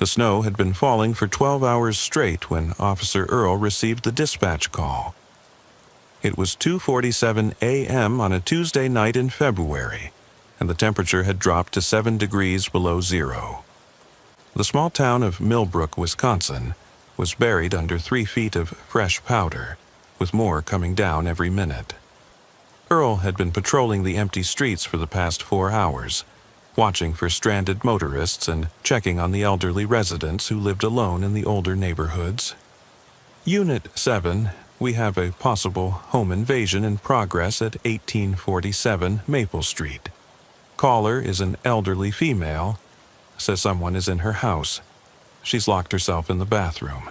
The snow had been falling for 12 hours straight when Officer Earl received the dispatch call. It was 2:47 a.m. on a Tuesday night in February, and the temperature had dropped to 7 degrees below zero. The small town of Millbrook, Wisconsin, was buried under 3 feet of fresh powder, with more coming down every minute. Earl had been patrolling the empty streets for the past 4 hours, watching for stranded motorists and checking on the elderly residents who lived alone in the older neighborhoods. Unit 7, we have a possible home invasion in progress at 1847 Maple Street. Caller is an elderly female. Says someone is in her house. She's locked herself in the bathroom.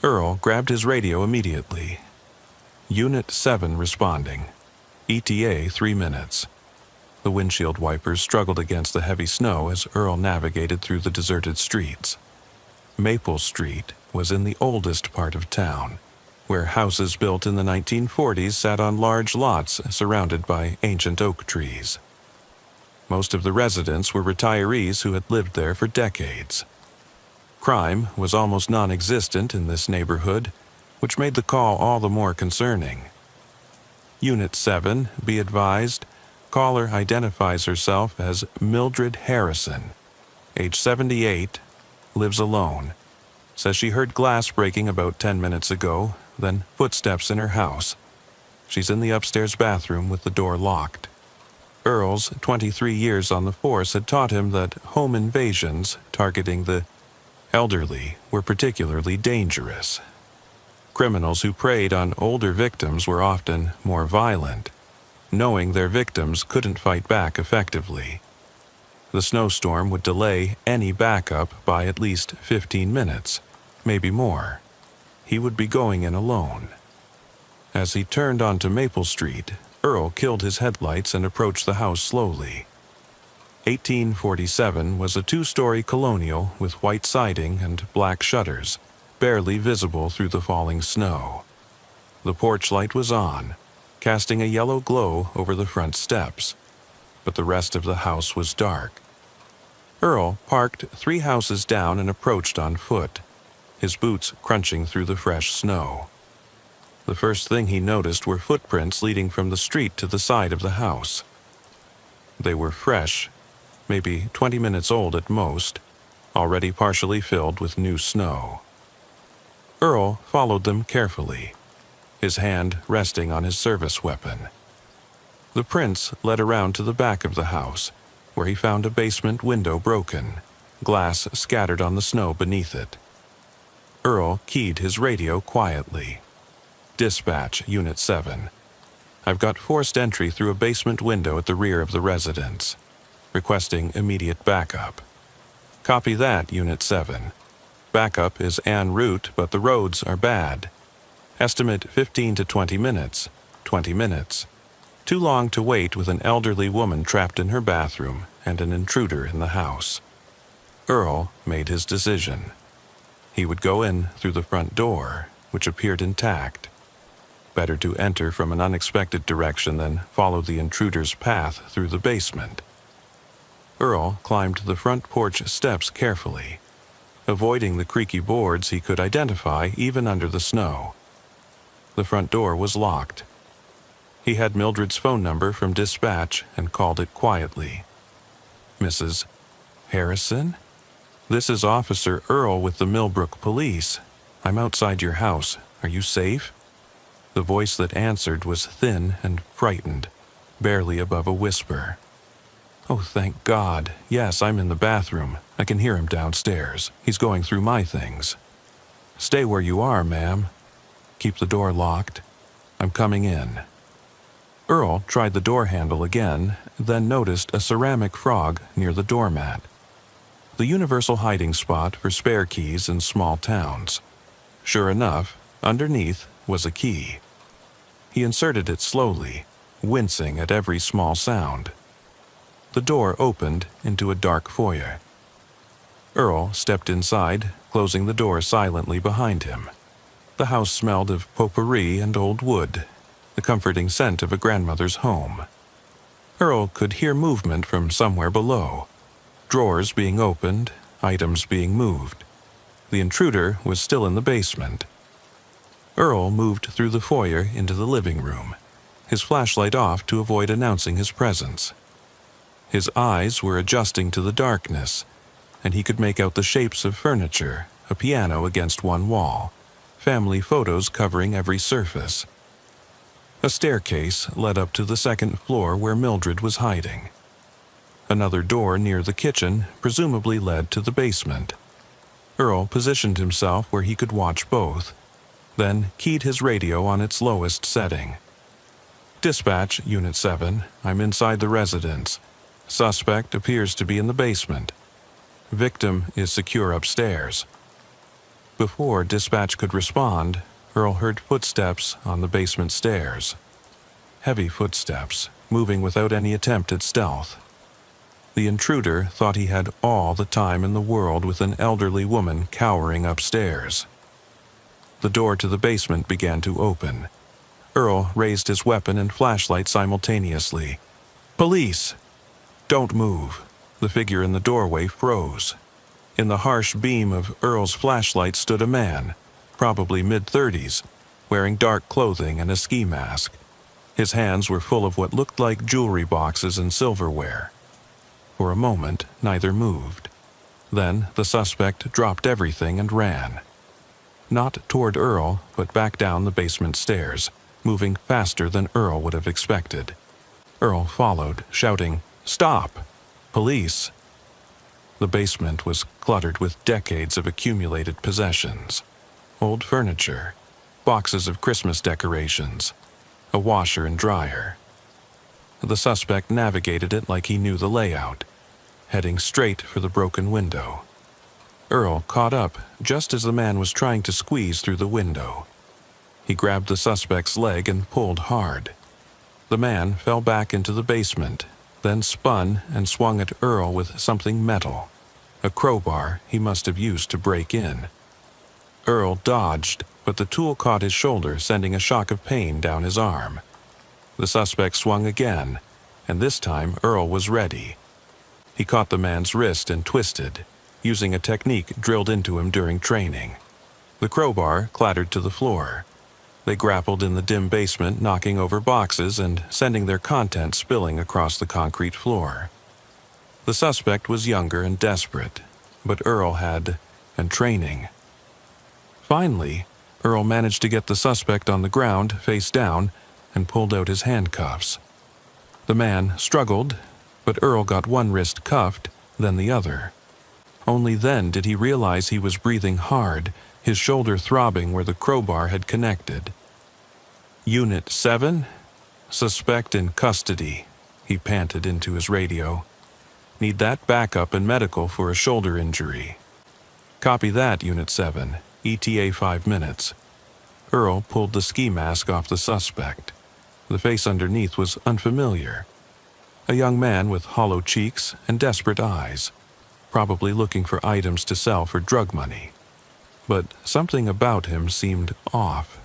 Earl grabbed his radio immediately. Unit 7 responding. ETA 3 minutes. The windshield wipers struggled against the heavy snow as Earl navigated through the deserted streets. Maple Street was in the oldest part of town, where houses built in the 1940s sat on large lots surrounded by ancient oak trees. Most of the residents were retirees who had lived there for decades. Crime was almost non-existent in this neighborhood, which made the call all the more concerning. Unit 7, be advised, caller identifies herself as Mildred Harrison, age 78, lives alone. Says she heard glass breaking about 10 minutes ago, then footsteps in her house. She's in the upstairs bathroom with the door locked. Earl's 23 years on the force had taught him that home invasions targeting the elderly were particularly dangerous. Criminals who preyed on older victims were often more violent, knowing their victims couldn't fight back effectively. The snowstorm would delay any backup by at least 15 minutes, maybe more. He would be going in alone. As he turned onto Maple Street, Earl killed his headlights and approached the house slowly. 1847 was a 2-story colonial with white siding and black shutters, barely visible through the falling snow. The porch light was on, casting a yellow glow over the front steps, but the rest of the house was dark. Earl parked 3 houses down and approached on foot, his boots crunching through the fresh snow. The first thing he noticed were footprints leading from the street to the side of the house. They were fresh, maybe 20 minutes old at most, already partially filled with new snow. Earl followed them carefully, his hand resting on his service weapon. The prints led around to the back of the house, where he found a basement window broken, glass scattered on the snow beneath it. Earl keyed his radio quietly. Dispatch, Unit 7. I've got forced entry through a basement window at the rear of the residence. Requesting immediate backup. Copy that, Unit 7. Backup is en route, but the roads are bad. Estimate 15 to 20 minutes. 20 minutes. Too long to wait with an elderly woman trapped in her bathroom and an intruder in the house. Earl made his decision. He would go in through the front door, which appeared intact. Better to enter from an unexpected direction than follow the intruder's path through the basement. Earl climbed the front porch steps carefully, avoiding the creaky boards he could identify even under the snow. The front door was locked. He had Mildred's phone number from dispatch and called it quietly. Mrs. Harrison? This is Officer Earl with the Millbrook Police. I'm outside your house. Are you safe? The voice that answered was thin and frightened, barely above a whisper. Oh, thank God. Yes, I'm in the bathroom. I can hear him downstairs. He's going through my things. Stay where you are, ma'am. Keep the door locked. I'm coming in. Earl tried the door handle again, then noticed a ceramic frog near the doormat. The universal hiding spot for spare keys in small towns. Sure enough, underneath was a key. He inserted it slowly, wincing at every small sound. The door opened into a dark foyer. Earl stepped inside, closing the door silently behind him. The house smelled of potpourri and old wood, the comforting scent of a grandmother's home. Earl could hear movement from somewhere below, drawers being opened, items being moved. The intruder was still in the basement. Earl moved through the foyer into the living room, his flashlight off to avoid announcing his presence. His eyes were adjusting to the darkness, and he could make out the shapes of furniture, a piano against one wall, family photos covering every surface. A staircase led up to the second floor where Mildred was hiding. Another door near the kitchen presumably led to the basement. Earl positioned himself where he could watch both, then keyed his radio on its lowest setting. "Dispatch, Unit 7, I'm inside the residence. Suspect appears to be in the basement. Victim is secure upstairs." Before dispatch could respond, Earl heard footsteps on the basement stairs. Heavy footsteps, moving without any attempt at stealth. The intruder thought he had all the time in the world with an elderly woman cowering upstairs. The door to the basement began to open. Earl raised his weapon and flashlight simultaneously. "Police!" "Don't move." The figure in the doorway froze. In the harsh beam of Earl's flashlight stood a man, probably mid-30s, wearing dark clothing and a ski mask. His hands were full of what looked like jewelry boxes and silverware. For a moment, neither moved. Then the suspect dropped everything and ran. Not toward Earl, but back down the basement stairs, moving faster than Earl would have expected. Earl followed, shouting, "Stop! Police!" The basement was cluttered with decades of accumulated possessions. Old furniture, boxes of Christmas decorations, a washer and dryer. The suspect navigated it like he knew the layout, heading straight for the broken window. Earl caught up just as the man was trying to squeeze through the window. He grabbed the suspect's leg and pulled hard. The man fell back into the basement, then spun and swung at Earl with something metal, a crowbar he must have used to break in. Earl dodged, but the tool caught his shoulder, sending a shock of pain down his arm. The suspect swung again, and this time Earl was ready. He caught the man's wrist and twisted, using a technique drilled into him during training. The crowbar clattered to the floor. They grappled in the dim basement, knocking over boxes and sending their contents spilling across the concrete floor. The suspect was younger and desperate, but Earl had training. Finally, Earl managed to get the suspect on the ground, face down, and pulled out his handcuffs. The man struggled, but Earl got one wrist cuffed, then the other. Only then did he realize he was breathing hard, his shoulder throbbing where the crowbar had connected. "Unit 7? Suspect in custody," he panted into his radio. "Need that backup and medical for a shoulder injury." "Copy that, Unit 7. ETA 5 minutes. Earl pulled the ski mask off the suspect. The face underneath was unfamiliar. A young man with hollow cheeks and desperate eyes, probably looking for items to sell for drug money. But something about him seemed off.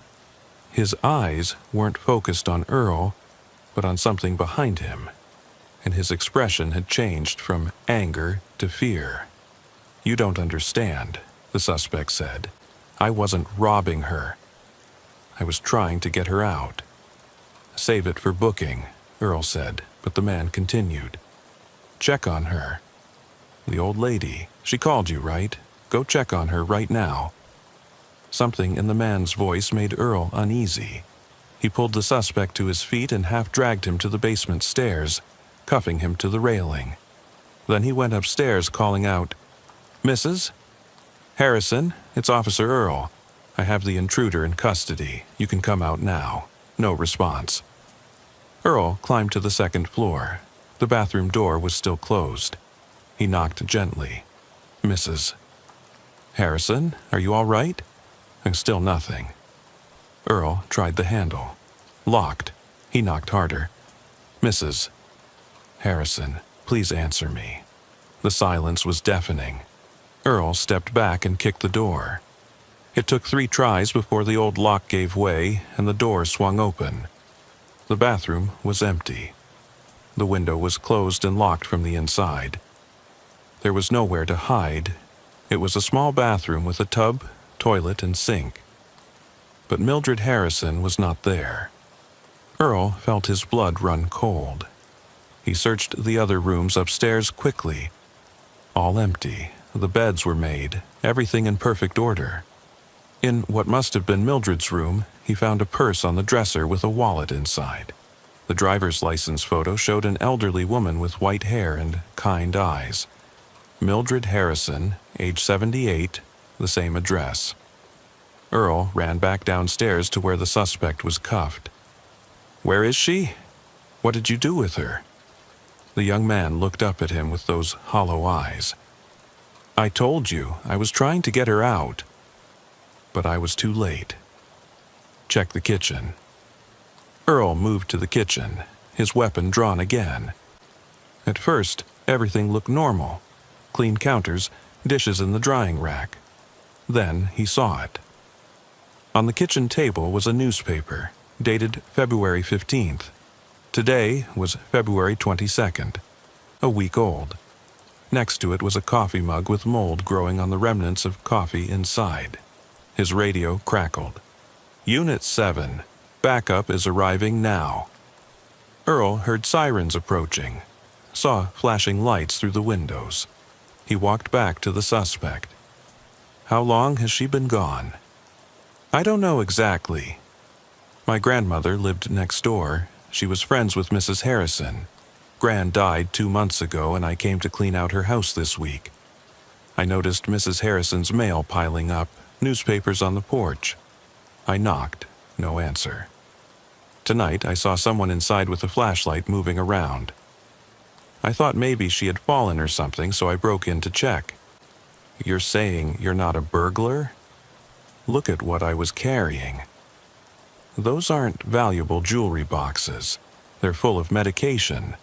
His eyes weren't focused on Earl, but on something behind him, and his expression had changed from anger to fear. "You don't understand," the suspect said. "I wasn't robbing her. I was trying to get her out." "Save it for booking," Earl said, but the man continued. "Check on her. The old lady, she called you, right? Go check on her right now." Something in the man's voice made Earl uneasy. He pulled the suspect to his feet and half-dragged him to the basement stairs, cuffing him to the railing. Then he went upstairs, calling out, "Mrs. Harrison, it's Officer Earl. I have the intruder in custody. You can come out now." No response. Earl climbed to the second floor. The bathroom door was still closed. He knocked gently. "Mrs. Harrison, are you all right?" And still nothing. Earl tried the handle. Locked. He knocked harder. "Mrs. Harrison, please answer me." The silence was deafening. Earl stepped back and kicked the door. It took 3 tries before the old lock gave way and the door swung open. The bathroom was empty. The window was closed and locked from the inside. There was nowhere to hide, It was a small bathroom with a tub, toilet, and sink. But Mildred Harrison was not there. Earl felt his blood run cold. He searched the other rooms upstairs quickly. All empty. The beds were made, everything in perfect order. In what must have been Mildred's room, he found a purse on the dresser with a wallet inside. The driver's license photo showed an elderly woman with white hair and kind eyes. Mildred Harrison, age 78, the same address. Earl ran back downstairs to where the suspect was cuffed. "Where is she? What did you do with her?" The young man looked up at him with those hollow eyes. "I told you, I was trying to get her out. But I was too late. Check the kitchen." Earl moved to the kitchen, his weapon drawn again. At first, everything looked normal. Clean counters, dishes in the drying rack. Then he saw it. On the kitchen table was a newspaper, dated February 15th. Today was February 22nd, a week old. Next to it was a coffee mug with mold growing on the remnants of coffee inside. His radio crackled. "Unit 7, backup is arriving now." Earl heard sirens approaching, saw flashing lights through the windows. He walked back to the suspect. "How long has she been gone?" "I don't know exactly. My grandmother lived next door. She was friends with Mrs. Harrison. Gran died 2 months ago, and I came to clean out her house this week. I noticed Mrs. Harrison's mail piling up, newspapers on the porch. I knocked, no answer. Tonight I saw someone inside with a flashlight moving around. I thought maybe she had fallen or something, so I broke in to check." "You're saying you're not a burglar?" "Look at what I was carrying. Those aren't valuable jewelry boxes. They're full of medication.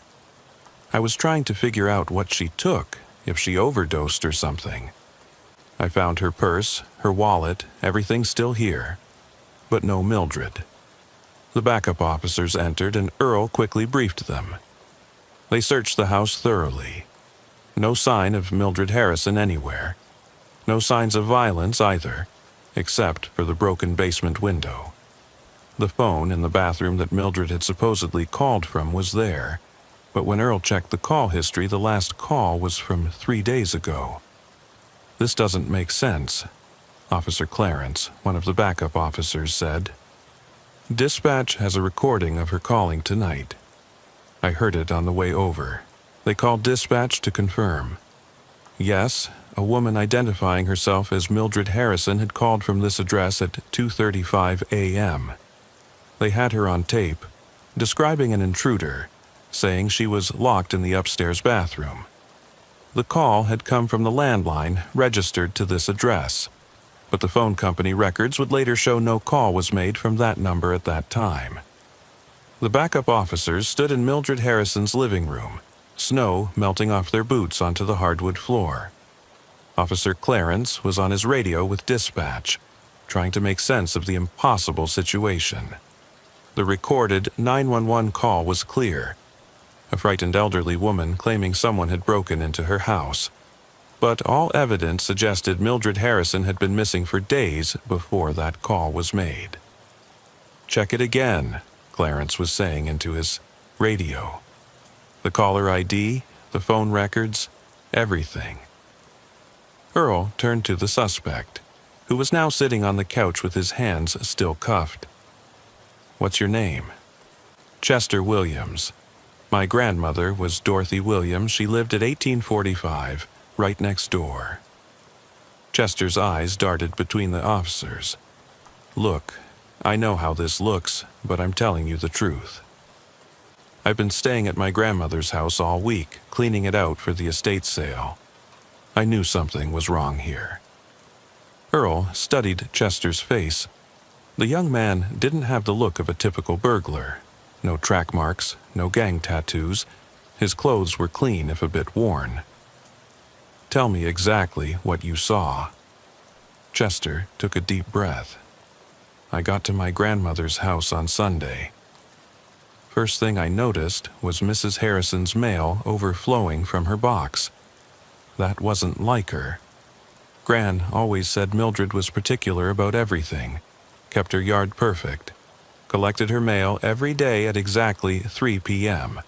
I was trying to figure out what she took, if she overdosed or something. I found her purse, her wallet, everything still here. But no Mildred." The backup officers entered, and Earl quickly briefed them. They searched the house thoroughly. No sign of Mildred Harrison anywhere. No signs of violence either, except for the broken basement window. The phone in the bathroom that Mildred had supposedly called from was there, but when Earl checked the call history, the last call was from 3 days ago. "This doesn't make sense," Officer Clarence, one of the backup officers, said. "Dispatch has a recording of her calling tonight. I heard it on the way over. They called dispatch to confirm. Yes, a woman identifying herself as Mildred Harrison had called from this address at 2:35 a.m. They had her on tape, describing an intruder, saying she was locked in the upstairs bathroom. The call had come from the landline registered to this address, but the phone company records would later show no call was made from that number at that time." The backup officers stood in Mildred Harrison's living room, snow melting off their boots onto the hardwood floor. Officer Clarence was on his radio with dispatch, trying to make sense of the impossible situation. The recorded 911 call was clear. A frightened elderly woman claiming someone had broken into her house. But all evidence suggested Mildred Harrison had been missing for days before that call was made. "Check it again," Clarence was saying into his radio. "The caller ID, the phone records, everything." Earl turned to the suspect, who was now sitting on the couch with his hands still cuffed. "What's your name?" "Chester Williams. My grandmother was Dorothy Williams. She lived at 1845, right next door." Chester's eyes darted between the officers. "Look, I know how this looks, but I'm telling you the truth. I've been staying at my grandmother's house all week, cleaning it out for the estate sale. I knew something was wrong here." Earl studied Chester's face. The young man didn't have the look of a typical burglar. No track marks, no gang tattoos. His clothes were clean if a bit worn. "Tell me exactly what you saw." Chester took a deep breath. "I got to my grandmother's house on Sunday. First thing I noticed was Mrs. Harrison's mail overflowing from her box. That wasn't like her. Gran always said Mildred was particular about everything, kept her yard perfect, collected her mail every day at exactly 3 p.m.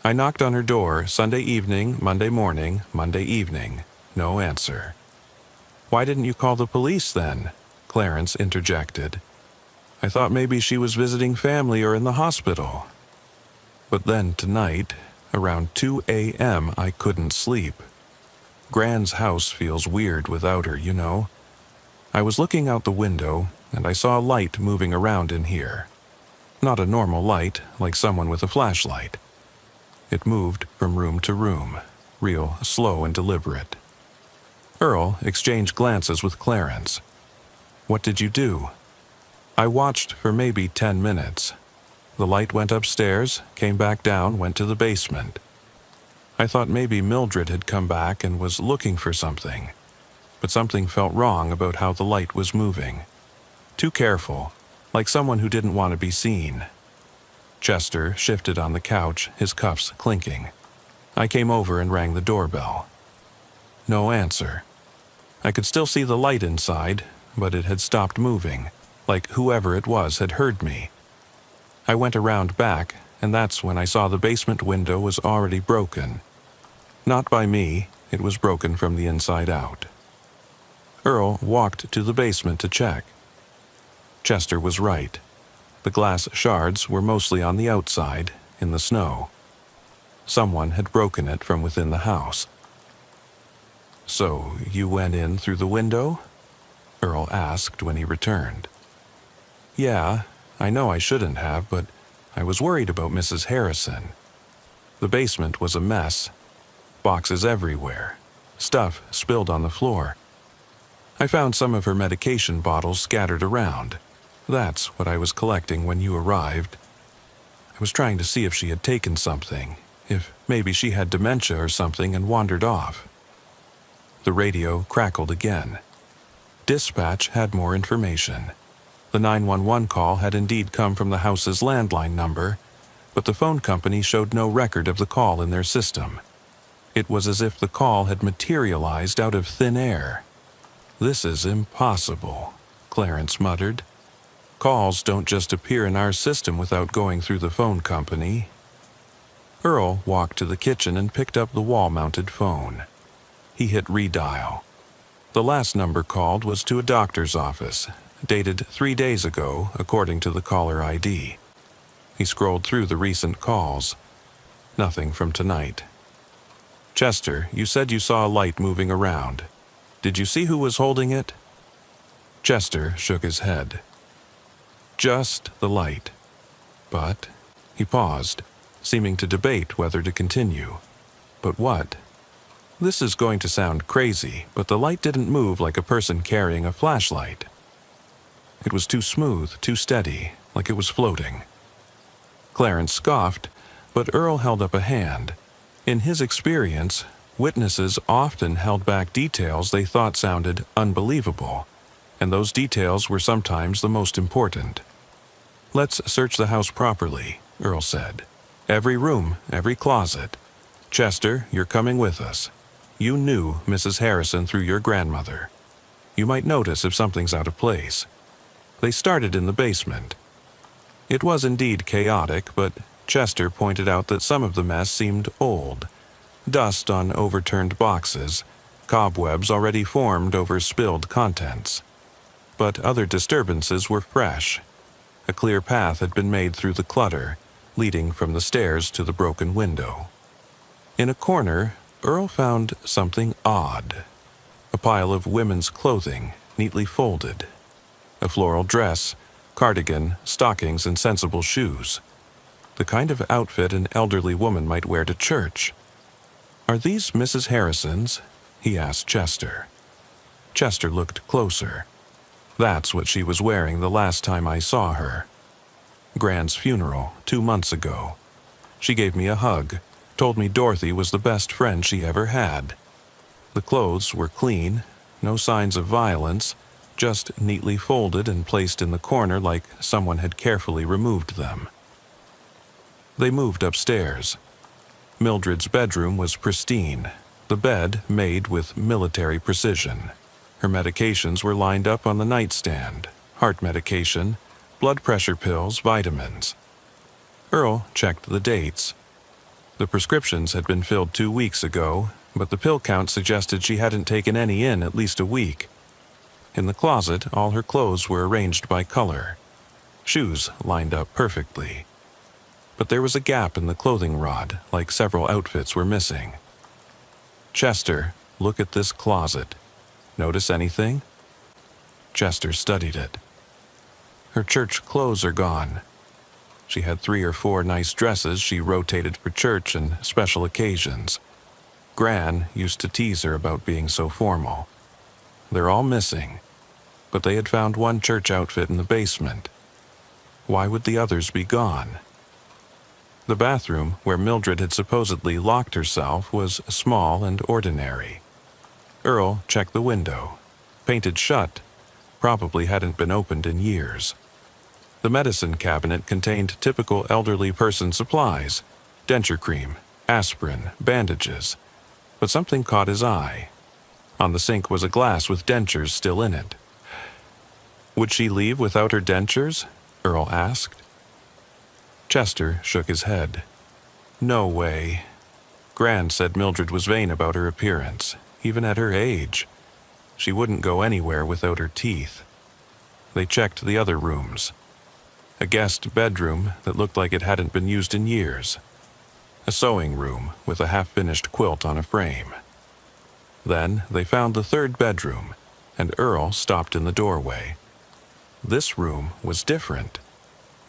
I knocked on her door Sunday evening, Monday morning, Monday evening. No answer. "Why didn't you call the police then?" Clarence interjected. "I thought maybe she was visiting family or in the hospital." But then tonight, around 2 a.m., I couldn't sleep. Gran's house feels weird without her, you know. I was looking out the window, and I saw a light moving around in here. Not a normal light, like someone with a flashlight. It moved from room to room, real slow and deliberate. Earl exchanged glances with Clarence. "What did you do?" I watched for maybe 10 minutes. The light went upstairs, came back down, went to the basement. I thought maybe Mildred had come back and was looking for something, but something felt wrong about how the light was moving. Too careful, like someone who didn't want to be seen. Chester shifted on the couch, his cuffs clinking. I came over and rang the doorbell. No answer. I could still see the light inside, but it had stopped moving, like whoever it was had heard me. I went around back, and that's when I saw the basement window was already broken. Not by me, it was broken from the inside out. Earl walked to the basement to check. Chester was right. The glass shards were mostly on the outside, in the snow. Someone had broken it from within the house. "So, you went in through the window?" Earl asked when he returned. "Yeah, I know I shouldn't have, but I was worried about Mrs. Harrison. The basement was a mess. Boxes everywhere. Stuff spilled on the floor. I found some of her medication bottles scattered around. That's what I was collecting when you arrived. I was trying to see if she had taken something, if maybe she had dementia or something and wandered off." The radio crackled again. Dispatch had more information. The 911 call had indeed come from the house's landline number, but the phone company showed no record of the call in their system. It was as if the call had materialized out of thin air. "This is impossible," Clarence muttered. "Calls don't just appear in our system without going through the phone company." Earl walked to the kitchen and picked up the wall-mounted phone. He hit redial. The last number called was to a doctor's office, dated 3 days ago, according to the caller ID. He scrolled through the recent calls. Nothing from tonight. "Chester, you said you saw a light moving around. Did you see who was holding it?" Chester shook his head. "Just the light. But," he paused, seeming to debate whether to continue. "But what? This is going to sound crazy, but the light didn't move like a person carrying a flashlight. It was too smooth, too steady, like it was floating." Clarence scoffed, but Earl held up a hand. In his experience, witnesses often held back details they thought sounded unbelievable, and those details were sometimes the most important. "Let's search the house properly," Earl said. "Every room, every closet. Chester, you're coming with us. You knew Mrs. Harrison through your grandmother. You might notice if something's out of place." They started in the basement. It was indeed chaotic, but Chester pointed out that some of the mess seemed old. Dust on overturned boxes, cobwebs already formed over spilled contents. But other disturbances were fresh. A clear path had been made through the clutter, leading from the stairs to the broken window. In a corner, Earl found something odd. A pile of women's clothing, neatly folded. A floral dress, cardigan, stockings, and sensible shoes. The kind of outfit an elderly woman might wear to church. "Are these Mrs. Harrison's?" he asked Chester. Chester looked closer. "That's what she was wearing the last time I saw her. Gran's funeral, 2 months ago. She gave me a hug, told me Dorothy was the best friend she ever had. The clothes were clean, no signs of violence, just neatly folded and placed in the corner like someone had carefully removed them." They moved upstairs. Mildred's bedroom was pristine, the bed made with military precision. Her medications were lined up on the nightstand: heart medication, blood pressure pills, vitamins. Earl checked the dates. The prescriptions had been filled 2 weeks ago, but the pill count suggested she hadn't taken any in at least a week. In the closet, all her clothes were arranged by color. Shoes lined up perfectly. But there was a gap in the clothing rod, like several outfits were missing. "Chester, look at this closet. Notice anything?" Chester studied it. "Her church clothes are gone. She had 3 or 4 nice dresses she rotated for church and special occasions. Gran used to tease her about being so formal. They're all missing, but they had found one church outfit in the basement. Why would the others be gone?" The bathroom, where Mildred had supposedly locked herself, was small and ordinary. Earl checked the window. Painted shut, probably hadn't been opened in years. The medicine cabinet contained typical elderly person supplies: denture cream, aspirin, bandages. But something caught his eye. On the sink was a glass with dentures still in it. "Would she leave without her dentures?" Earl asked. Chester shook his head. "No way. Gran said Mildred was vain about her appearance, even at her age. She wouldn't go anywhere without her teeth." They checked the other rooms. A guest bedroom that looked like it hadn't been used in years. A sewing room with a half-finished quilt on a frame. Then they found the third bedroom, and Earl stopped in the doorway. This room was different.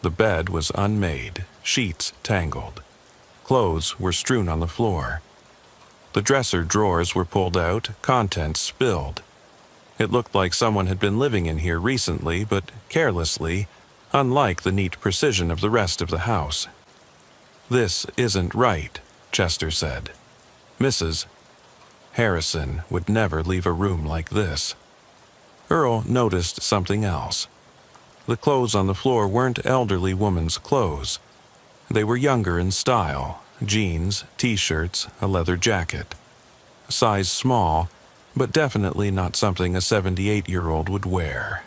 The bed was unmade, sheets tangled. Clothes were strewn on the floor. The dresser drawers were pulled out, contents spilled. It looked like someone had been living in here recently, but carelessly, unlike the neat precision of the rest of the house. "This isn't right," Chester said. "Mrs. Harrison would never leave a room like this." Earl noticed something else. The clothes on the floor weren't elderly woman's clothes. They were younger in style: jeans, t-shirts, a leather jacket. Size small, but definitely not something a 78-year-old would wear.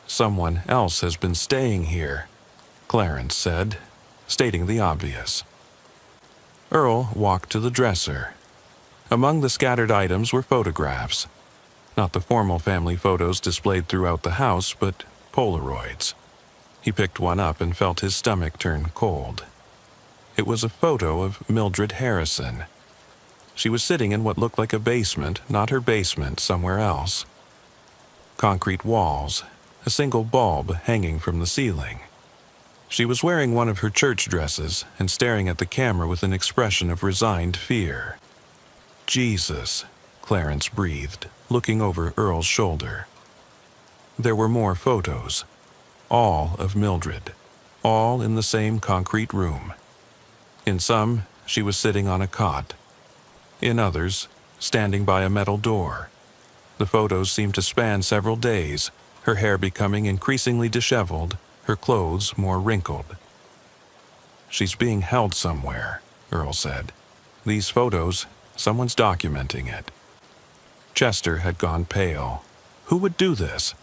"Someone else has been staying here," Clarence said, stating the obvious. Earl walked to the dresser. Among the scattered items were photographs. Not the formal family photos displayed throughout the house, but Polaroids. He picked one up and felt his stomach turn cold. It was a photo of Mildred Harrison. She was sitting in what looked like a basement, not her basement, somewhere else. Concrete walls, a single bulb hanging from the ceiling. She was wearing one of her church dresses and staring at the camera with an expression of resigned fear. "Jesus," Clarence breathed, looking over Earl's shoulder. There were more photos. All of Mildred. All in the same concrete room. In some, she was sitting on a cot. In others, standing by a metal door. The photos seemed to span several days, her hair becoming increasingly disheveled, her clothes more wrinkled. "She's being held somewhere," Earl said. "These photos, someone's documenting it." Chester had gone pale. Who would do this?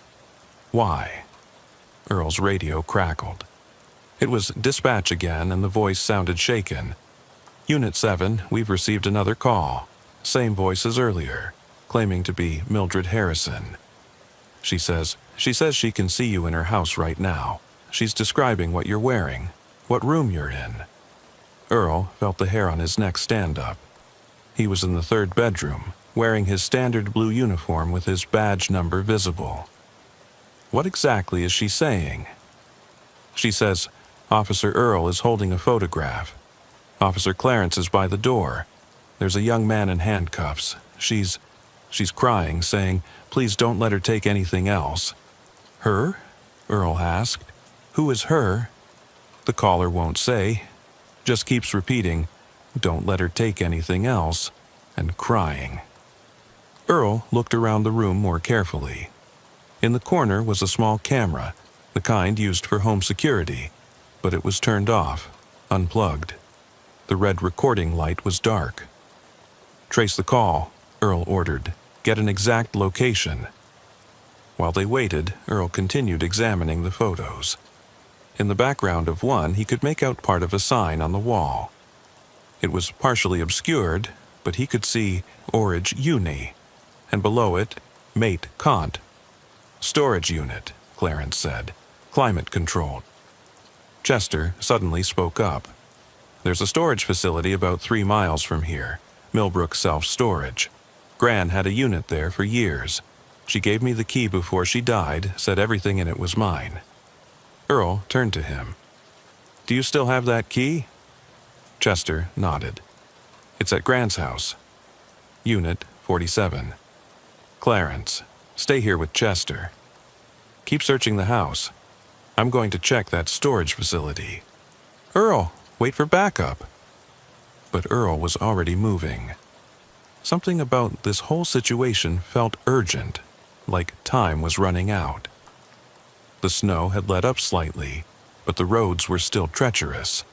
Why? Earl's radio crackled. It was dispatch again, and the voice sounded shaken. "Unit 7, we've received another call. Same voice as earlier, claiming to be Mildred Harrison. She says she can see you in her house right now. She's describing what you're wearing, what room you're in." Earl felt the hair on his neck stand up. He was in the third bedroom, wearing his standard blue uniform with his badge number visible. What exactly is she saying? She says, "Officer Earl is holding a photograph. Officer Clarence is by the door. There's a young man in handcuffs. She's crying, saying, 'Please don't let her take anything else.'" "Her?" Earl asked. "Who is her?" The caller won't say. Just keeps repeating, "Don't let her take anything else," and crying. Earl looked around the room more carefully. In the corner was a small camera, the kind used for home security, but it was turned off, unplugged. The red recording light was dark. "Trace the call," Earl ordered. Get an exact location. While they waited, Earl continued examining the photos. In the background of one, he could make out part of a sign on the wall. It was partially obscured, but he could see Orage Uni, and below it, Mate Cont. Storage unit, Clarence said. Climate controlled. Chester suddenly spoke up. There's a storage facility about 3 miles from here, Millbrook Self-Storage. Gran had a unit there for years. She gave me the key before she died, said everything in it was mine. Earl turned to him. Do you still have that key? Chester nodded. It's at Gran's house. Unit 47. Clarence, stay here with Chester. Keep searching the house. I'm going to check that storage facility. Earl, wait for backup. But Earl was already moving. Something about this whole situation felt urgent, like time was running out. The snow had let up slightly, but the roads were still treacherous.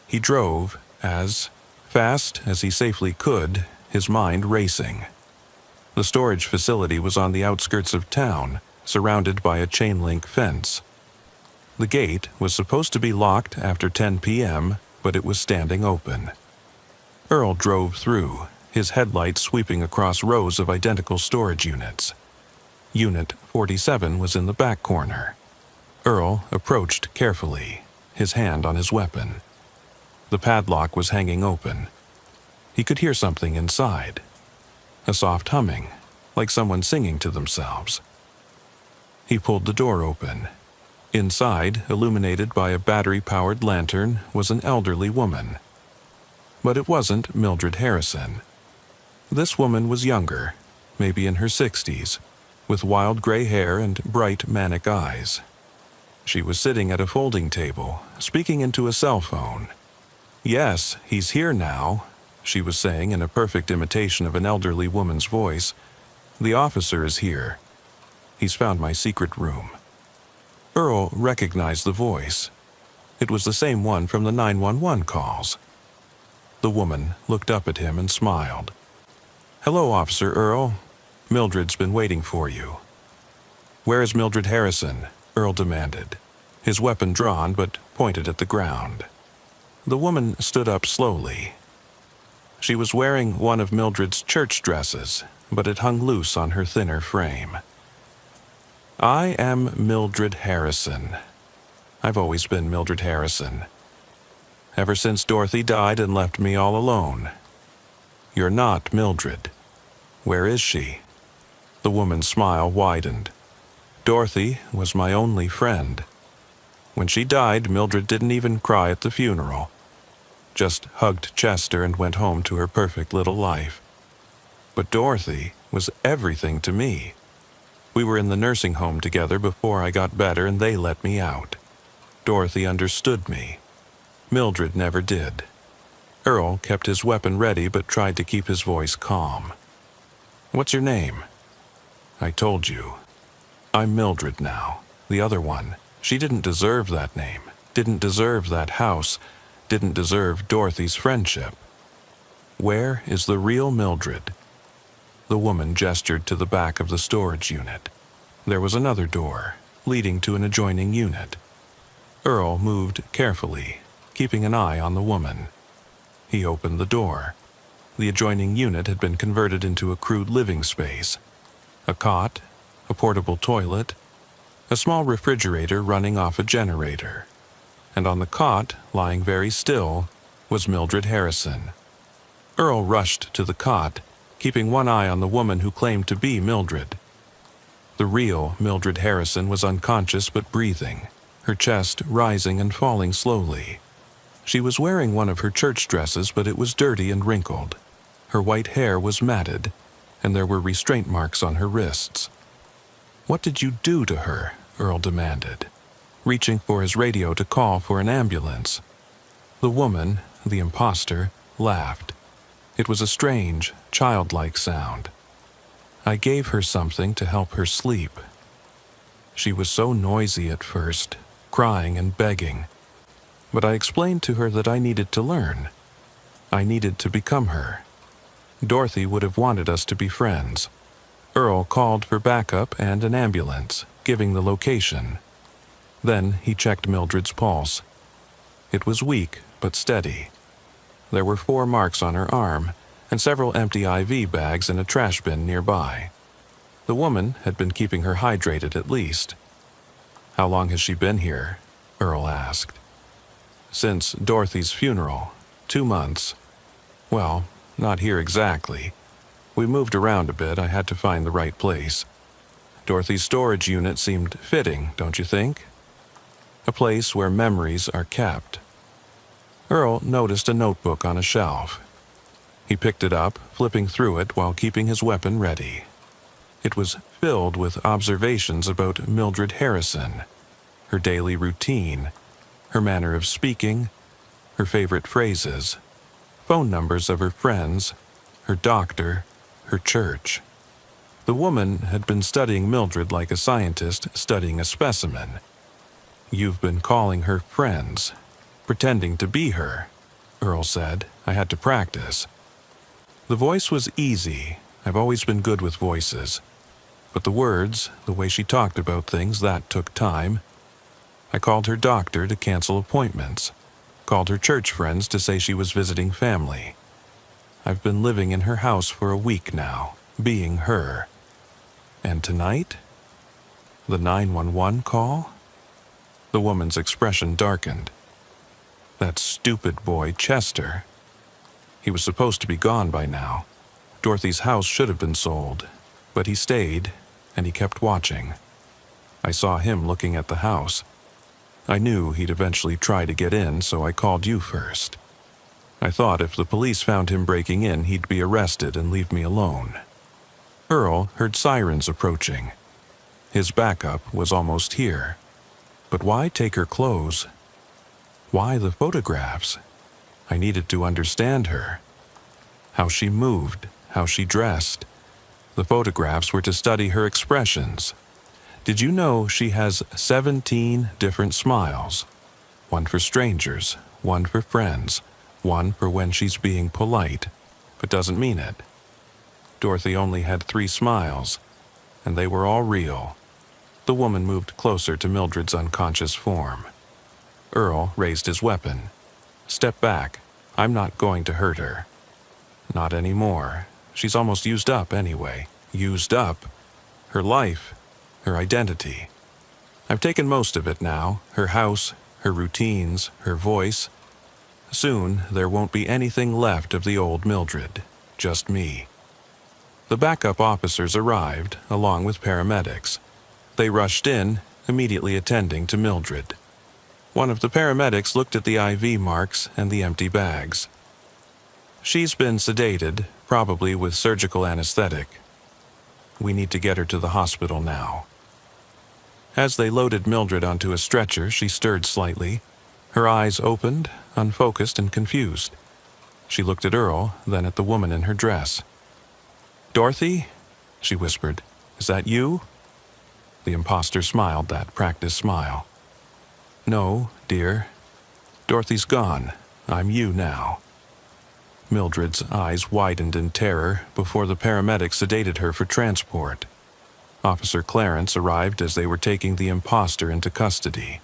He drove as fast as he safely could, his mind racing. The storage facility was on the outskirts of town, surrounded by a chain-link fence. The gate was supposed to be locked after 10 p.m., but it was standing open. Earl drove through, his headlights sweeping across rows of identical storage units. Unit 47 was in the back corner. Earl approached carefully, his hand on his weapon. The padlock was hanging open. He could hear something inside. A soft humming, like someone singing to themselves. He pulled the door open. Inside, illuminated by a battery-powered lantern, was an elderly woman. But it wasn't Mildred Harrison. This woman was younger, maybe in her 60s, with wild gray hair and bright manic eyes. She was sitting at a folding table, speaking into a cell phone. Yes, he's here now, she was saying in a perfect imitation of an elderly woman's voice. The officer is here. He's found my secret room. Earl recognized the voice. It was the same one from the 911 calls. The woman looked up at him and smiled. Hello, Officer Earl. Mildred's been waiting for you. Where is Mildred Harrison? Earl demanded, his weapon drawn but pointed at the ground. The woman stood up slowly. She was wearing one of Mildred's church dresses, but it hung loose on her thinner frame. I am Mildred Harrison. I've always been Mildred Harrison. Ever since Dorothy died and left me all alone. You're not Mildred. Where is she? The woman's smile widened. Dorothy was my only friend. When she died, Mildred didn't even cry at the funeral. Just hugged Chester and went home to her perfect little life. But Dorothy was everything to me. We were in the nursing home together before I got better and they let me out. Dorothy understood me. Mildred never did. Earl kept his weapon ready but tried to keep his voice calm. What's your name? I told you. I'm Mildred now. The other one. She didn't deserve that name. Didn't deserve that house. Didn't deserve Dorothy's friendship. Where is the real Mildred? The woman gestured to the back of the storage unit. There was another door, leading to an adjoining unit. Earl moved carefully, keeping an eye on the woman. He opened the door. The adjoining unit had been converted into a crude living space. A cot, a portable toilet, a small refrigerator running off a generator. And on the cot, lying very still, was Mildred Harrison. Earl rushed to the cot, keeping one eye on the woman who claimed to be Mildred. The real Mildred Harrison was unconscious but breathing, her chest rising and falling slowly. She was wearing one of her church dresses, but it was dirty and wrinkled. Her white hair was matted, and there were restraint marks on her wrists. What did you do to her? Earl demanded, reaching for his radio to call for an ambulance. The woman, the imposter, laughed. It was a strange, childlike sound. I gave her something to help her sleep. She was so noisy at first, crying and begging. But I explained to her that I needed to learn. I needed to become her. Dorothy would have wanted us to be friends. Earl called for backup and an ambulance, giving the location. Then he checked Mildred's pulse. It was weak, but steady. There were 4 marks on her arm, and several empty IV bags in a trash bin nearby. The woman had been keeping her hydrated at least. "How long has she been here?" Earl asked. "Since Dorothy's funeral. 2 months. Well, not here exactly. We moved around a bit. I had to find the right place. Dorothy's storage unit seemed fitting, don't you think? A place where memories are kept." Earl noticed a notebook on a shelf. He picked it up, flipping through it while keeping his weapon ready. It was filled with observations about Mildred Harrison, her daily routine, her manner of speaking, her favorite phrases, phone numbers of her friends, her doctor, her church. The woman had been studying Mildred like a scientist studying a specimen. "You've been calling her friends, pretending to be her," Earl said. "I had to practice." The voice was easy. I've always been good with voices. But the words, the way she talked about things, that took time. I called her doctor to cancel appointments. Called her church friends to say she was visiting family. I've been living in her house for a week now, being her. And tonight? The 911 call? The woman's expression darkened. That stupid boy, Chester. He was supposed to be gone by now. Dorothy's house should have been sold, but he stayed, and he kept watching. I saw him looking at the house. I knew he'd eventually try to get in, so I called you first. I thought if the police found him breaking in, he'd be arrested and leave me alone. Earl heard sirens approaching. His backup was almost here. But why take her clothes? Why the photographs? I needed to understand her. How she moved, how she dressed. The photographs were to study her expressions. Did you know she has 17 different smiles? One for strangers, one for friends, one for when she's being polite, but doesn't mean it. Dorothy only had 3 smiles, and they were all real. The woman moved closer to Mildred's unconscious form. Earl raised his weapon. "Step back. I'm not going to hurt her." "Not anymore. She's almost used up anyway." Used up? Her life, her identity. I've taken most of it now. Her house, her routines, her voice. Soon there won't be anything left of the old Mildred. Just me. The backup officers arrived, along with paramedics. They rushed in, immediately attending to Mildred. One of the paramedics looked at the IV marks and the empty bags. "She's been sedated, probably with surgical anesthetic. We need to get her to the hospital now." As they loaded Mildred onto a stretcher, she stirred slightly. Her eyes opened, unfocused and confused. She looked at Earl, then at the woman in her dress. "Dorothy?" she whispered. "Is that you?" The imposter smiled that practiced smile. "No, dear. Dorothy's gone. I'm you now." Mildred's eyes widened in terror before the paramedics sedated her for transport. Officer Clarence arrived as they were taking the imposter into custody.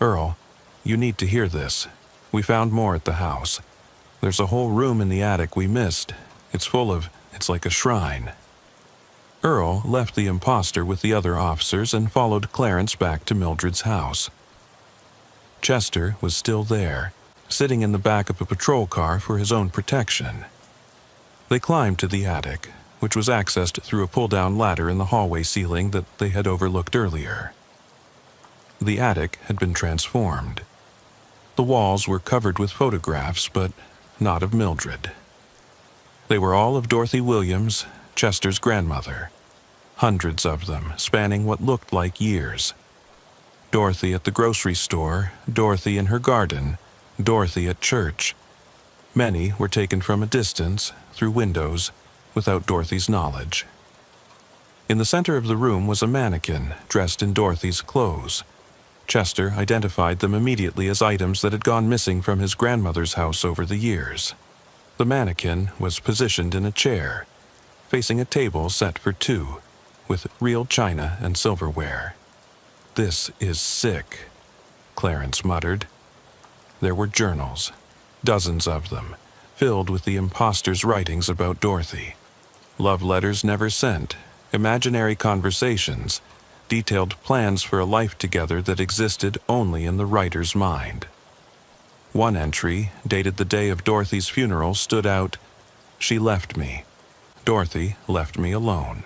"Earl, you need to hear this. We found more at the house. There's a whole room in the attic we missed. It's like a shrine." Earl left the imposter with the other officers and followed Clarence back to Mildred's house. Chester was still there, sitting in the back of a patrol car for his own protection. They climbed to the attic, which was accessed through a pull-down ladder in the hallway ceiling that they had overlooked earlier. The attic had been transformed. The walls were covered with photographs, but not of Mildred. They were all of Dorothy Williams, Chester's grandmother. Hundreds of them, spanning what looked like years. Dorothy at the grocery store, Dorothy in her garden, Dorothy at church. Many were taken from a distance, through windows, without Dorothy's knowledge. In the center of the room was a mannequin, dressed in Dorothy's clothes. Chester identified them immediately as items that had gone missing from his grandmother's house over the years. The mannequin was positioned in a chair, facing a table set for two, with real china and silverware. "This is sick," Clarence muttered. There were journals, dozens of them, filled with the imposter's writings about Dorothy. Love letters never sent, imaginary conversations, detailed plans for a life together that existed only in the writer's mind. One entry, dated the day of Dorothy's funeral, stood out, "She left me. Dorothy left me alone."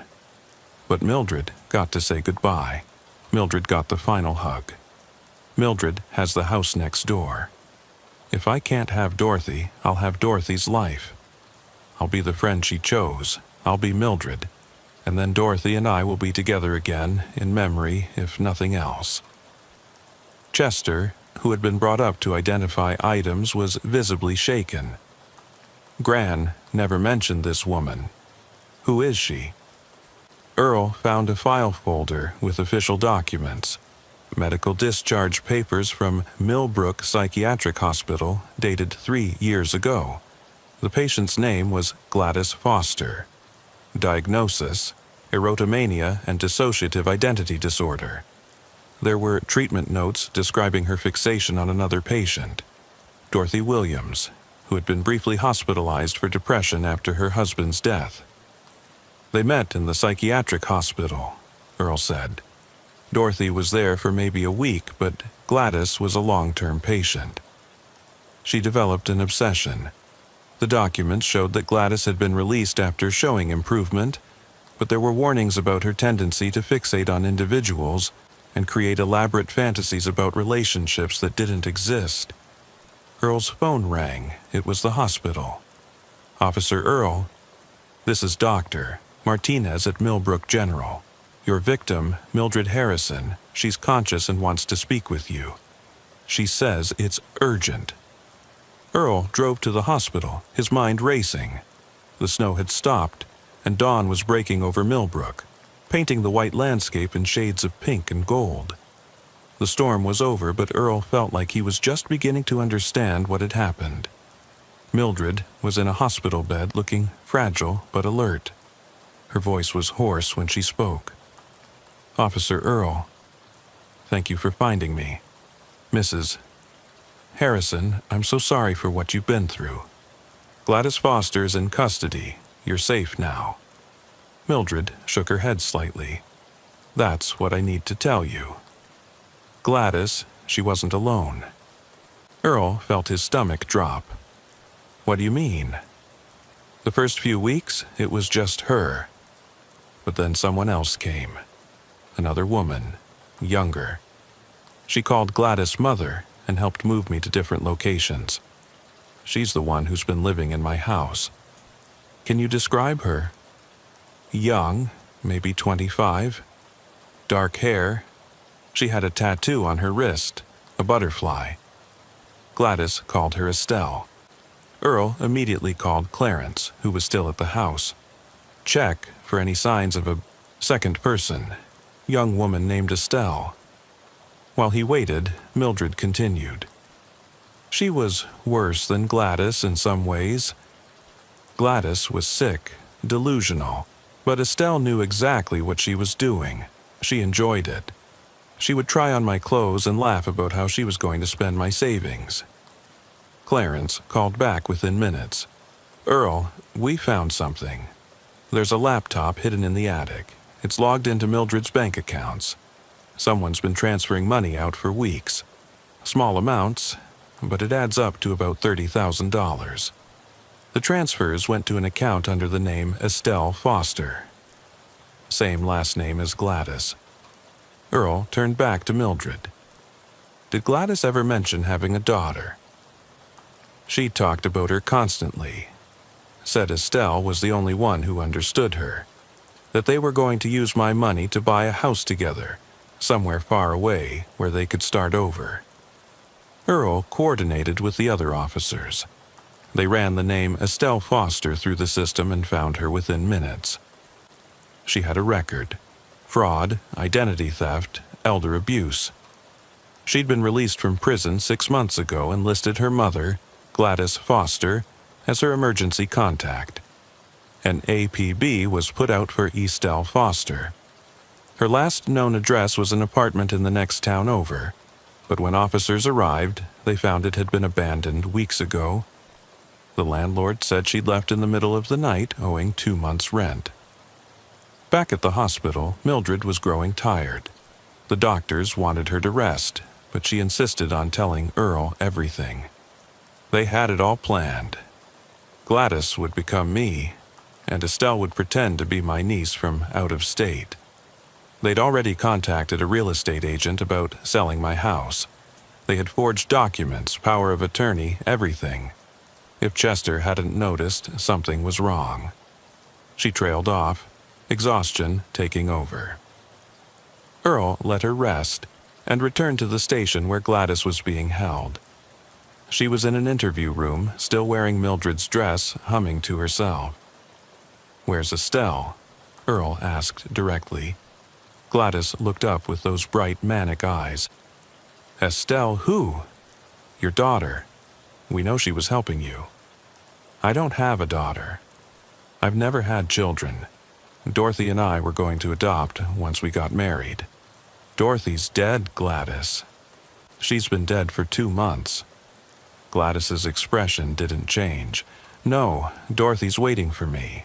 But Mildred got to say goodbye. Mildred got the final hug. Mildred has the house next door. If I can't have Dorothy, I'll have Dorothy's life. I'll be the friend she chose. I'll be Mildred. And then Dorothy and I will be together again, in memory, if nothing else. Chester, who had been brought up to identify items, was visibly shaken. Gran never mentioned this woman. Who is she? Earl found a file folder with official documents. Medical discharge papers from Millbrook Psychiatric Hospital dated 3 years ago. The patient's name was Gladys Foster. Diagnosis: erotomania and dissociative identity disorder. There were treatment notes describing her fixation on another patient, Dorothy Williams, who had been briefly hospitalized for depression after her husband's death. They met in the psychiatric hospital, Earl said. Dorothy was there for maybe a week, but Gladys was a long-term patient. She developed an obsession. The documents showed that Gladys had been released after showing improvement, but there were warnings about her tendency to fixate on individuals and create elaborate fantasies about relationships that didn't exist. Earl's phone rang. It was the hospital. "Officer Earl, this is Dr. Martinez at Millbrook General. Your victim, Mildred Harrison, she's conscious and wants to speak with you. She says it's urgent." Earl drove to the hospital, his mind racing. The snow had stopped, and dawn was breaking over Millbrook, painting the white landscape in shades of pink and gold. The storm was over, but Earl felt like he was just beginning to understand what had happened. Mildred was in a hospital bed, looking fragile but alert. Her voice was hoarse when she spoke. "Officer Earl, thank you for finding me. Mrs. Harrison, I'm so sorry for what you've been through. Gladys Foster's in custody. You're safe now." Mildred shook her head slightly. "That's what I need to tell you. Gladys, she wasn't alone." Earl felt his stomach drop. "What do you mean?" "The first few weeks, it was just her. But then someone else came. Another woman, younger. She called Gladys mother and helped move me to different locations. She's the one who's been living in my house." "Can you describe her?" "Young, maybe 25. Dark hair. She had a tattoo on her wrist, a butterfly. Gladys called her Estelle." Earl immediately called Clarence, who was still at the house. "Check for any signs of a second person, young woman named Estelle." While he waited, Mildred continued. "She was worse than Gladys in some ways. Gladys was sick, delusional, but Estelle knew exactly what she was doing. She enjoyed it. She would try on my clothes and laugh about how she was going to spend my savings." Clarence called back within minutes. "Earl, we found something. There's a laptop hidden in the attic. It's logged into Mildred's bank accounts. Someone's been transferring money out for weeks. Small amounts, but it adds up to about $30,000. The transfers went to an account under the name Estelle Foster. Same last name as Gladys." Earl turned back to Mildred. "Did Gladys ever mention having a daughter?" "She talked about her constantly. Said Estelle was the only one who understood her. That they were going to use my money to buy a house together, somewhere far away where they could start over." Earl coordinated with the other officers. They ran the name Estelle Foster through the system and found her within minutes. She had a record: fraud, identity theft, elder abuse. She'd been released from prison 6 months ago and listed her mother, Gladys Foster, as her emergency contact. An APB was put out for Estelle Foster. Her last known address was an apartment in the next town over, but when officers arrived, they found it had been abandoned weeks ago. The landlord said she'd left in the middle of the night, owing 2 months' rent. Back at the hospital, Mildred was growing tired. The doctors wanted her to rest, but she insisted on telling Earl everything. They had it all planned. Gladys would become me, and Estelle would pretend to be my niece from out of state. They'd already contacted a real estate agent about selling my house. They had forged documents, power of attorney, everything. If Chester hadn't noticed, something was wrong. She trailed off, exhaustion taking over. Earl let her rest and returned to the station where Gladys was being held. She was in an interview room, still wearing Mildred's dress, humming to herself. "Where's Estelle?" Earl asked directly. Gladys looked up with those bright, manic eyes. "Estelle who?" "Your daughter. We know she was helping you." "I don't have a daughter. I've never had children. Dorothy and I were going to adopt once we got married." "Dorothy's dead, Gladys." "She's been dead for 2 months." Gladys's expression didn't change. "No, Dorothy's waiting for me.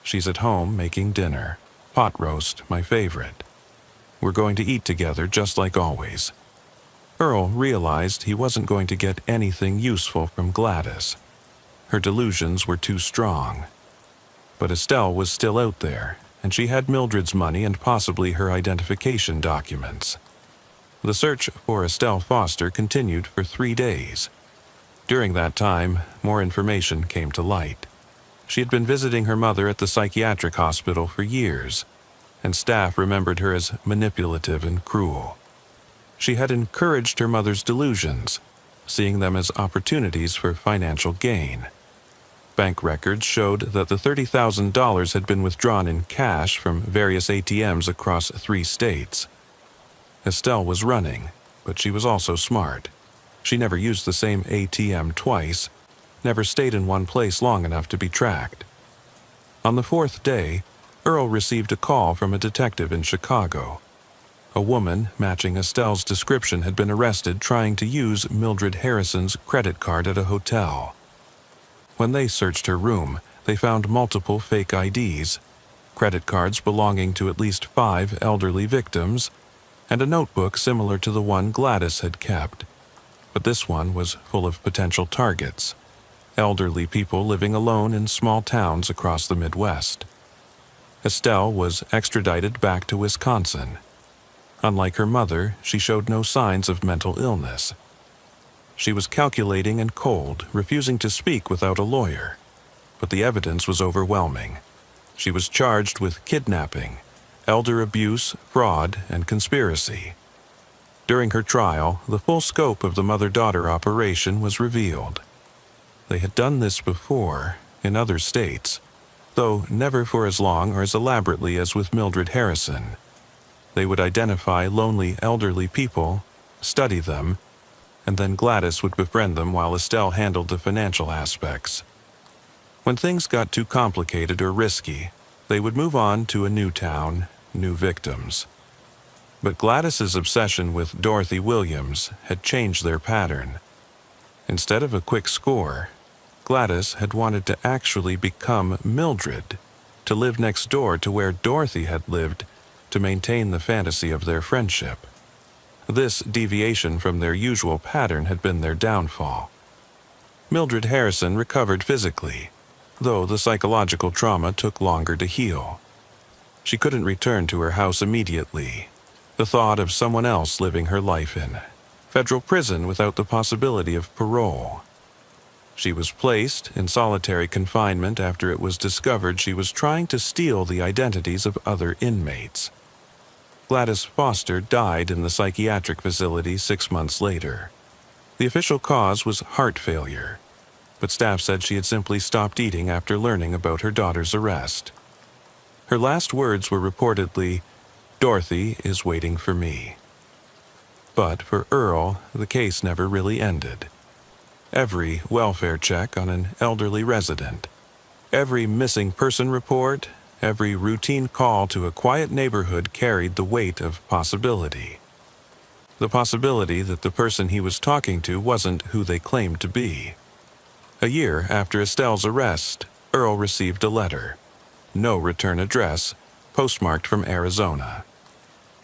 She's at home making dinner. Pot roast, my favorite. We're going to eat together just like always." Earl realized he wasn't going to get anything useful from Gladys. Her delusions were too strong. But Estelle was still out there, and she had Mildred's money and possibly her identification documents. The search for Estelle Foster continued for 3 days. During that time, more information came to light. She had been visiting her mother at the psychiatric hospital for years, and staff remembered her as manipulative and cruel. She had encouraged her mother's delusions, seeing them as opportunities for financial gain. Bank records showed that the $30,000 had been withdrawn in cash from various ATMs across 3 states. Estelle was running, but she was also smart. She never used the same ATM twice, never stayed in one place long enough to be tracked. On the 4th day, Earl received a call from a detective in Chicago. A woman matching Estelle's description had been arrested trying to use Mildred Harrison's credit card at a hotel. When they searched her room, they found multiple fake IDs, credit cards belonging to at least 5 elderly victims, and a notebook similar to the one Gladys had kept. But this one was full of potential targets. Elderly people living alone in small towns across the Midwest. Estelle was extradited back to Wisconsin. Unlike her mother, she showed no signs of mental illness. She was calculating and cold, refusing to speak without a lawyer. But the evidence was overwhelming. She was charged with kidnapping, elder abuse, fraud, and conspiracy. During her trial, the full scope of the mother-daughter operation was revealed. They had done this before, in other states, though never for as long or as elaborately as with Mildred Harrison. They would identify lonely elderly people, study them, and then Gladys would befriend them while Estelle handled the financial aspects. When things got too complicated or risky, they would move on to a new town, new victims. But Gladys's obsession with Dorothy Williams had changed their pattern. Instead of a quick score, Gladys had wanted to actually become Mildred, to live next door to where Dorothy had lived, to maintain the fantasy of their friendship. This deviation from their usual pattern had been their downfall. Mildred Harrison recovered physically, though the psychological trauma took longer to heal. She couldn't return to her house immediately. The thought of someone else living her life in federal prison without the possibility of parole. She was placed in solitary confinement after it was discovered she was trying to steal the identities of other inmates. Gladys Foster died in the psychiatric facility 6 months later. The official cause was heart failure, but staff said she had simply stopped eating after learning about her daughter's arrest. Her last words were reportedly, "Dorothy is waiting for me." But for Earl, the case never really ended. every welfare check on an elderly resident, every missing person report, every routine call to a quiet neighborhood carried the weight of possibility. The possibility that the person he was talking to wasn't who they claimed to be. A year after Estelle's arrest, Earl received a letter. No return address, postmarked from Arizona.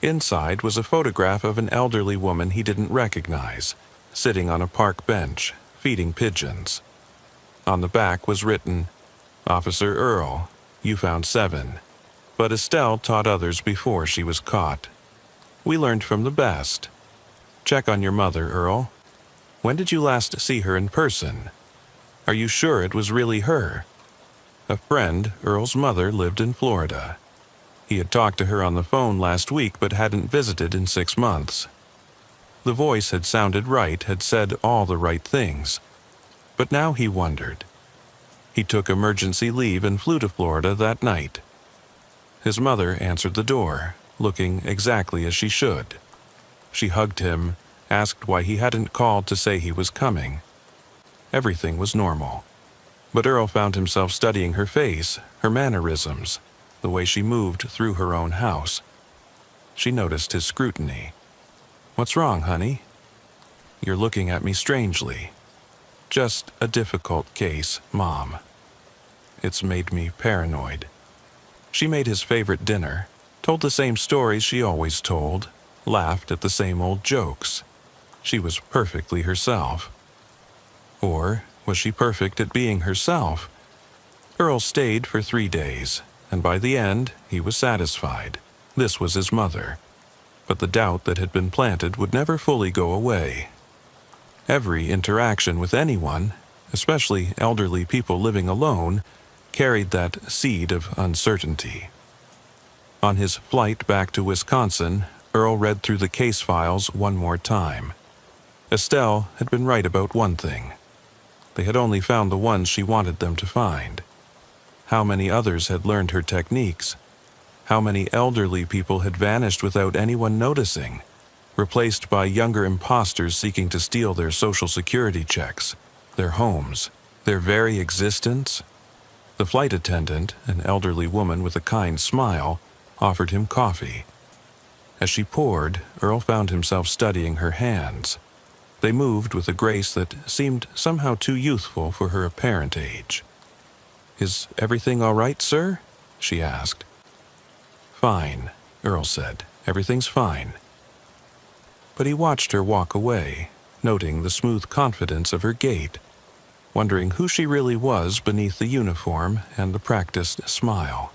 Inside was a photograph of an elderly woman he didn't recognize, sitting on a park bench, feeding pigeons. On the back was written, "Officer Earl, you found 7. But Estelle taught others before she was caught. We learned from the best. Check on your mother, Earl. When did you last see her in person? Are you sure it was really her?" A friend, Earl's mother, lived in Florida. He had talked to her on the phone last week but hadn't visited in 6 months. The voice had sounded right, had said all the right things. But now he wondered. He took emergency leave and flew to Florida that night. His mother answered the door, looking exactly as she should. She hugged him, asked why he hadn't called to say he was coming. Everything was normal. But Earl found himself studying her face, her mannerisms, the way she moved through her own house. She noticed his scrutiny. "What's wrong, honey?" "You're looking at me strangely." "Just a difficult case, Mom." It's made me paranoid. She made his favorite dinner, told the same stories she always told, laughed at the same old jokes. She was perfectly herself. Or was she perfect at being herself? Earl stayed for 3 days, and by the end, he was satisfied. This was his mother. But the doubt that had been planted would never fully go away. Every interaction with anyone, especially elderly people living alone, carried that seed of uncertainty. On his flight back to Wisconsin, Earl read through the case files one more time. Estelle had been right about one thing. They had only found the ones she wanted them to find. How many others had learned her techniques? How many elderly people had vanished without anyone noticing, replaced by younger imposters seeking to steal their Social Security checks, their homes, their very existence? The flight attendant, an elderly woman with a kind smile, offered him coffee. As she poured, Earl found himself studying her hands. They moved with a grace that seemed somehow too youthful for her apparent age. "Is everything all right, sir?" she asked. "Fine," Earl said. "Everything's fine." But he watched her walk away, noting the smooth confidence of her gait, wondering who she really was beneath the uniform and the practiced smile.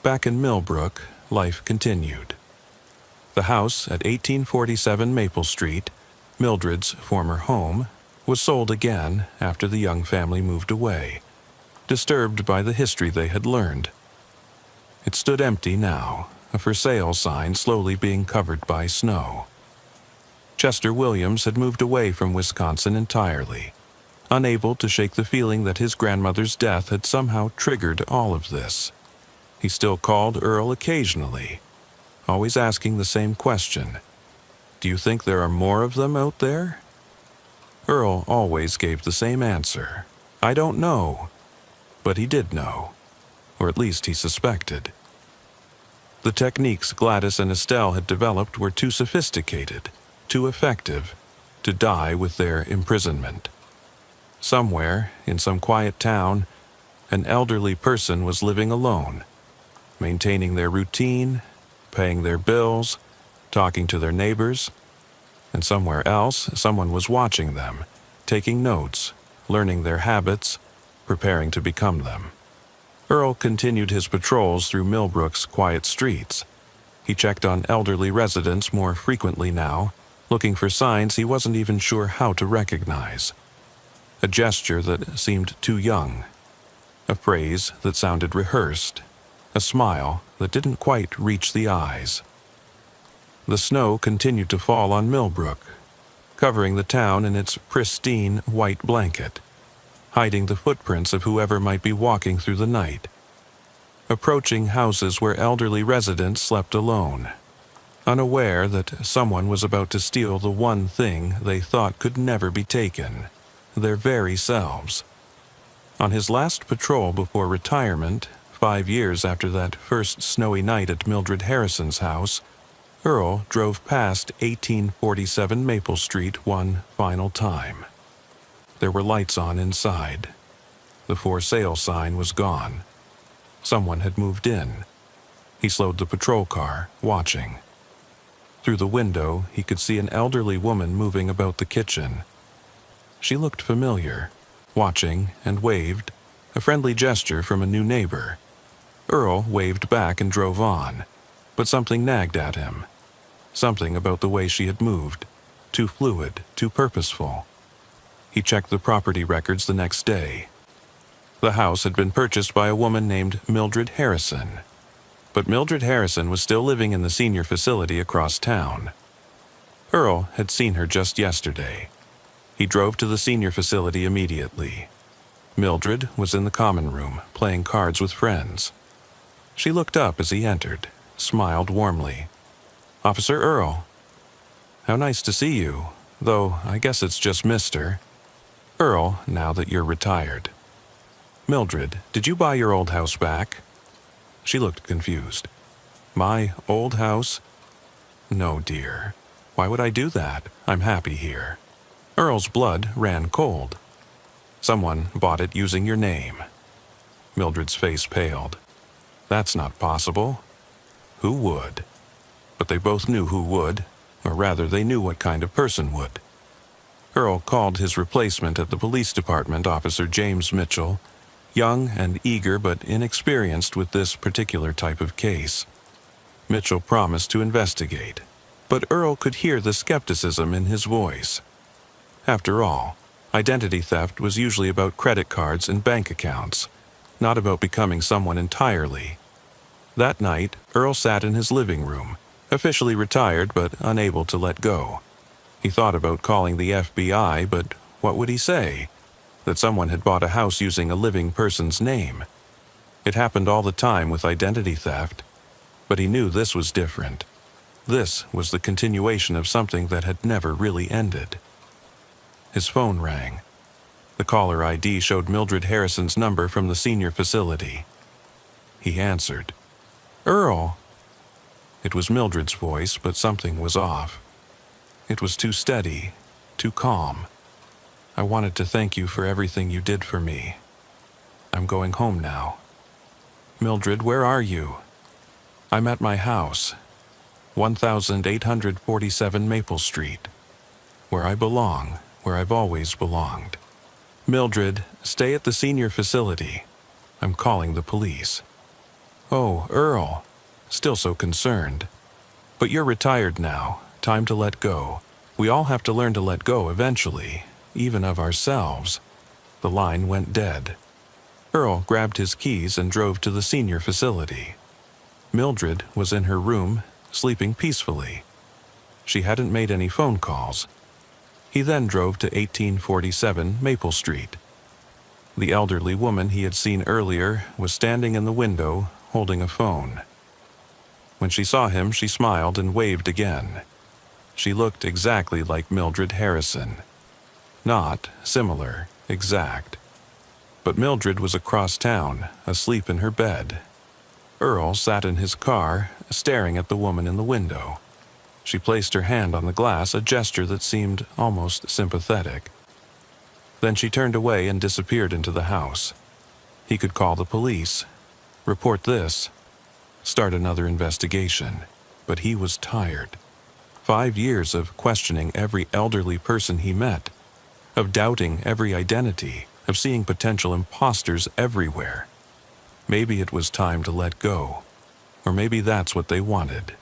Back in Millbrook, life continued. The house at 1847 Maple Street, Mildred's former home, was sold again after the young family moved away, disturbed by the history they had learned. It stood empty now, a for sale sign slowly being covered by snow. Chester Williams had moved away from Wisconsin entirely, unable to shake the feeling that his grandmother's death had somehow triggered all of this. He still called Earl occasionally, always asking the same question. "Do you think there are more of them out there?" Earl always gave the same answer. "I don't know." But he did know, or at least he suspected. The techniques Gladys and Estelle had developed were too sophisticated, too effective, to die with their imprisonment. Somewhere, in some quiet town, an elderly person was living alone, maintaining their routine, paying their bills, talking to their neighbors, and somewhere else, someone was watching them, taking notes, learning their habits, preparing to become them. Earl continued his patrols through Millbrook's quiet streets. He checked on elderly residents more frequently now, looking for signs he wasn't even sure how to recognize. A gesture that seemed too young, a phrase that sounded rehearsed, a smile that didn't quite reach the eyes. The snow continued to fall on Millbrook, covering the town in its pristine white blanket, hiding the footprints of whoever might be walking through the night, approaching houses where elderly residents slept alone, unaware that someone was about to steal the one thing they thought could never be taken, their very selves. On his last patrol before retirement, 5 years after that first snowy night at Mildred Harrison's house, Earl drove past 1847 Maple Street one final time. There were lights on inside. The for sale sign was gone. Someone had moved in. He slowed the patrol car, watching. Through the window, he could see an elderly woman moving about the kitchen. She looked familiar, watching and waved, a friendly gesture from a new neighbor. Earl waved back and drove on, but something nagged at him. Something about the way she had moved, too fluid, too purposeful. He checked the property records the next day. The house had been purchased by a woman named Mildred Harrison, but Mildred Harrison was still living in the senior facility across town. Earl had seen her just yesterday. He drove to the senior facility immediately. Mildred was in the common room, playing cards with friends. She looked up as he entered, smiled warmly. "Officer Earl." "How nice to see you, though I guess it's just Mr. Earl, now that you're retired." "Mildred, did you buy your old house back?" She looked confused. "My old house? No, dear. Why would I do that? I'm happy here." Earl's blood ran cold. "Someone bought it using your name." Mildred's face paled. "That's not possible. Who would?" But they both knew who would, or rather they knew what kind of person would. Earl called his replacement at the police department, Officer James Mitchell, young and eager but inexperienced with this particular type of case. Mitchell promised to investigate, but Earl could hear the skepticism in his voice. After all, identity theft was usually about credit cards and bank accounts, not about becoming someone entirely. That night, Earl sat in his living room, officially retired but unable to let go. He thought about calling the FBI, but what would he say? That someone had bought a house using a living person's name. It happened all the time with identity theft, but he knew this was different. This was the continuation of something that had never really ended. His phone rang. The caller ID showed Mildred Harrison's number from the senior facility. He answered. "Earl." It was Mildred's voice, but something was off. It was too steady, too calm. "I wanted to thank you for everything you did for me. I'm going home now." "Mildred, where are you?" "I'm at my house, 1847 Maple Street, where I belong, where I've always belonged." "Mildred, stay at the senior facility. I'm calling the police." "Oh, Earl," still so concerned. "But you're retired now. Time to let go. We all have to learn to let go eventually, even of ourselves." The line went dead. Earl grabbed his keys and drove to the senior facility. Mildred was in her room, sleeping peacefully. She hadn't made any phone calls. He then drove to 1847 Maple Street. The elderly woman he had seen earlier was standing in the window, holding a phone. When she saw him, she smiled and waved again. She looked exactly like Mildred Harrison. Not similar, exact. But Mildred was across town, asleep in her bed. Earl sat in his car, staring at the woman in the window. She placed her hand on the glass, a gesture that seemed almost sympathetic. Then she turned away and disappeared into the house. He could call the police, report this, start another investigation, but he was tired. 5 years of questioning every elderly person he met, of doubting every identity, of seeing potential imposters everywhere. Maybe it was time to let go, or maybe that's what they wanted.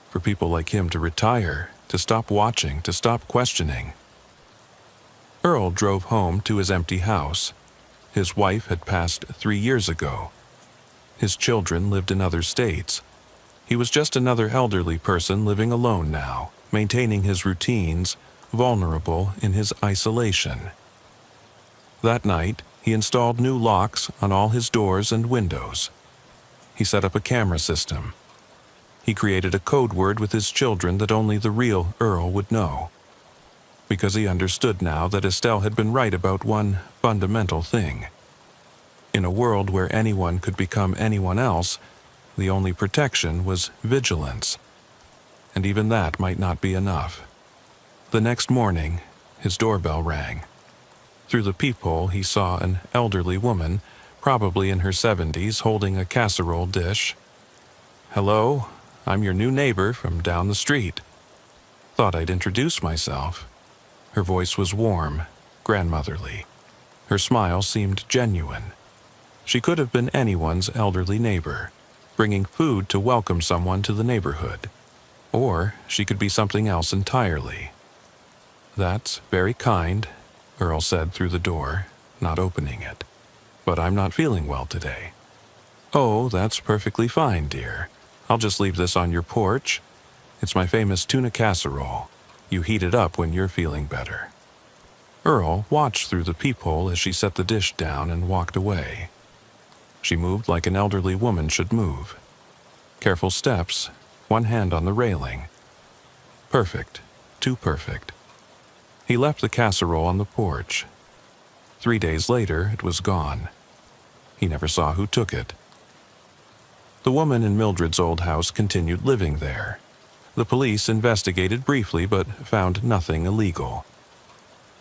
For people like him to retire, to stop watching, to stop questioning. Earl drove home to his empty house. His wife had passed 3 years ago. His children lived in other states. He was just another elderly person living alone now, maintaining his routines, vulnerable in his isolation. That night, he installed new locks on all his doors and windows. He set up a camera system. He created a code word with his children that only the real Earl would know. because he understood now that Estelle had been right about one fundamental thing. In a world where anyone could become anyone else, the only protection was vigilance. And even that might not be enough. The next morning, his doorbell rang. Through the peephole, he saw an elderly woman, probably in her 70s, holding a casserole dish. "Hello, I'm your new neighbor from down the street. Thought I'd introduce myself." Her voice was warm, grandmotherly. Her smile seemed genuine. She could have been anyone's elderly neighbor, bringing food to welcome someone to the neighborhood. Or she could be something else entirely. "That's very kind," Earl said through the door, not opening it. "But I'm not feeling well today." "Oh, that's perfectly fine, dear. I'll just leave this on your porch. It's my famous tuna casserole. You heat it up when you're feeling better." Earl watched through the peephole as she set the dish down and walked away. She moved like an elderly woman should move. Careful steps, one hand on the railing. Perfect, too perfect. He left the casserole on the porch. 3 days later, it was gone. He never saw who took it. The woman in Mildred's old house continued living there. The police investigated briefly but found nothing illegal.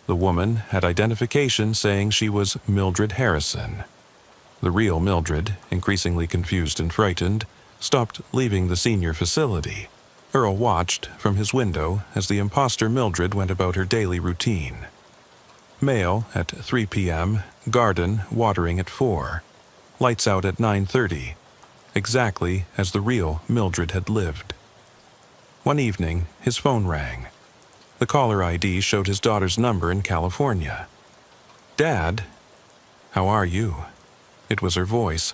The woman had identification saying she was Mildred Harrison. The real Mildred, increasingly confused and frightened, stopped leaving the senior facility. Earl watched from his window as the imposter Mildred went about her daily routine. Mail at 3 p.m., garden watering at 4, lights out at 9:30, exactly as the real Mildred had lived. One evening, his phone rang. The caller ID showed his daughter's number in California. "Dad, how are you?" It was her voice,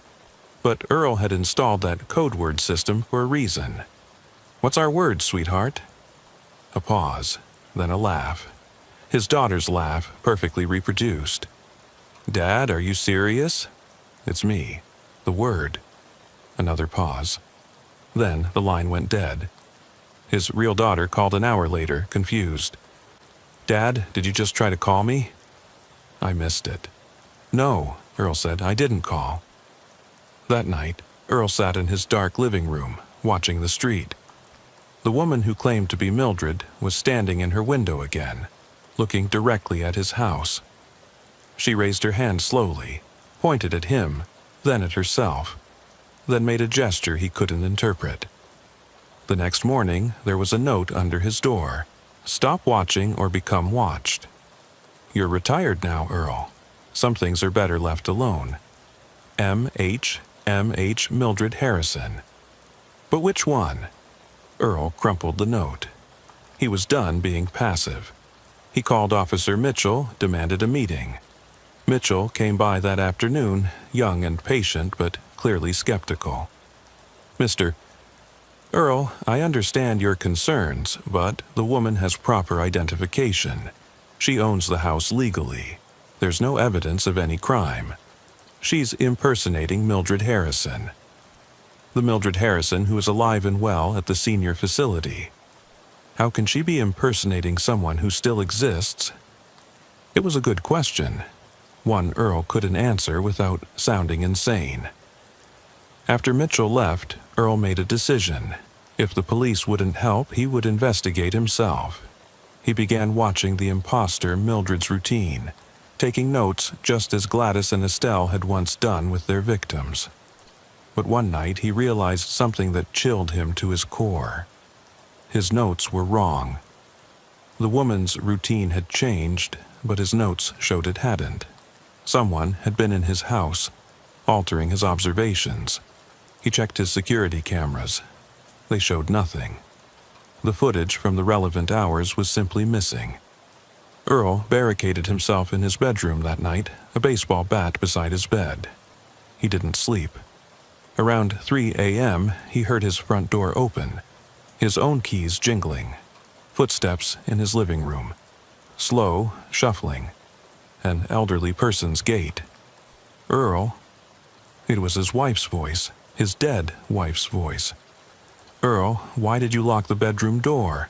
but Earl had installed that code word system for a reason. "What's our word, sweetheart?" A pause, then a laugh. His daughter's laugh, perfectly reproduced. "Dad, are you serious?" "It's me. The word." Another pause. Then the line went dead. His real daughter called an hour later, confused. "Dad, did you just try to call me?" "I missed it." "No," Earl said, "I didn't call." That night, Earl sat in his dark living room, watching the street. The woman who claimed to be Mildred was standing in her window again, looking directly at his house. She raised her hand slowly, pointed at him, then at herself, then made a gesture he couldn't interpret. The next morning, there was a note under his door. "Stop watching or become watched." "You're retired now, Earl. Some things are better left alone. M.H. Mildred Harrison." But which one? Earl crumpled the note. He was done being passive. He called Officer Mitchell, demanded a meeting. Mitchell came by that afternoon, young and patient, but clearly skeptical. "Mr. Earl, I understand your concerns, but the woman has proper identification. She owns the house legally. There's no evidence of any crime. She's impersonating Mildred Harrison. The Mildred Harrison who is alive and well at the senior facility. How can she be impersonating someone who still exists?" It was a good question, one Earl couldn't answer without sounding insane. After Mitchell left, Earl made a decision. If the police wouldn't help, he would investigate himself. He began watching the imposter Mildred's routine, taking notes just as Gladys and Estelle had once done with their victims. But one night he realized something that chilled him to his core. His notes were wrong. The woman's routine had changed, but his notes showed it hadn't. Someone had been in his house, altering his observations. He checked his security cameras. They showed nothing. The footage from the relevant hours was simply missing. Earl barricaded himself in his bedroom that night, a baseball bat beside his bed. He didn't sleep. Around 3 a.m., he heard his front door open, his own keys jingling, footsteps in his living room, slow, shuffling, an elderly person's gait. "Earl?" It was his wife's voice, his dead wife's voice. "Earl, why did you lock the bedroom door?"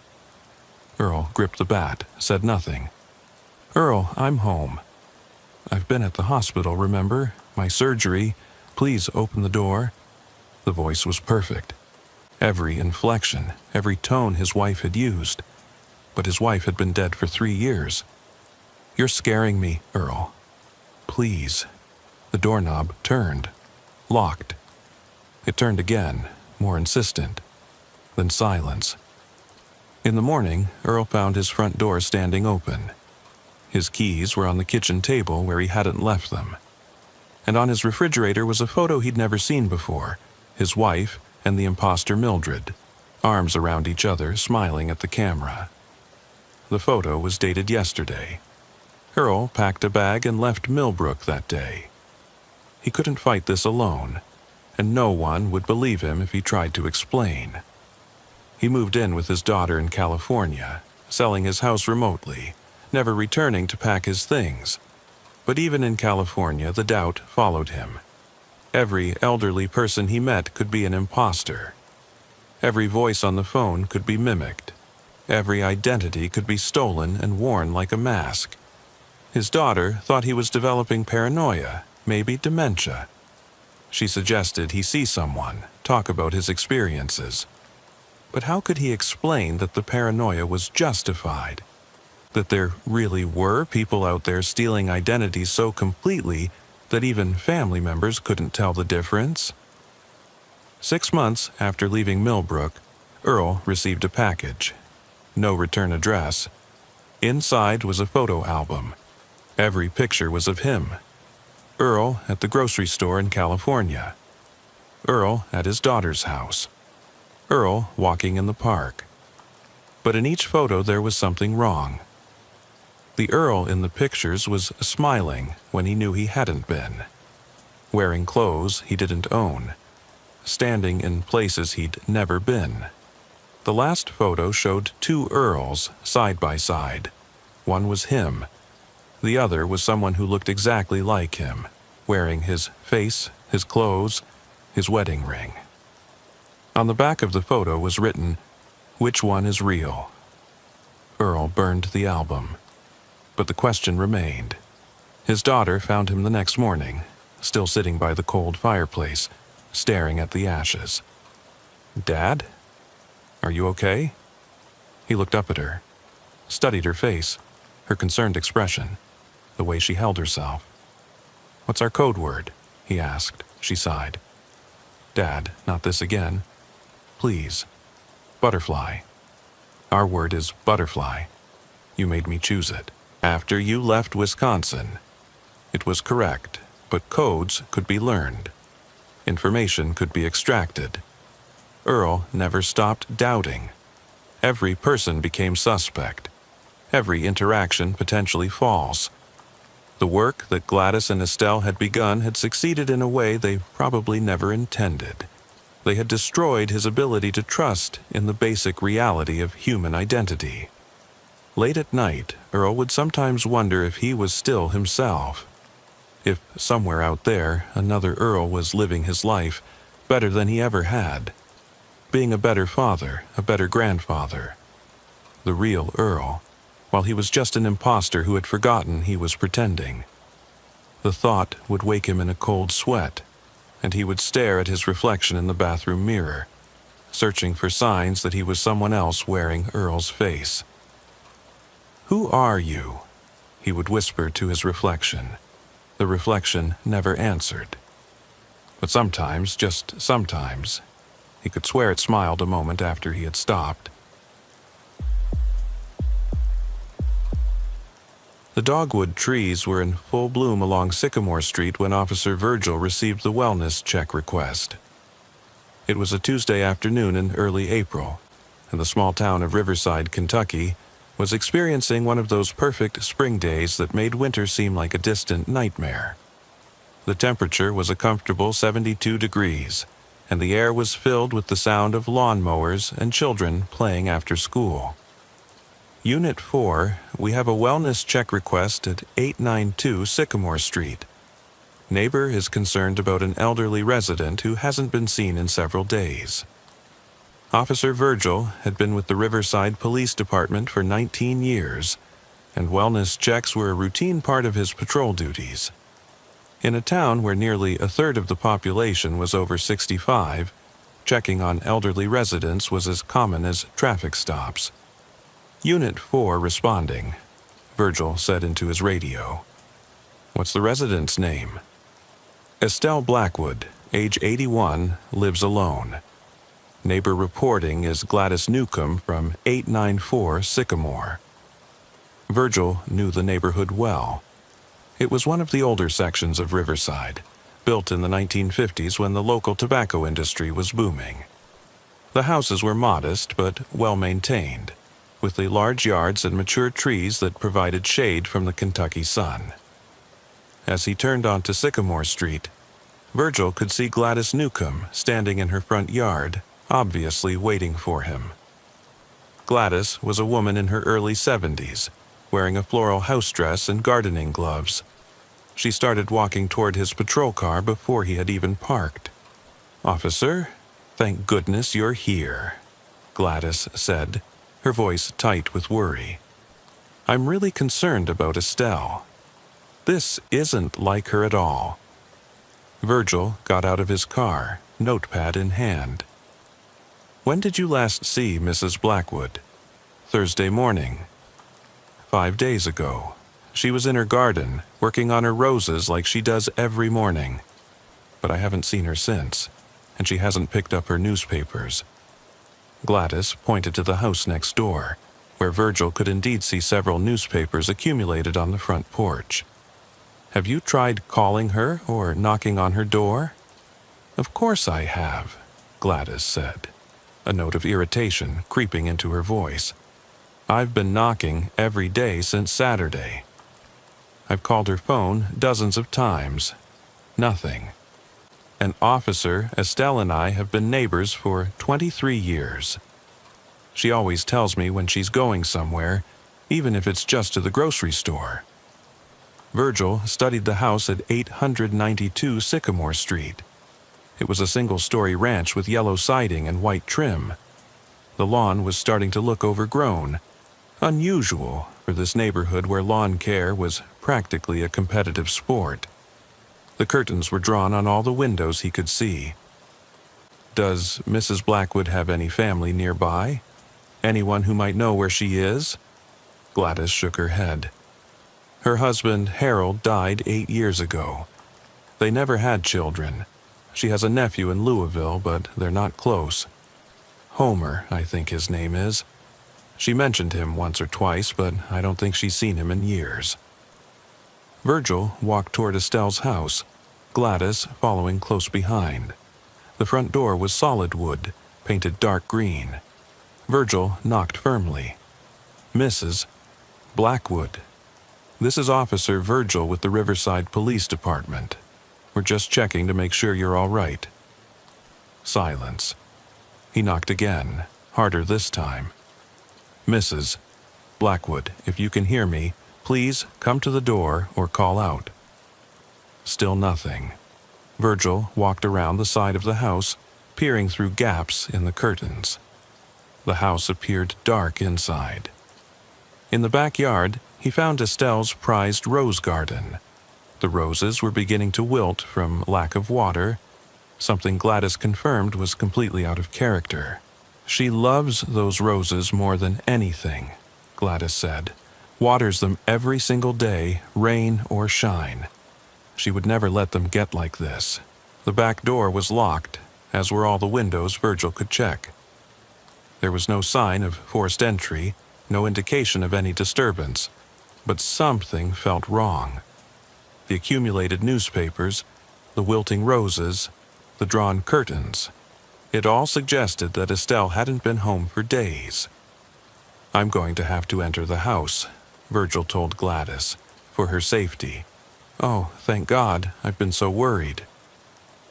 Earl gripped the bat, said nothing. "Earl, I'm home. I've been at the hospital, remember? My surgery. Please open the door." The voice was perfect. Every inflection, every tone his wife had used. But his wife had been dead for 3 years. "You're scaring me, Earl. Please." The doorknob turned. Locked. It turned again, more insistent. Then silence. In the morning, Earl found his front door standing open. His keys were on the kitchen table where he hadn't left them. And on his refrigerator was a photo he'd never seen before, his wife and the imposter Mildred, arms around each other, smiling at the camera. The photo was dated yesterday. Earl packed a bag and left Millbrook that day. He couldn't fight this alone, and no one would believe him if he tried to explain. He moved in with his daughter in California, selling his house remotely, never returning to pack his things. But even in California, the doubt followed him. Every elderly person he met could be an imposter. Every voice on the phone could be mimicked. Every identity could be stolen and worn like a mask. His daughter thought he was developing paranoia, maybe dementia. She suggested he see someone, talk about his experiences. But how could he explain that the paranoia was justified? That there really were people out there stealing identities so completely that even family members couldn't tell the difference? 6 months after leaving Millbrook, Earl received a package. No return address. Inside was a photo album. Every picture was of him. Earl at the grocery store in California. Earl at his daughter's house. Earl walking in the park. But in each photo there was something wrong. The Earl in the pictures was smiling when he knew he hadn't been. Wearing clothes he didn't own. Standing in places he'd never been. The last photo showed 2 Earls side by side. One was him. The other was someone who looked exactly like him, wearing his face, his clothes, his wedding ring. On the back of the photo was written, "Which one is real?" Earl burned the album. But the question remained. His daughter found him the next morning, still sitting by the cold fireplace, staring at the ashes. "Dad? Are you okay?" He looked up at her, studied her face, her concerned expression, the way she held herself. "What's our code word?" he asked. She sighed. "Dad, not this again. Please. Butterfly. Our word is butterfly. You made me choose it. After you left Wisconsin." It was correct, but codes could be learned. Information could be extracted. Earl never stopped doubting. Every person became suspect. Every interaction potentially false. The work that Gladys and Estelle had begun had succeeded in a way they probably never intended. They had destroyed his ability to trust in the basic reality of human identity. Late at night, Earl would sometimes wonder if he was still himself. If somewhere out there, another Earl was living his life better than he ever had. Being a better father, a better grandfather. The real Earl, while he was just an imposter who had forgotten he was pretending. The thought would wake him in a cold sweat, and he would stare at his reflection in the bathroom mirror, searching for signs that he was someone else wearing Earl's face. "Who are you?" he would whisper to his reflection. The reflection never answered. But sometimes, just sometimes, he could swear it smiled a moment after he had stopped. The dogwood trees were in full bloom along Sycamore Street when Officer Virgil received the wellness check request. It was a Tuesday afternoon in early April, and the small town of Riverside, Kentucky, was experiencing one of those perfect spring days that made winter seem like a distant nightmare. The temperature was a comfortable 72 degrees, and the air was filled with the sound of lawn mowers and children playing after school. Unit 4, we have a wellness check request at 892 Sycamore Street. Neighbor is concerned about an elderly resident who hasn't been seen in several days. Officer Virgil had been with the Riverside Police Department for 19 years, and wellness checks were a routine part of his patrol duties. In a town where nearly a third of the population was over 65, checking on elderly residents was as common as traffic stops. Unit 4 responding, Virgil said into his radio. What's the resident's name? Estelle Blackwood, age 81, lives alone. Neighbor reporting is Gladys Newcomb from 894 Sycamore. Virgil knew the neighborhood well. It was one of the older sections of Riverside, built in the 1950s when the local tobacco industry was booming. The houses were modest but well-maintained, with the large yards and mature trees that provided shade from the Kentucky sun. As he turned onto Sycamore Street, Virgil could see Gladys Newcomb standing in her front yard, obviously waiting for him. Gladys was a woman in her early 70s, wearing a floral house dress and gardening gloves. She started walking toward his patrol car before he had even parked. "Officer, thank goodness you're here," Gladys said, her voice tight with worry. "I'm really concerned about Estelle. This isn't like her at all." Virgil got out of his car, notepad in hand. "When did you last see Mrs. Blackwood?" "Thursday morning." 5 days ago. She was in her garden, working on her roses like she does every morning. But I haven't seen her since, and she hasn't picked up her newspapers. Gladys pointed to the house next door, where Virgil could indeed see several newspapers accumulated on the front porch. "Have you tried calling her or knocking on her door?" "Of course I have," Gladys said, a note of irritation creeping into her voice. "I've been knocking every day since Saturday. I've called her phone dozens of times. Nothing. And Officer Estelle and I have been neighbors for 23 years. She always tells me when she's going somewhere, even if it's just to the grocery store." Virgil studied the house at 892 Sycamore Street. It was a single-story ranch with yellow siding and white trim. The lawn was starting to look overgrown, unusual for this neighborhood where lawn care was practically a competitive sport. The curtains were drawn on all the windows he could see. "Does Mrs. Blackwood have any family nearby? Anyone who might know where she is?" Gladys shook her head. "Her husband, Harold, died 8 years ago. They never had children. She has a nephew in Louisville, but they're not close. Homer, I think his name is. She mentioned him once or twice, but I don't think she's seen him in years." Virgil walked toward Estelle's house, Gladys following close behind. The front door was solid wood, painted dark green. Virgil knocked firmly. "Mrs. Blackwood. This is Officer Virgil with the Riverside Police Department. We're just checking to make sure you're all right." Silence. He knocked again, harder this time. "Mrs. Blackwood, if you can hear me, please come to the door or call out." Still nothing. Virgil walked around the side of the house, peering through gaps in the curtains. The house appeared dark inside. In the backyard, he found Estelle's prized rose garden. The roses were beginning to wilt from lack of water, something Gladys confirmed was completely out of character. "She loves those roses more than anything," Gladys said. "Waters them every single day, rain or shine. She would never let them get like this." The back door was locked, as were all the windows Virgil could check. There was no sign of forced entry, no indication of any disturbance, but something felt wrong. The accumulated newspapers, the wilting roses, the drawn curtains. It all suggested that Estelle hadn't been home for days. "I'm going to have to enter the house," Virgil told Gladys, "for her safety." "Oh, thank God, I've been so worried."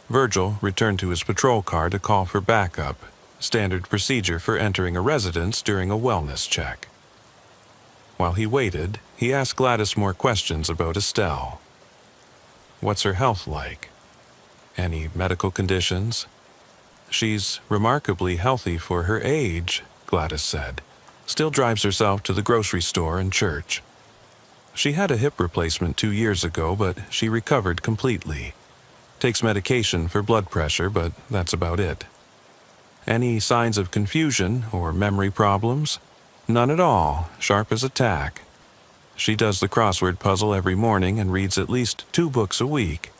Virgil returned to his patrol car to call for backup, standard procedure for entering a residence during a wellness check. While he waited, he asked Gladys more questions about Estelle. "What's her health like? Any medical conditions?" She's remarkably healthy for her age, Gladys said. Still drives herself to the grocery store and church. She had a hip replacement 2 years ago, but she recovered completely. Takes medication for blood pressure, but that's about it. Any signs of confusion or memory problems? None at all, sharp as a tack. She does the crossword puzzle every morning and reads at least 2 books a week.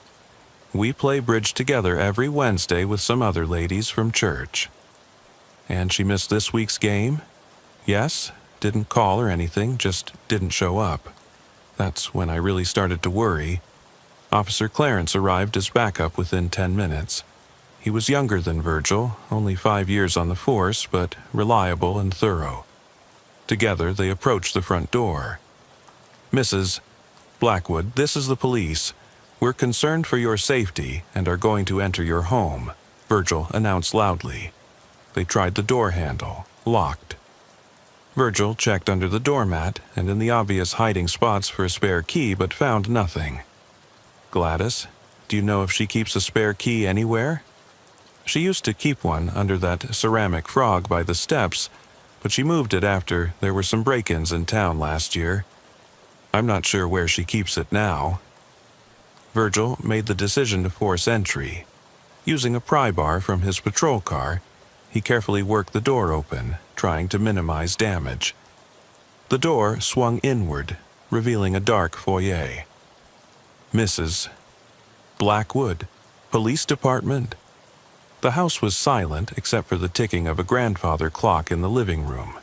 We play bridge together every Wednesday with some other ladies from church. And she missed this week's game? Yes, didn't call or anything, just didn't show up. That's when I really started to worry. Officer Clarence arrived as backup within 10 minutes. He was younger than Virgil, only 5 years on the force, but reliable and thorough. Together, they approached the front door. Mrs. Blackwood, this is the police. We're concerned for your safety and are going to enter your home, Virgil announced loudly. They tried the door handle, locked. Virgil checked under the doormat and in the obvious hiding spots for a spare key, but found nothing. Gladys, do you know if she keeps a spare key anywhere? She used to keep one under that ceramic frog by the steps, but she moved it after there were some break-ins in town last year. I'm not sure where she keeps it now. Virgil made the decision to force entry. Using a pry bar from his patrol car, he carefully worked the door open, trying to minimize damage. The door swung inward, revealing a dark foyer. Mrs. Blackwood, Police Department. The house was silent except for the ticking of a grandfather clock in the living room.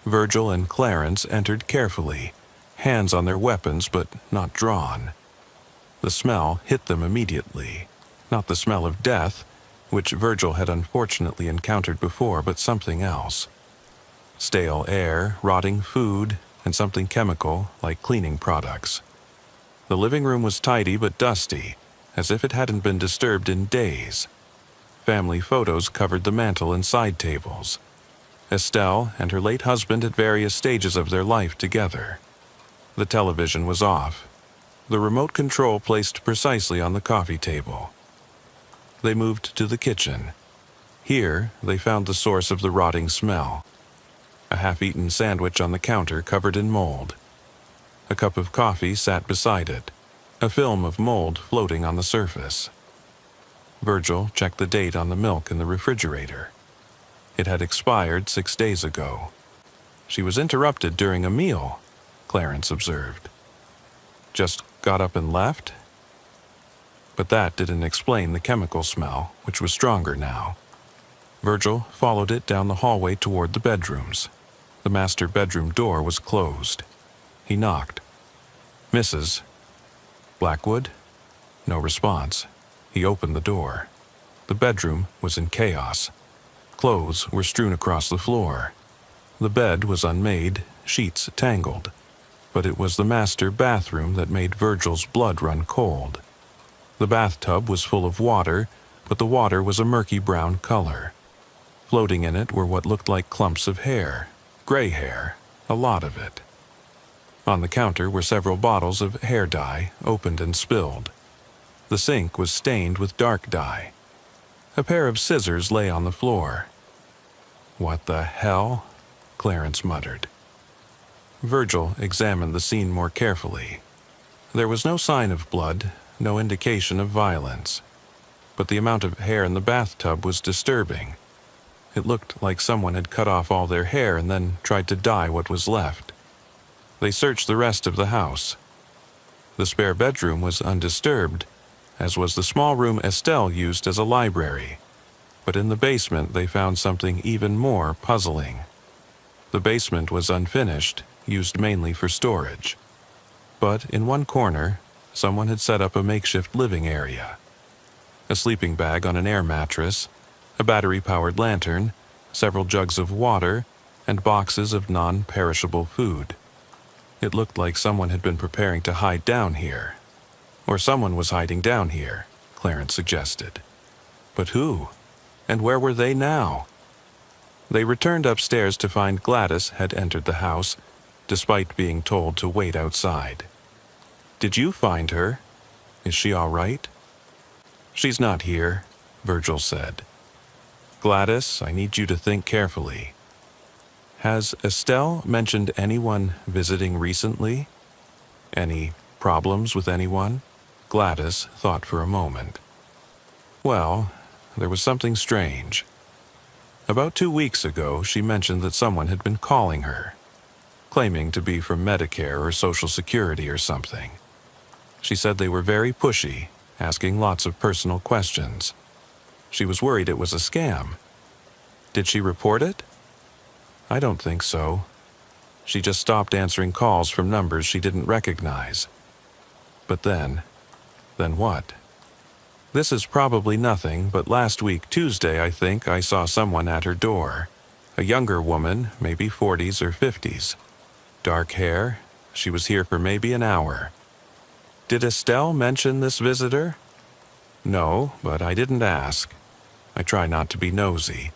Virgil and Clarence entered carefully, hands on their weapons but not drawn. The smell hit them immediately. Not the smell of death, which Virgil had unfortunately encountered before, but something else. Stale air, rotting food, and something chemical like cleaning products. The living room was tidy but dusty, as if it hadn't been disturbed in days. Family photos covered the mantel and side tables. Estelle and her late husband at various stages of their life together. The television was off. The remote control placed precisely on the coffee table. They moved to the kitchen. Here, they found the source of the rotting smell. A half-eaten sandwich on the counter covered in mold. A cup of coffee sat beside it, a film of mold floating on the surface. Virgil checked the date on the milk in the refrigerator. It had expired 6 days ago. She was interrupted during a meal, Clarence observed. Just got up and left? But that didn't explain the chemical smell, which was stronger now. Virgil followed it down the hallway toward the bedrooms. The master bedroom door was closed. He knocked. Mrs. Blackwood? No response. He opened the door. The bedroom was in chaos. Clothes were strewn across the floor. The bed was unmade, sheets tangled. But it was the master bathroom that made Virgil's blood run cold. The bathtub was full of water, but the water was a murky brown color. Floating in it were what looked like clumps of hair, gray hair, a lot of it. On the counter were several bottles of hair dye, opened and spilled. The sink was stained with dark dye. A pair of scissors lay on the floor. "What the hell?" Clarence muttered. Virgil examined the scene more carefully. There was no sign of blood, no indication of violence. But the amount of hair in the bathtub was disturbing. It looked like someone had cut off all their hair and then tried to dye what was left. They searched the rest of the house. The spare bedroom was undisturbed, as was the small room Estelle used as a library. But in the basement they found something even more puzzling. The basement was unfinished, used mainly for storage. But in one corner, someone had set up a makeshift living area. A sleeping bag on an air mattress, a battery-powered lantern, several jugs of water, and boxes of non-perishable food. It looked like someone had been preparing to hide down here. Or someone was hiding down here, Clarence suggested. But who? And where were they now? They returned upstairs to find Gladys had entered the house, despite being told to wait outside. "Did you find her? Is she all right?" "She's not here," Virgil said. Gladys, I need you to think carefully. Has Estelle mentioned anyone visiting recently? Any problems with anyone? Gladys thought for a moment. Well, there was something strange. About 2 weeks ago, she mentioned that someone had been calling her, claiming to be from Medicare or Social Security or something. She said they were very pushy, asking lots of personal questions. She was worried it was a scam. Did she report it? I don't think so. She just stopped answering calls from numbers she didn't recognize. But then what? This is probably nothing, but last week, Tuesday, I think, I saw someone at her door. A younger woman, maybe 40s or 50s. Dark hair. She was here for maybe an hour. Did Estelle mention this visitor? No, but I didn't ask. I try not to be nosy.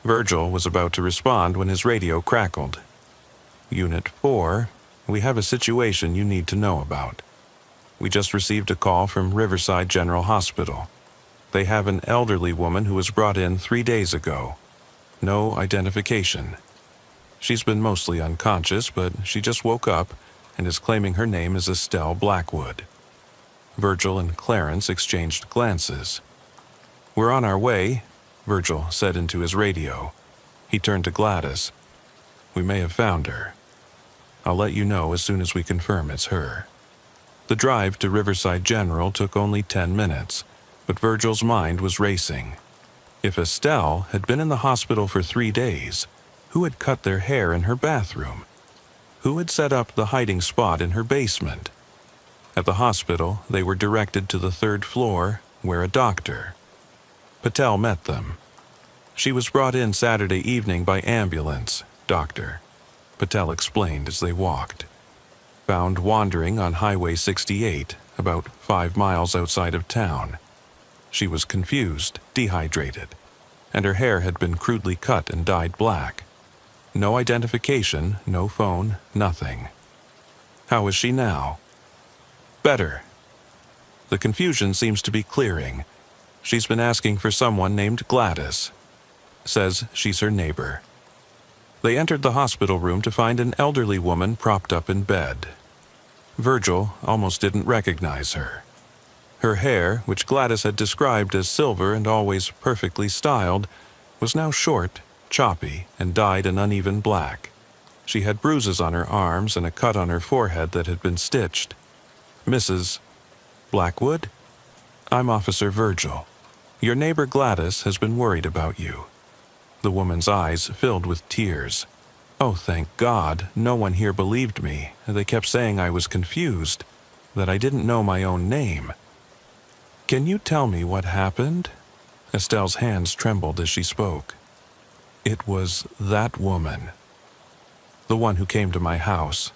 Virgil was about to respond when his radio crackled. Unit 4, we have a situation you need to know about. We just received a call from Riverside General Hospital. They have an elderly woman who was brought in 3 days ago. No identification. She's been mostly unconscious, but she just woke up and is claiming her name is Estelle Blackwood. Virgil and Clarence exchanged glances. We're on our way, Virgil said into his radio. He turned to Gladys. We may have found her. I'll let you know as soon as we confirm it's her. The drive to Riverside General took only 10 minutes, but Virgil's mind was racing. If Estelle had been in the hospital for 3 days, who had cut their hair in her bathroom? Who had set up the hiding spot in her basement? At the hospital, they were directed to the 3rd floor, where a doctor. Patel met them. She was brought in Saturday evening by ambulance, doctor. Patel explained as they walked. Found wandering on Highway 68, about 5 miles outside of town. She was confused, dehydrated, and her hair had been crudely cut and dyed black. No identification, no phone, nothing. How is she now? Better. The confusion seems to be clearing. She's been asking for someone named Gladys. Says she's her neighbor. They entered the hospital room to find an elderly woman propped up in bed. Virgil almost didn't recognize her. Her hair, which Gladys had described as silver and always perfectly styled, was now short, choppy, and dyed an uneven black. She had bruises on her arms and a cut on her forehead that had been stitched. Mrs. Blackwood? I'm Officer Virgil. Your neighbor Gladys has been worried about you. The woman's eyes filled with tears. Oh, thank God, no one here believed me. They kept saying I was confused, that I didn't know my own name. Can you tell me what happened? Estelle's hands trembled as she spoke. It was that woman. The one who came to my house.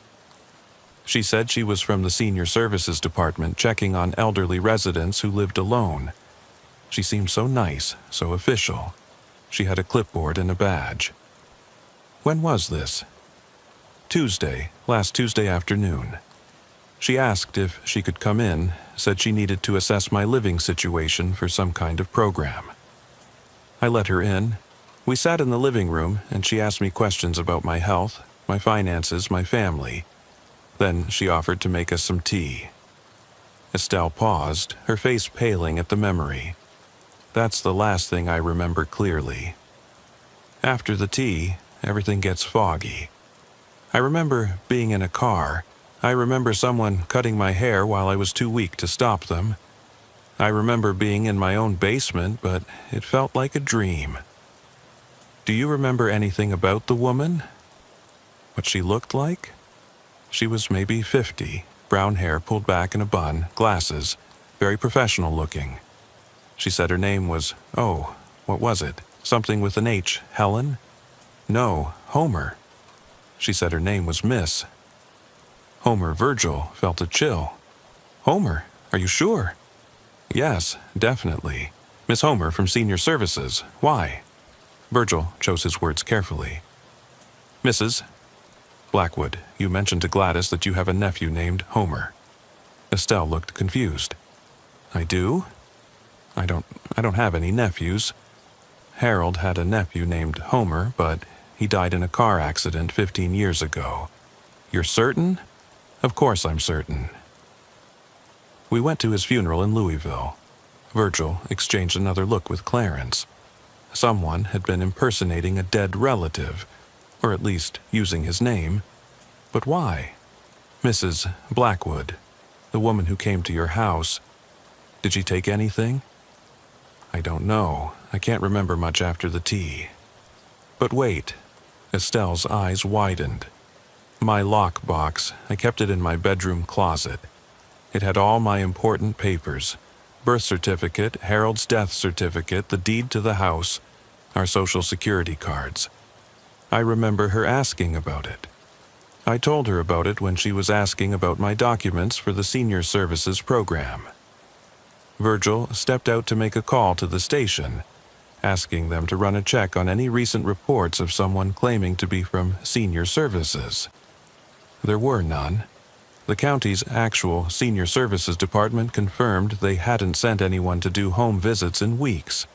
She said she was from the Senior Services Department checking on elderly residents who lived alone. She seemed so nice, so official. She had a clipboard and a badge. When was this? Tuesday, last Tuesday afternoon. She asked if she could come in, said she needed to assess my living situation for some kind of program. I let her in. We sat in the living room, and she asked me questions about my health, my finances, my family. Then she offered to make us some tea. Estelle paused, her face paling at the memory. That's the last thing I remember clearly. After the tea, everything gets foggy. I remember being in a car. I remember someone cutting my hair while I was too weak to stop them. I remember being in my own basement, but it felt like a dream. Do you remember anything about the woman? What she looked like? She was maybe 50, brown hair pulled back in a bun, glasses, very professional looking. She said her name was, what was it? Something with an H, Helen? No, Homer. She said her name was Miss. Homer Virgil felt a chill. Homer, are you sure? Yes, definitely. Miss Homer from Senior Services. Why? Virgil chose his words carefully. Mrs. Blackwood, you mentioned to Gladys that you have a nephew named Homer. Estelle looked confused. I do? I don't have any nephews. Harold had a nephew named Homer, but he died in a car accident 15 years ago. You're certain? Of course I'm certain. We went to his funeral in Louisville. Virgil exchanged another look with Clarence. Someone had been impersonating a dead relative, or at least using his name. But why? Mrs. Blackwood, the woman who came to your house. Did she take anything? I don't know. I can't remember much after the tea. But wait. Estelle's eyes widened. My lockbox, I kept it in my bedroom closet. It had all my important papers. Birth certificate, Harold's death certificate, the deed to the house, our social security cards. I remember her asking about it. I told her about it when she was asking about my documents for the senior services program. Virgil stepped out to make a call to the station, asking them to run a check on any recent reports of someone claiming to be from senior services. There were none. The county's actual senior services department confirmed they hadn't sent anyone to do home visits in weeks.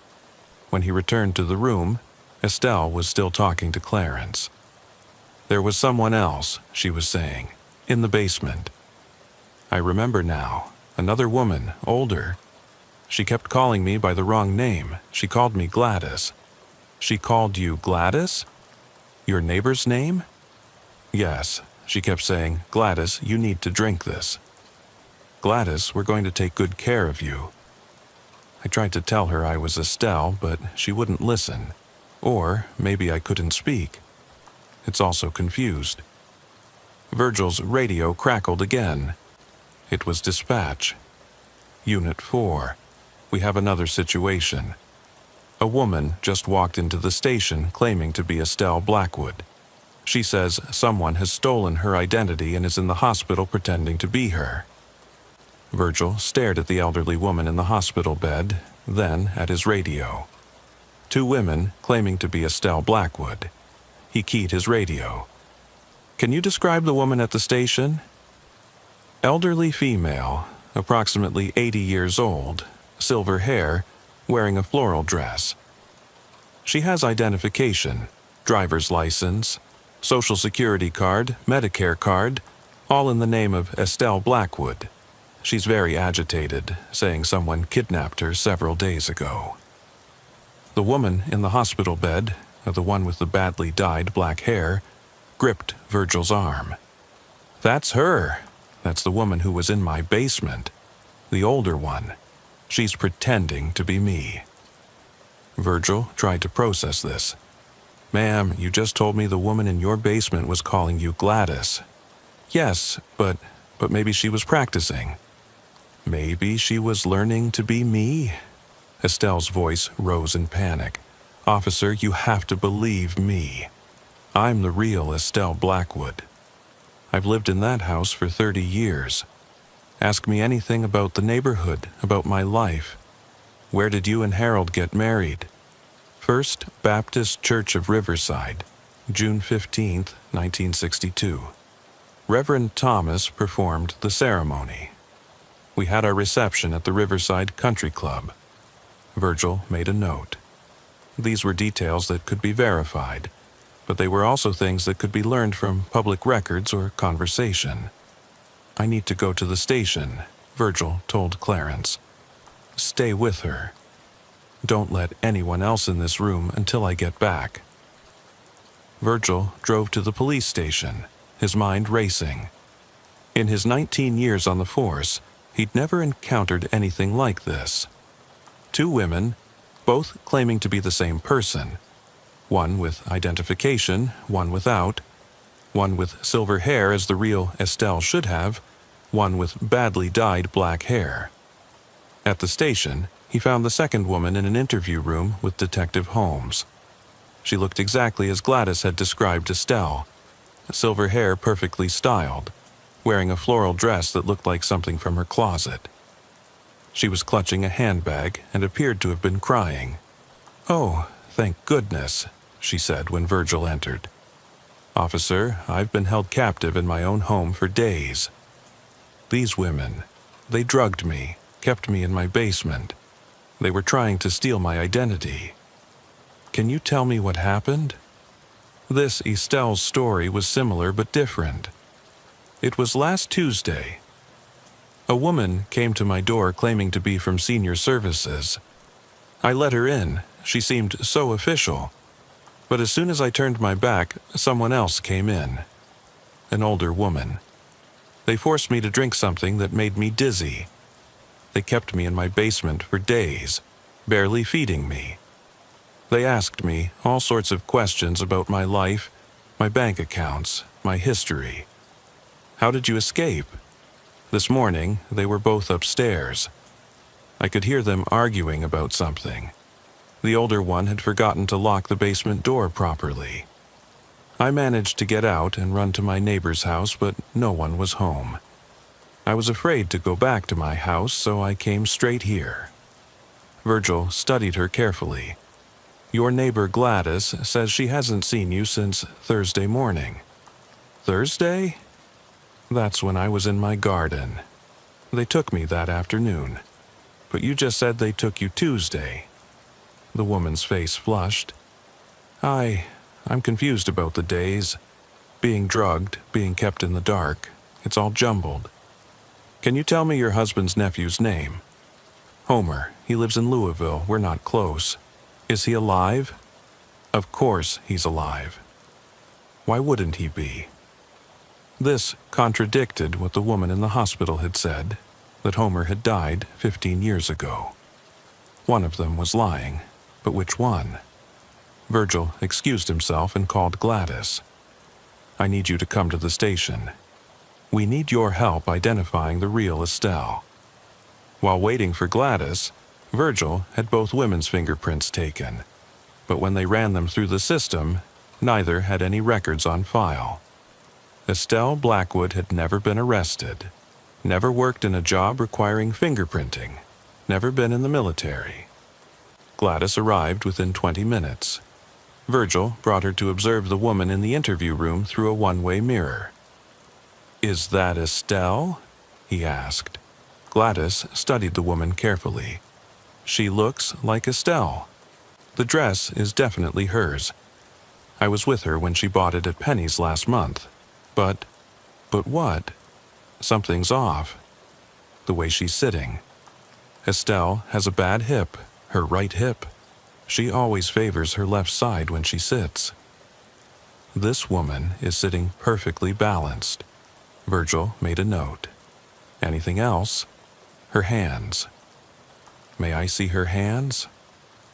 When he returned to the room, Estelle was still talking to Clarence. There was someone else, she was saying, in the basement. I remember now, another woman, older. She kept calling me by the wrong name. She called me Gladys. She called you Gladys? Your neighbor's name? Yes, she kept saying, Gladys, you need to drink this. Gladys, we're going to take good care of you. I tried to tell her I was Estelle, but she wouldn't listen. Or maybe I couldn't speak. It's also confused. Virgil's radio crackled again. It was dispatch. Unit 4. We have another situation. A woman just walked into the station claiming to be Estelle Blackwood. She says someone has stolen her identity and is in the hospital pretending to be her. Virgil stared at the elderly woman in the hospital bed, then at his radio. 2 women claiming to be Estelle Blackwood. He keyed his radio. Can you describe the woman at the station? Elderly female, approximately 80 years old, silver hair, wearing a floral dress. She has identification, driver's license, social security card, Medicare card, all in the name of Estelle Blackwood. She's very agitated, saying someone kidnapped her several days ago. The woman in the hospital bed, the one with the badly dyed black hair, gripped Virgil's arm. That's her. That's the woman who was in my basement. The older one. She's pretending to be me. Virgil tried to process this. Ma'am, you just told me the woman in your basement was calling you Gladys. Yes, but maybe she was practicing. Maybe she was learning to be me? Estelle's voice rose in panic. Officer, you have to believe me. I'm the real Estelle Blackwood. I've lived in that house for 30 years. Ask me anything about the neighborhood, about my life. Where did you and Harold get married? First Baptist Church of Riverside, June 15, 1962. Reverend Thomas performed the ceremony. We had our reception at the Riverside Country Club. Virgil made a note. These were details that could be verified, but they were also things that could be learned from public records or conversation. I need to go to the station, Virgil told Clarence. Stay with her. Don't let anyone else in this room until I get back. Virgil drove to the police station, his mind racing. In his 19 years on the force, he'd never encountered anything like this. 2 women, both claiming to be the same person. One with identification, one without. One with silver hair as the real Estelle should have, one with badly dyed black hair. At the station, he found the second woman in an interview room with Detective Holmes. She looked exactly as Gladys had described Estelle. Silver hair perfectly styled, wearing a floral dress that looked like something from her closet. She was clutching a handbag and appeared to have been crying. Oh, thank goodness, she said when Virgil entered. Officer, I've been held captive in my own home for days. These women, they drugged me, kept me in my basement. They were trying to steal my identity. Can you tell me what happened? This Estelle's story was similar but different. It was last Tuesday. A woman came to my door claiming to be from senior services. I let her in. She seemed so official. But as soon as I turned my back, someone else came in. An older woman. They forced me to drink something that made me dizzy. They kept me in my basement for days, barely feeding me. They asked me all sorts of questions about my life, my bank accounts, my history. How did you escape? This morning, they were both upstairs. I could hear them arguing about something. The older one had forgotten to lock the basement door properly. I managed to get out and run to my neighbor's house, but no one was home. I was afraid to go back to my house, so I came straight here. Virgil studied her carefully. Your neighbor Gladys says she hasn't seen you since Thursday morning. Thursday? That's when I was in my garden. They took me that afternoon. But you just said they took you Tuesday. The woman's face flushed. I'm confused about the days. Being drugged, being kept in the dark. It's all jumbled. Can you tell me your husband's nephew's name? Homer. He lives in Louisville. We're not close. Is he alive? Of course he's alive. Why wouldn't he be? This contradicted what the woman in the hospital had said, that Homer had died 15 years ago. One of them was lying, but which one? Virgil excused himself and called Gladys. I need you to come to the station. We need your help identifying the real Estelle. While waiting for Gladys, Virgil had both women's fingerprints taken, but when they ran them through the system, neither had any records on file. Estelle Blackwood had never been arrested, never worked in a job requiring fingerprinting, never been in the military. Gladys arrived within 20 minutes. Virgil brought her to observe the woman in the interview room through a one-way mirror. Is that Estelle? He asked. Gladys studied the woman carefully. She looks like Estelle. The dress is definitely hers. I was with her when she bought it at Penny's last month. But what? Something's off. The way she's sitting. Estelle has a bad hip, her right hip. She always favors her left side when she sits. This woman is sitting perfectly balanced. Virgil made a note. Anything else? Her hands. May I see her hands?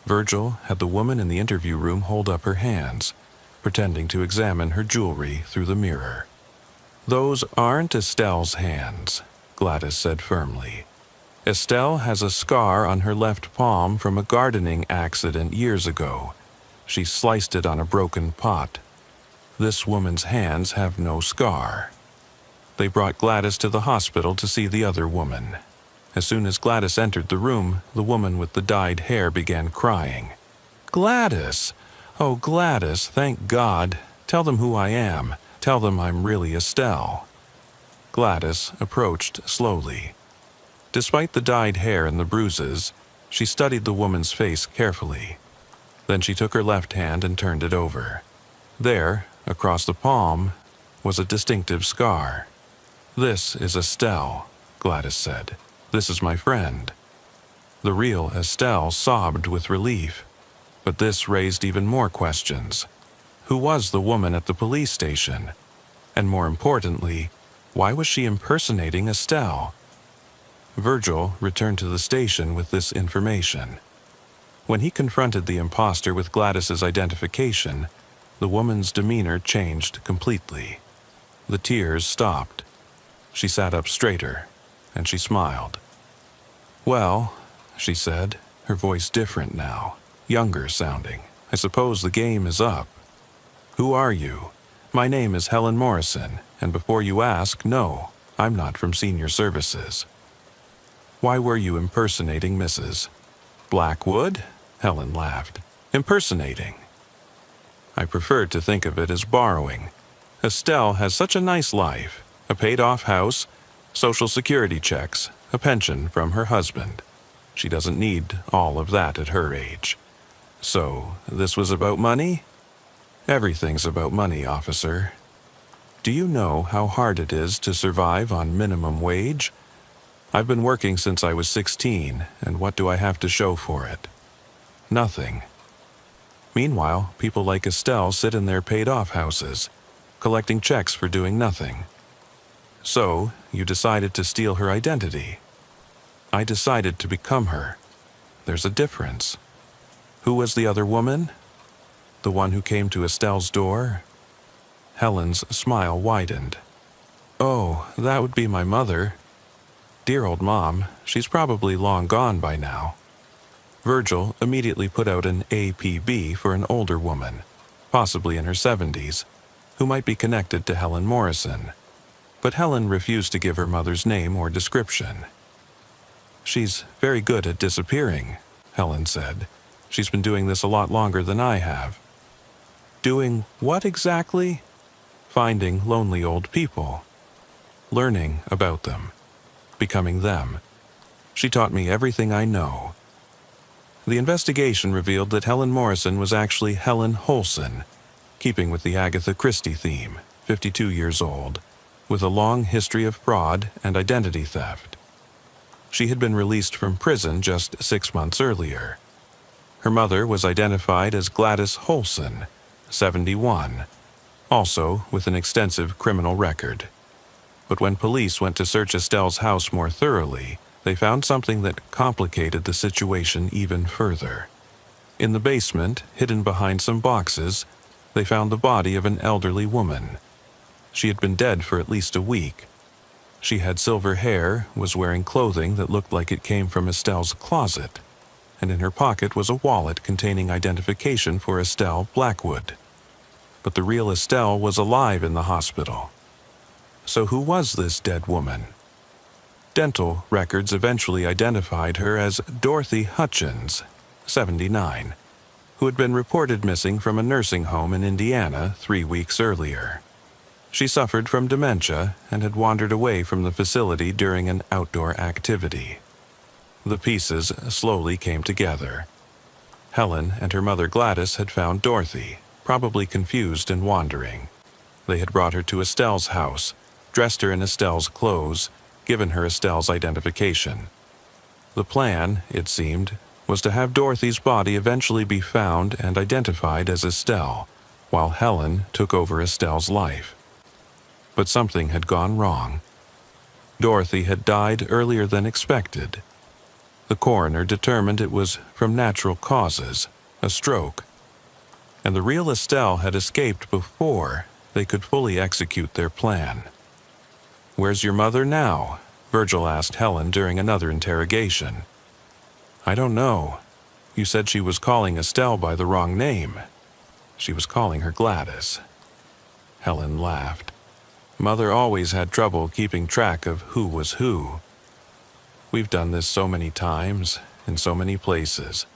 Virgil had the woman in the interview room hold up her hands, pretending to examine her jewelry through the mirror. Those aren't Estelle's hands, Gladys said firmly. Estelle has a scar on her left palm from a gardening accident years ago. She sliced it on a broken pot. This woman's hands have no scar. They brought Gladys to the hospital to see the other woman. As soon as Gladys entered the room, the woman with the dyed hair began crying. Gladys! Oh, Gladys, thank God. Tell them who I am. Tell them I'm really Estelle. Gladys approached slowly. Despite the dyed hair and the bruises, she studied the woman's face carefully. Then she took her left hand and turned it over. There, across the palm, was a distinctive scar. This is Estelle, Gladys said. This is my friend. The real Estelle sobbed with relief, but this raised even more questions. Who was the woman at the police station? And more importantly, why was she impersonating Estelle? Virgil returned to the station with this information. When he confronted the imposter with Gladys's identification, the woman's demeanor changed completely. The tears stopped. She sat up straighter, and she smiled. Well, she said, her voice different now, younger sounding. I suppose the game is up. Who are you? My name is Helen Morrison, and before you ask, no, I'm not from senior services. Why were you impersonating Mrs. Blackwood? Helen laughed. Impersonating. I preferred to think of it as borrowing. Estelle has such a nice life, a paid-off house, social security checks, a pension from her husband. She doesn't need all of that at her age. So, this was about money? Everything's about money, officer. Do you know how hard it is to survive on minimum wage? I've been working since I was 16, and what do I have to show for it? Nothing. Meanwhile, people like Estelle sit in their paid-off houses, collecting checks for doing nothing. So, you decided to steal her identity. I decided to become her. There's a difference. Who was the other woman? The one who came to Estelle's door? Helen's smile widened. Oh, that would be my mother. Dear old Mom, she's probably long gone by now. Virgil immediately put out an APB for an older woman, possibly in her 70s, who might be connected to Helen Morrison. But Helen refused to give her mother's name or description. She's very good at disappearing, Helen said. She's been doing this a lot longer than I have. Doing what exactly? Finding lonely old people. Learning about them. Becoming them. She taught me everything I know. The investigation revealed that Helen Morrison was actually Helen Holson, keeping with the Agatha Christie theme, 52 years old, with a long history of fraud and identity theft. She had been released from prison just 6 months earlier. Her mother was identified as Gladys Holson, 71, also with an extensive criminal record. But when police went to search Estelle's house more thoroughly, they found something that complicated the situation even further. In the basement, hidden behind some boxes, they found the body of an elderly woman. She had been dead for at least a week. She had silver hair, was wearing clothing that looked like it came from Estelle's closet, and in her pocket was a wallet containing identification for Estelle Blackwood. But the real Estelle was alive in the hospital. So who was this dead woman? Dental records eventually identified her as Dorothy Hutchins, 79, who had been reported missing from a nursing home in Indiana 3 weeks earlier. She suffered from dementia and had wandered away from the facility during an outdoor activity. The pieces slowly came together. Helen and her mother Gladys had found Dorothy, probably confused and wandering. They had brought her to Estelle's house, dressed her in Estelle's clothes, given her Estelle's identification. The plan, it seemed, was to have Dorothy's body eventually be found and identified as Estelle, while Helen took over Estelle's life. But something had gone wrong. Dorothy had died earlier than expected. The coroner determined it was from natural causes, a stroke. And the real Estelle had escaped before they could fully execute their plan. "Where's your mother now?" Virgil asked Helen during another interrogation. "I don't know. You said she was calling Estelle by the wrong name. She was calling her Gladys." Helen laughed. Mother always had trouble keeping track of who was who. We've done this so many times, in so many places.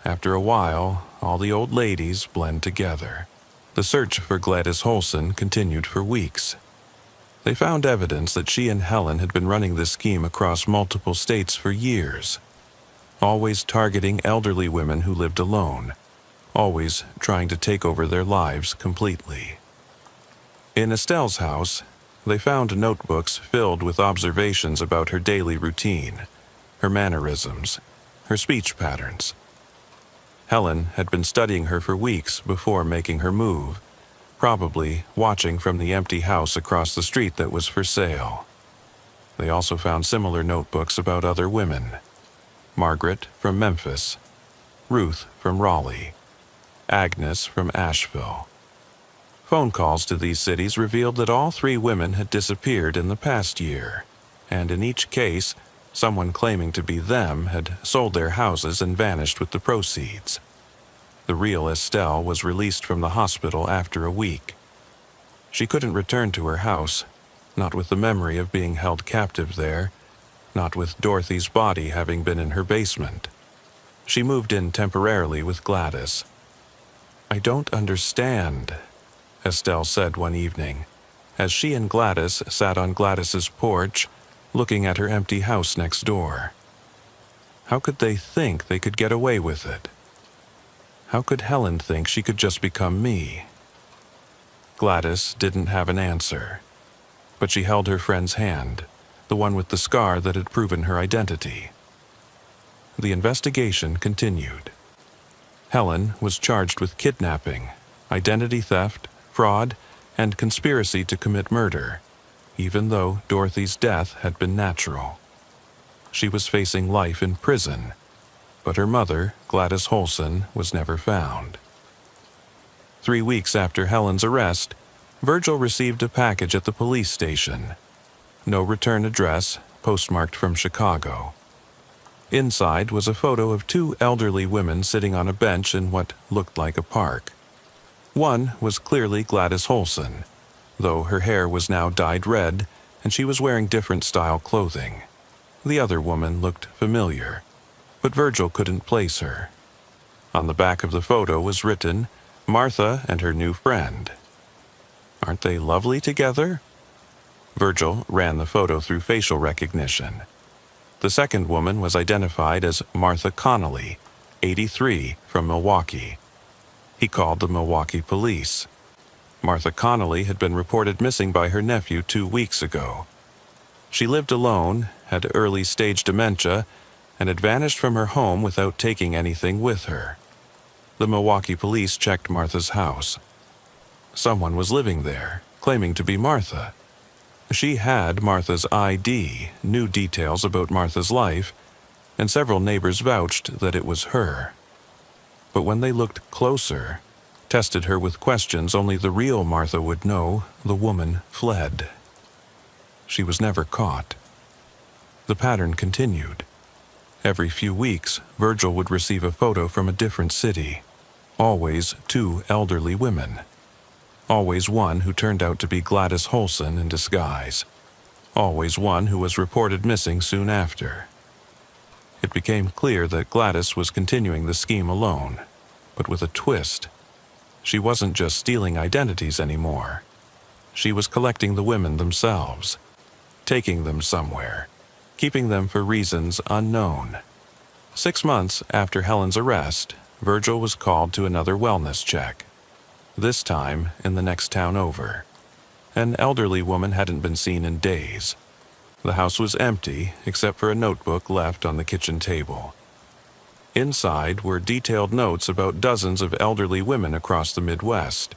After a while, all the old ladies blend together. The search for Gladys Holson continued for weeks. They found evidence that she and Helen had been running this scheme across multiple states for years, always targeting elderly women who lived alone, always trying to take over their lives completely. In Estelle's house, they found notebooks filled with observations about her daily routine, her mannerisms, her speech patterns. Helen had been studying her for weeks before making her move, probably watching from the empty house across the street that was for sale. They also found similar notebooks about other women. Margaret from Memphis, Ruth from Raleigh, Agnes from Asheville. Phone calls to these cities revealed that all 3 women had disappeared in the past year, and in each case, someone claiming to be them had sold their houses and vanished with the proceeds. The real Estelle was released from the hospital after a week. She couldn't return to her house, not with the memory of being held captive there, not with Dorothy's body having been in her basement. She moved in temporarily with Gladys. "I don't understand," Estelle said one evening, as she and Gladys sat on Gladys's porch, looking at her empty house next door. How could they think they could get away with it? How could Helen think she could just become me? Gladys didn't have an answer, but she held her friend's hand, the one with the scar that had proven her identity. The investigation continued. Helen was charged with kidnapping, identity theft, fraud, and conspiracy to commit murder, even though Dorothy's death had been natural. She was facing life in prison, but her mother, Gladys Holson, was never found. 3 weeks after Helen's arrest, Virgil received a package at the police station. No return address, postmarked from Chicago. Inside was a photo of 2 elderly women sitting on a bench in what looked like a park. One was clearly Gladys Holson, though her hair was now dyed red and she was wearing different style clothing. The other woman looked familiar, but Virgil couldn't place her. On the back of the photo was written, "Martha and her new friend." Aren't they lovely together? Virgil ran the photo through facial recognition. The second woman was identified as Martha Connolly, 83, from Milwaukee. He called the Milwaukee police. Martha Connolly had been reported missing by her nephew 2 weeks ago. She lived alone, had early-stage dementia, and had vanished from her home without taking anything with her. The Milwaukee police checked Martha's house. Someone was living there, claiming to be Martha. She had Martha's ID, knew details about Martha's life, and several neighbors vouched that it was her. But when they looked closer, tested her with questions only the real Martha would know, the woman fled. She was never caught. The pattern continued. Every few weeks, Virgil would receive a photo from a different city. Always 2 elderly women. Always one who turned out to be Gladys Holson in disguise. Always one who was reported missing soon after. It became clear that Gladys was continuing the scheme alone, but with a twist. She wasn't just stealing identities anymore. She was collecting the women themselves, taking them somewhere, keeping them for reasons unknown. 6 months after Helen's arrest, Virgil was called to another wellness check. This time in the next town over. An elderly woman hadn't been seen in days. The house was empty except for a notebook left on the kitchen table. Inside were detailed notes about dozens of elderly women across the Midwest.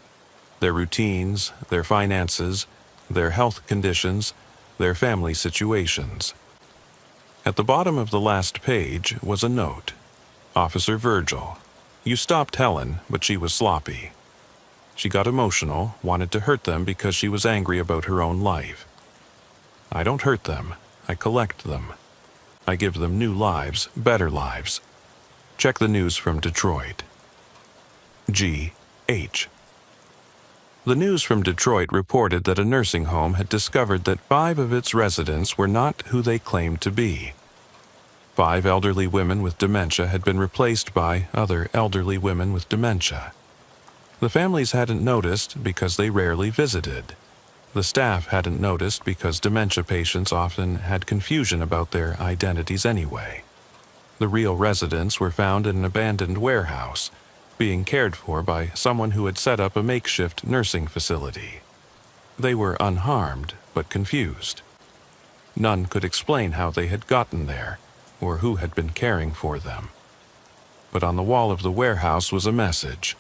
Their routines, their finances, their health conditions, their family situations. At the bottom of the last page was a note. "Officer Virgil, you stopped Helen, but she was sloppy. She got emotional, wanted to hurt them because she was angry about her own life. I don't hurt them, I collect them. I give them new lives, better lives. Check the news from Detroit. G.H." The news from Detroit reported that a nursing home had discovered that 5 of its residents were not who they claimed to be. 5 elderly women with dementia had been replaced by other elderly women with dementia. The families hadn't noticed because they rarely visited. The staff hadn't noticed because dementia patients often had confusion about their identities anyway. The real residents were found in an abandoned warehouse, being cared for by someone who had set up a makeshift nursing facility. They were unharmed, but confused. None could explain how they had gotten there, or who had been caring for them. But on the wall of the warehouse was a message.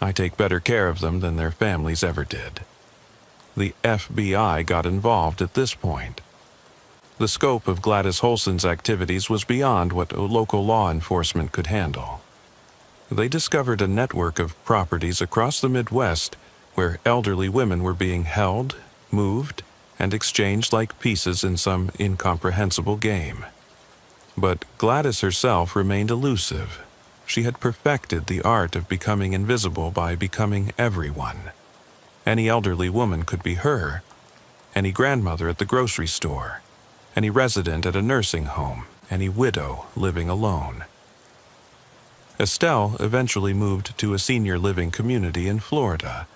"I take better care of them than their families ever did." The FBI got involved at this point. The scope of Gladys Holson's activities was beyond what local law enforcement could handle. They discovered a network of properties across the Midwest where elderly women were being held, moved, and exchanged like pieces in some incomprehensible game. But Gladys herself remained elusive. She had perfected the art of becoming invisible by becoming everyone. Any elderly woman could be her, any grandmother at the grocery store, any resident at a nursing home, any widow living alone. Estelle eventually moved to a senior living community in Florida,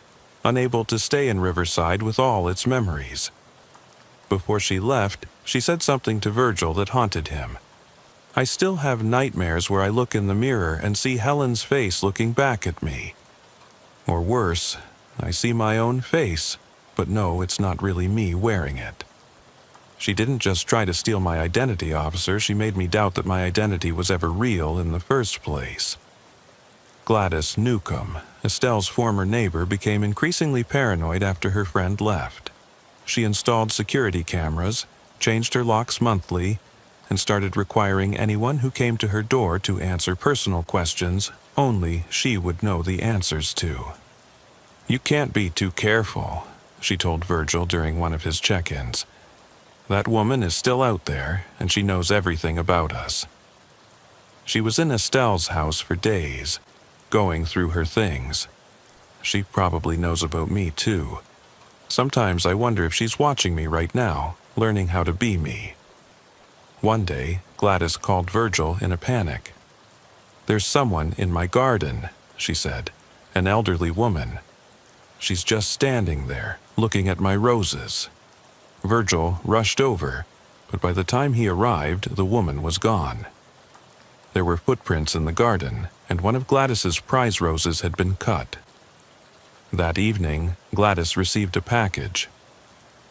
unable to stay in Riverside with all its memories. Before she left, she said something to Virgil that haunted him. I still have nightmares where I look in the mirror and see Helen's face looking back at me. Or worse, I see my own face, but no, it's not really me wearing it. She didn't just try to steal my identity, officer. She made me doubt that my identity was ever real in the first place. Gladys Newcomb, Estelle's former neighbor, became increasingly paranoid after her friend left. She installed security cameras, changed her locks monthly, and started requiring anyone who came to her door to answer personal questions only she would know the answers to. "You can't be too careful," she told Virgil during one of his check-ins. "That woman is still out there, and she knows everything about us." She was in Estelle's house for days, going through her things. She probably knows about me too. Sometimes I wonder if she's watching me right now, learning how to be me. One day, Gladys called Virgil in a panic. "There's someone in my garden," she said, "an elderly woman. She's just standing there, looking at my roses." Virgil rushed over, but by the time he arrived, the woman was gone. There were footprints in the garden, and one of Gladys's prize roses had been cut. That evening, Gladys received a package.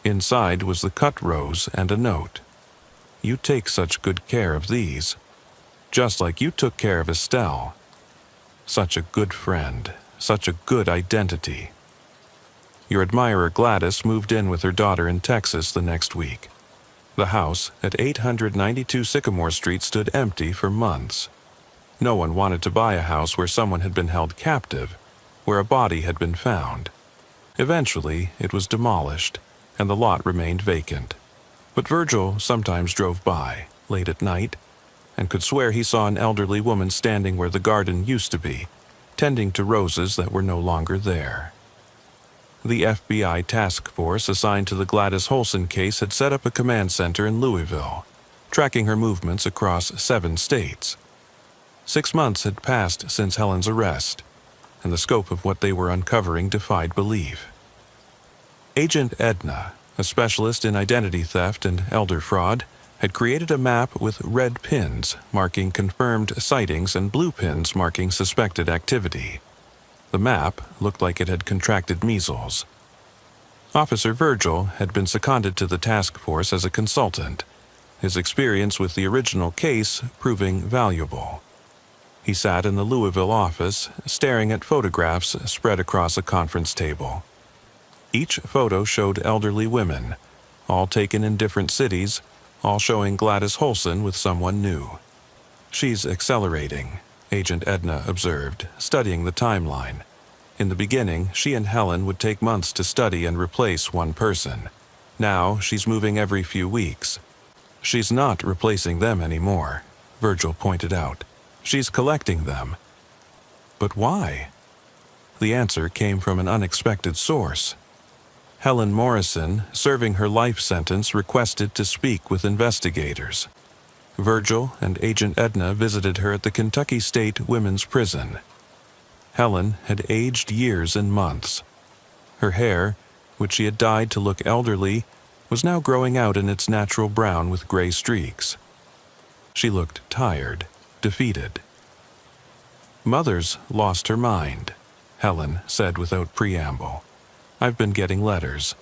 Inside was the cut rose and a note. "You take such good care of these, just like you took care of Estelle. Such a good friend, such a good identity." Your admirer Gladys moved in with her daughter in Texas the next week. The house at 892 Sycamore Street stood empty for months. No one wanted to buy a house where someone had been held captive, where a body had been found. Eventually, it was demolished, and the lot remained vacant. But Virgil sometimes drove by, late at night, and could swear he saw an elderly woman standing where the garden used to be, tending to roses that were no longer there. The FBI task force assigned to the Gladys Holson case had set up a command center in Louisville, tracking her movements across 7 states. 6 months had passed since Helen's arrest, and the scope of what they were uncovering defied belief. Agent Edna, a specialist in identity theft and elder fraud, had created a map with red pins marking confirmed sightings and blue pins marking suspected activity. The map looked like it had contracted measles. Officer Virgil had been seconded to the task force as a consultant, his experience with the original case proving valuable. He sat in the Louisville office, staring at photographs spread across a conference table. Each photo showed elderly women, all taken in different cities, all showing Gladys Holson with someone new. "She's accelerating," Agent Edna observed, studying the timeline. In the beginning, she and Helen would take months to study and replace one person. Now, she's moving every few weeks. "She's not replacing them anymore," Virgil pointed out. "She's collecting them." But why? The answer came from an unexpected source. Helen Morrison, serving her life sentence, requested to speak with investigators. Virgil and Agent Edna visited her at the Kentucky State Women's Prison. Helen had aged years and months. Her hair, which she had dyed to look elderly, was now growing out in its natural brown with gray streaks. She looked tired, defeated. "Mother's lost her mind," Helen said without preamble. "I've been getting letters.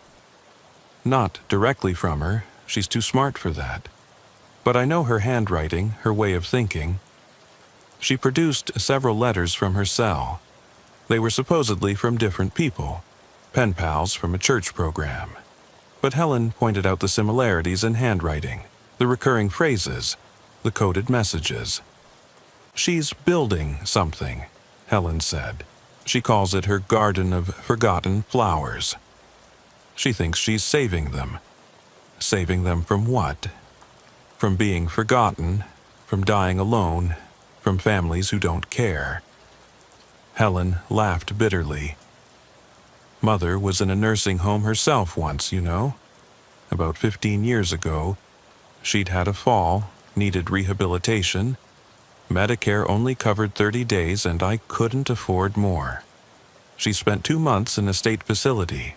Not directly from her, she's too smart for that. But I know her handwriting, her way of thinking." She produced several letters from her cell. They were supposedly from different people, pen pals from a church program. But Helen pointed out the similarities in handwriting, the recurring phrases, the coded messages. "She's building something," Helen said. "She calls it her garden of forgotten flowers. She thinks she's saving them. Saving them from what? From being forgotten, from dying alone, from families who don't care." Helen laughed bitterly. "Mother was in a nursing home herself once, you know. About 15 years ago, she'd had a fall, needed rehabilitation. Medicare only covered 30 days, and I couldn't afford more. She spent 2 months in a state facility."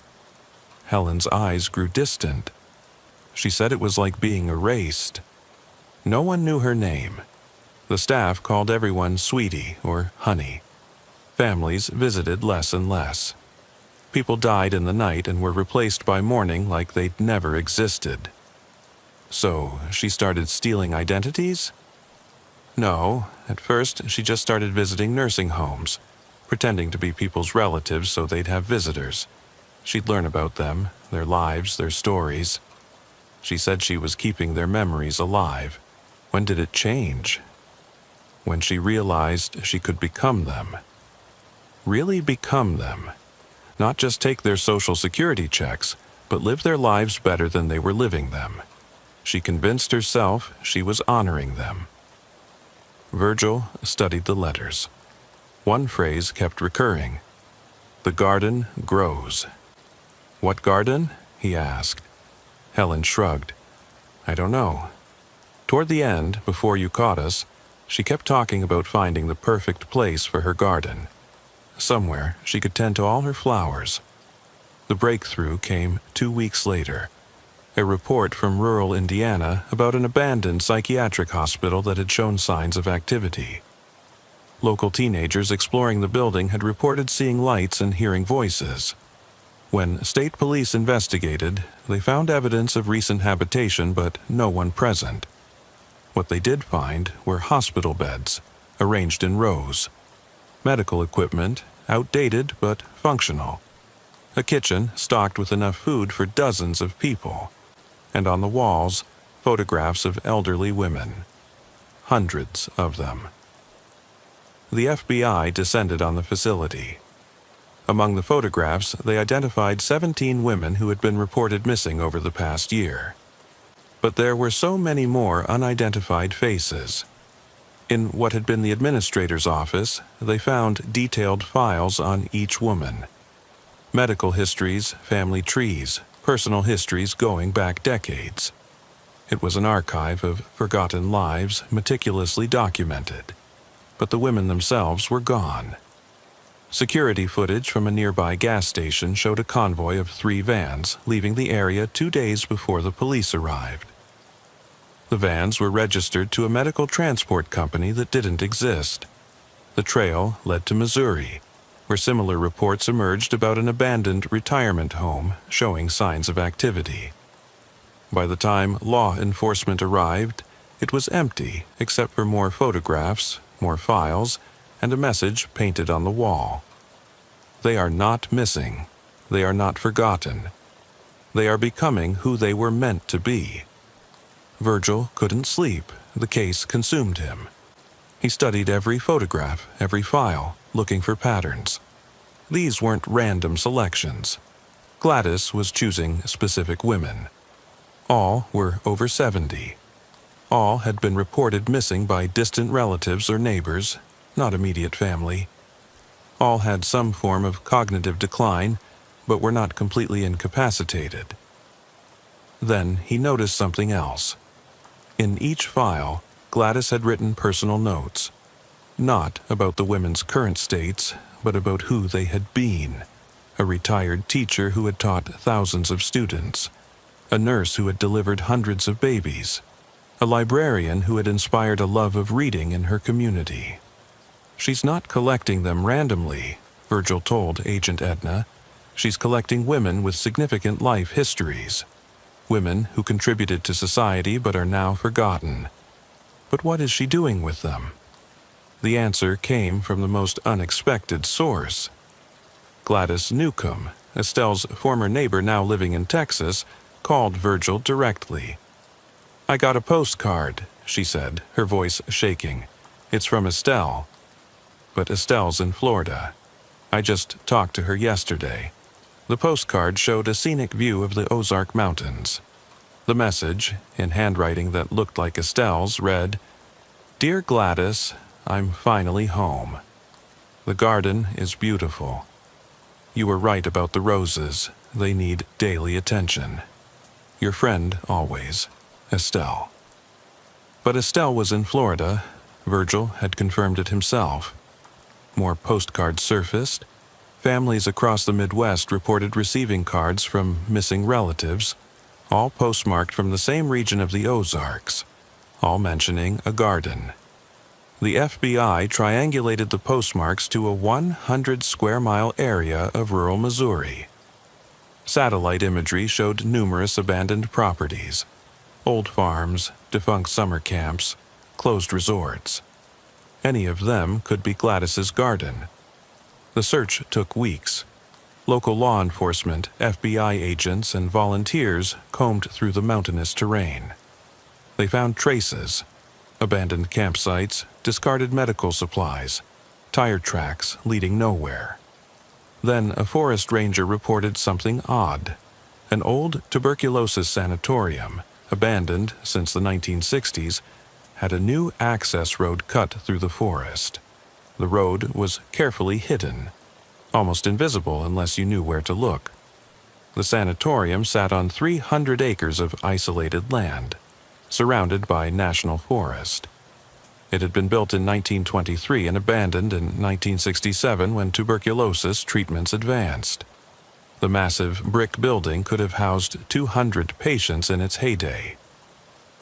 Helen's eyes grew distant. She said it was like being erased. No one knew her name, The staff called everyone sweetie or honey. Families visited less and less. People died in the night and were replaced by mourning like they'd never existed. So, she started stealing identities? No, at first she just started visiting nursing homes, pretending to be people's relatives so they'd have visitors. She'd learn about them, their lives, their stories. She said she was keeping their memories alive. When did it change? When she realized she could become them. Really become them. Not just take their social security checks, but live their lives better than they were living them. She convinced herself she was honoring them. Virgil studied the letters. One phrase kept recurring. The garden grows. What garden? He asked. Helen shrugged. I don't know. Toward the end, before you caught us, she kept talking about finding the perfect place for her garden. Somewhere she could tend to all her flowers. The breakthrough came 2 weeks later. A report from rural Indiana about an abandoned psychiatric hospital that had shown signs of activity. Local teenagers exploring the building had reported seeing lights and hearing voices. When state police investigated, they found evidence of recent habitation but no one present. What they did find were hospital beds, arranged in rows. Medical equipment, outdated but functional. A kitchen stocked with enough food for dozens of people. And on the walls, photographs of elderly women. Hundreds of them. The FBI descended on the facility. Among the photographs, they identified 17 women who had been reported missing over the past year. But there were so many more unidentified faces. In what had been the administrator's office, they found detailed files on each woman. Medical histories, family trees, personal histories going back decades. It was an archive of forgotten lives meticulously documented. But the women themselves were gone. Security footage from a nearby gas station showed a convoy of 3 vans leaving the area 2 days before the police arrived. The vans were registered to a medical transport company that didn't exist. The trail led to Missouri, where similar reports emerged about an abandoned retirement home showing signs of activity. By the time law enforcement arrived, it was empty except for more photographs, more files, and a message painted on the wall. They are not missing. They are not forgotten. They are becoming who they were meant to be. Virgil couldn't sleep. The case consumed him. He studied every photograph, every file, looking for patterns. These weren't random selections. Gladys was choosing specific women. All were over 70. All had been reported missing by distant relatives or neighbors, not immediate family. All had some form of cognitive decline, but were not completely incapacitated. Then he noticed something else. In each file, Gladys had written personal notes, not about the women's current states, but about who they had been. A retired teacher who had taught thousands of students, a nurse who had delivered hundreds of babies, a librarian who had inspired a love of reading in her community. She's not collecting them randomly, Virgil told Agent Edna. She's collecting women with significant life histories. Women who contributed to society but are now forgotten. But what is she doing with them? The answer came from the most unexpected source. Gladys Newcomb, Estelle's former neighbor now living in Texas, called Virgil directly. I got a postcard, she said, her voice shaking. It's from Estelle. But Estelle's in Florida. I just talked to her yesterday. The postcard showed a scenic view of the Ozark Mountains. The message, in handwriting that looked like Estelle's, read, Dear Gladys, I'm finally home. The garden is beautiful. You were right about the roses. They need daily attention. Your friend always, Estelle. But Estelle was in Florida. Virgil had confirmed it himself. More postcards surfaced. Families across the Midwest reported receiving cards from missing relatives, all postmarked from the same region of the Ozarks, all mentioning a garden. The FBI triangulated the postmarks to a 100-square-mile area of rural Missouri. Satellite imagery showed numerous abandoned properties, old farms, defunct summer camps, closed resorts. Any of them could be Gladys's garden. The search took weeks. Local law enforcement, FBI agents, and volunteers combed through the mountainous terrain. They found traces, abandoned campsites, discarded medical supplies, tire tracks leading nowhere. Then a forest ranger reported something odd. An old tuberculosis sanatorium, abandoned since the 1960s, had a new access road cut through the forest. The road was carefully hidden, almost invisible unless you knew where to look. The sanatorium sat on 300 acres of isolated land, surrounded by national forest. It had been built in 1923 and abandoned in 1967 when tuberculosis treatments advanced. The massive brick building could have housed 200 patients in its heyday.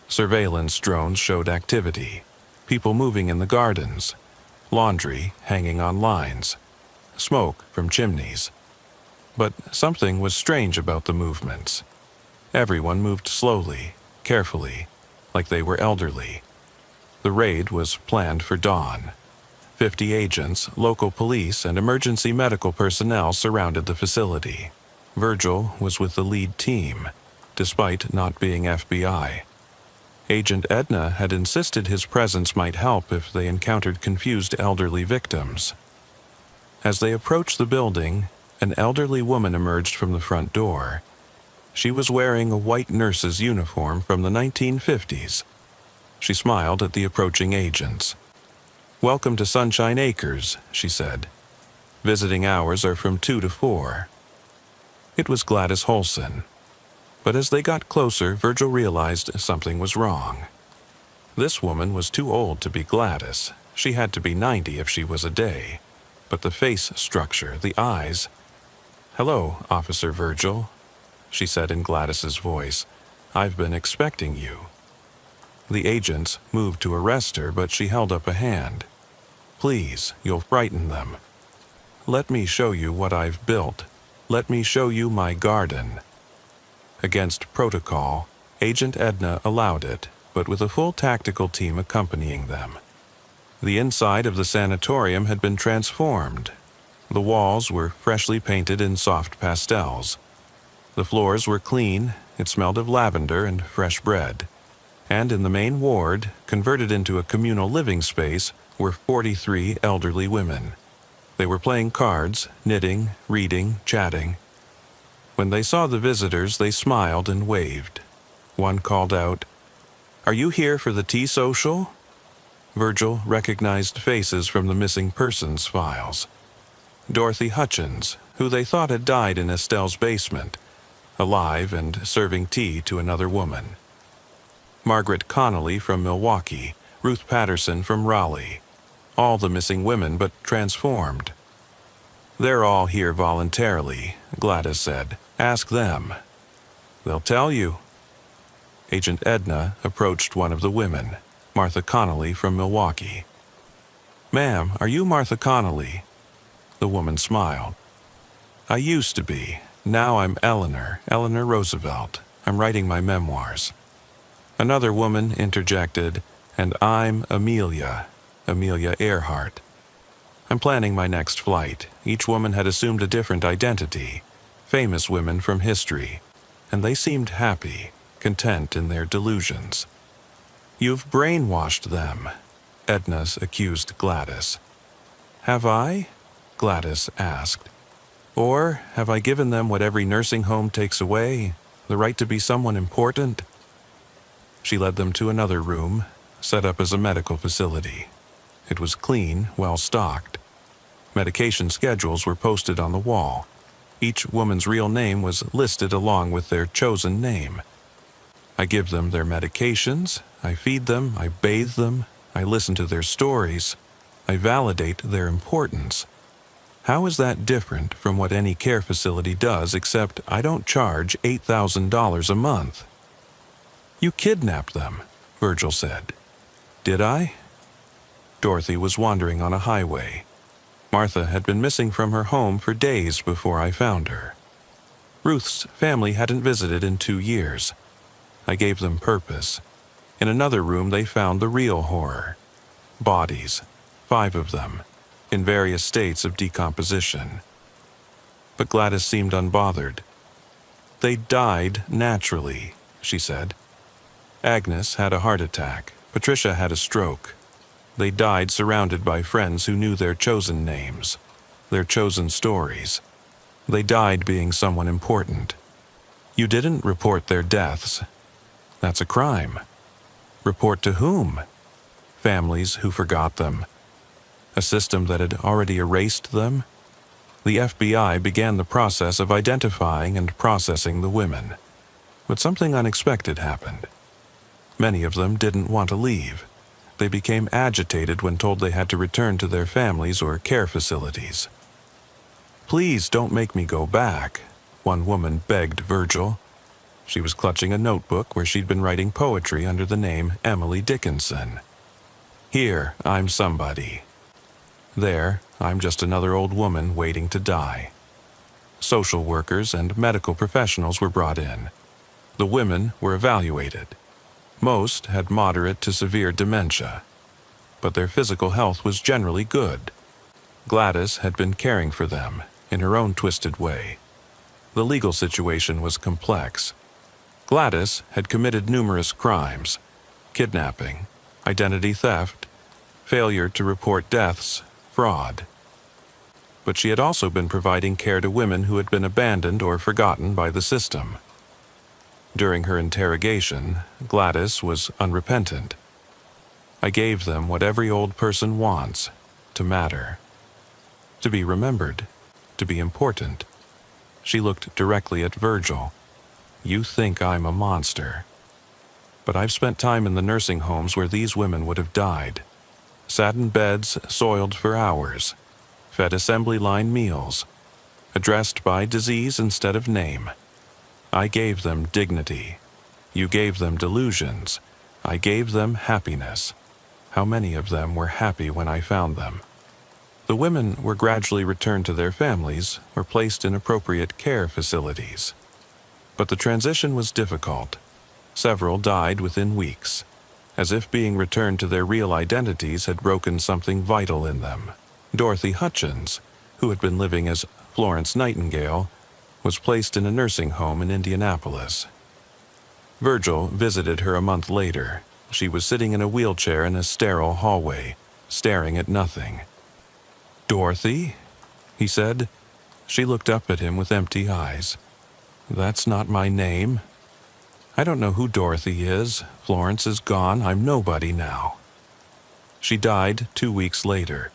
Surveillance drones showed activity, people moving in the gardens, laundry hanging on lines, smoke from chimneys. But something was strange about the movements. Everyone moved slowly, carefully, like they were elderly. The raid was planned for dawn. 50 agents, local police, and emergency medical personnel surrounded the facility. Virgil was with the lead team, despite not being FBI. Agent Edna had insisted his presence might help if they encountered confused elderly victims. As they approached the building, an elderly woman emerged from the front door. She was wearing a white nurse's uniform from the 1950s. She smiled at the approaching agents. "Welcome to Sunshine Acres," she said. "Visiting hours are from 2 to 4. It was Gladys Holson. But as they got closer, Virgil realized something was wrong. This woman was too old to be Gladys. She had to be 90 if she was a day. But the face structure, the eyes... "Hello, Officer Virgil," she said in Gladys's voice. "I've been expecting you." The agents moved to arrest her, but she held up a hand. "Please, you'll frighten them. Let me show you what I've built. Let me show you my garden." Against protocol, Agent Edna allowed it, but with a full tactical team accompanying them. The inside of the sanatorium had been transformed. The walls were freshly painted in soft pastels. The floors were clean, it smelled of lavender and fresh bread. And in the main ward, converted into a communal living space, were 43 elderly women. They were playing cards, knitting, reading, chatting. When they saw the visitors, they smiled and waved. One called out, "Are you here for the tea social?" Virgil recognized faces from the missing persons files. Dorothy Hutchins, who they thought had died in Estelle's basement, alive and serving tea to another woman. Margaret Connolly from Milwaukee, Ruth Patterson from Raleigh. All the missing women, but transformed. "They're all here voluntarily," Gladys said. "Ask them. They'll tell you." Agent Edna approached one of the women, Martha Connolly from Milwaukee. "Ma'am, are you Martha Connolly?" The woman smiled. "I used to be. Now I'm Eleanor Roosevelt. I'm writing my memoirs." Another woman interjected, "And I'm Amelia Earhart. I'm planning my next flight." Each woman had assumed a different identity, famous women from history, and they seemed happy, content in their delusions. "You've brainwashed them," Edna accused Gladys. "Have I?" Gladys asked. "Or have I given them what every nursing home takes away, the right to be someone important?" She led them to another room, set up as a medical facility. It was clean, well-stocked. Medication schedules were posted on the wall. Each woman's real name was listed along with their chosen name. I give them their medications, I feed them, I bathe them, I listen to their stories, I validate their importance. How is that different from what any care facility does, except I don't charge $8,000 a month? "You kidnapped them," Virgil said. "Did I?" Dorothy was wandering on a highway. Martha had been missing from her home for days before I found her. Ruth's family hadn't visited in 2 years. I gave them purpose. In another room they found the real horror. Bodies, 5 of them, in various states of decomposition. But Gladys seemed unbothered. "They died naturally," she said. "Agnes had a heart attack. Patricia had a stroke. They died surrounded by friends who knew their chosen names, their chosen stories. They died being someone important. You didn't report their deaths. That's a crime. Report to whom? Families who forgot them. A system that had already erased them? The FBI began the process of identifying and processing the women. But something unexpected happened. Many of them didn't want to leave. They became agitated when told they had to return to their families or care facilities. "Please don't make me go back," one woman begged Virgil. She was clutching a notebook where she'd been writing poetry under the name Emily Dickinson. "Here, I'm somebody. There, I'm just another old woman waiting to die." Social workers and medical professionals were brought in. The women were evaluated. Most had moderate to severe dementia, but their physical health was generally good. Gladys had been caring for them in her own twisted way. The legal situation was complex. Gladys had committed numerous crimes: kidnapping, identity theft, failure to report deaths, fraud. But she had also been providing care to women who had been abandoned or forgotten by the system. During her interrogation, Gladys was unrepentant. "I gave them what every old person wants: to matter, to be remembered, to be important." She looked directly at Virgil. "You think I'm a monster. But I've spent time in the nursing homes where these women would have died. Sat in beds soiled for hours, fed assembly line meals, addressed by disease instead of name. I gave them dignity. You gave them delusions. I gave them happiness. How many of them were happy when I found them?" The women were gradually returned to their families or placed in appropriate care facilities. But the transition was difficult. Several died within weeks, as if being returned to their real identities had broken something vital in them. Dorothy Hutchins, who had been living as Florence Nightingale, was placed in a nursing home in Indianapolis. Virgil visited her a month later. She was sitting in a wheelchair in a sterile hallway, staring at nothing. "Dorothy?" he said. She looked up at him with empty eyes. "That's not my name. I don't know who Dorothy is. Florence is gone. I'm nobody now." She died 2 weeks later.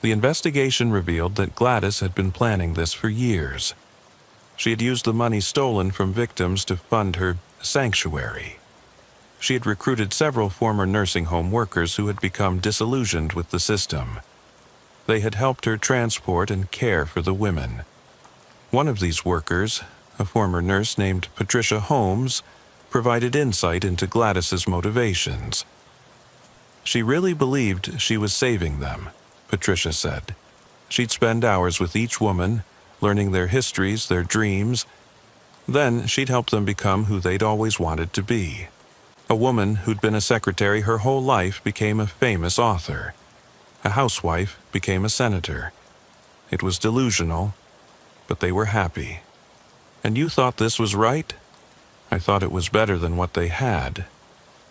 The investigation revealed that Gladys had been planning this for years. She had used the money stolen from victims to fund her sanctuary. She had recruited several former nursing home workers who had become disillusioned with the system. They had helped her transport and care for the women. One of these workers, a former nurse named Patricia Holmes, provided insight into Gladys's motivations. "She really believed she was saving them," Patricia said. "She'd spend hours with each woman, learning their histories, their dreams. Then she'd help them become who they'd always wanted to be. A woman who'd been a secretary her whole life became a famous author. A housewife became a senator. It was delusional, but they were happy. And you thought this was right? I thought it was better than what they had.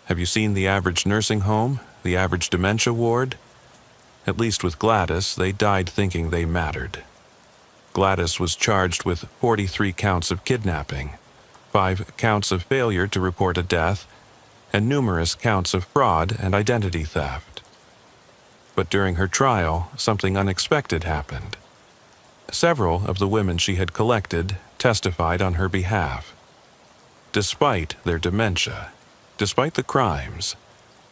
Have you seen the average nursing home, the average dementia ward? At least with Gladys, they died thinking they mattered." Gladys was charged with 43 counts of kidnapping, 5 counts of failure to report a death, and numerous counts of fraud and identity theft. But during her trial, something unexpected happened. Several of the women she had collected testified on her behalf. Despite their dementia, despite the crimes,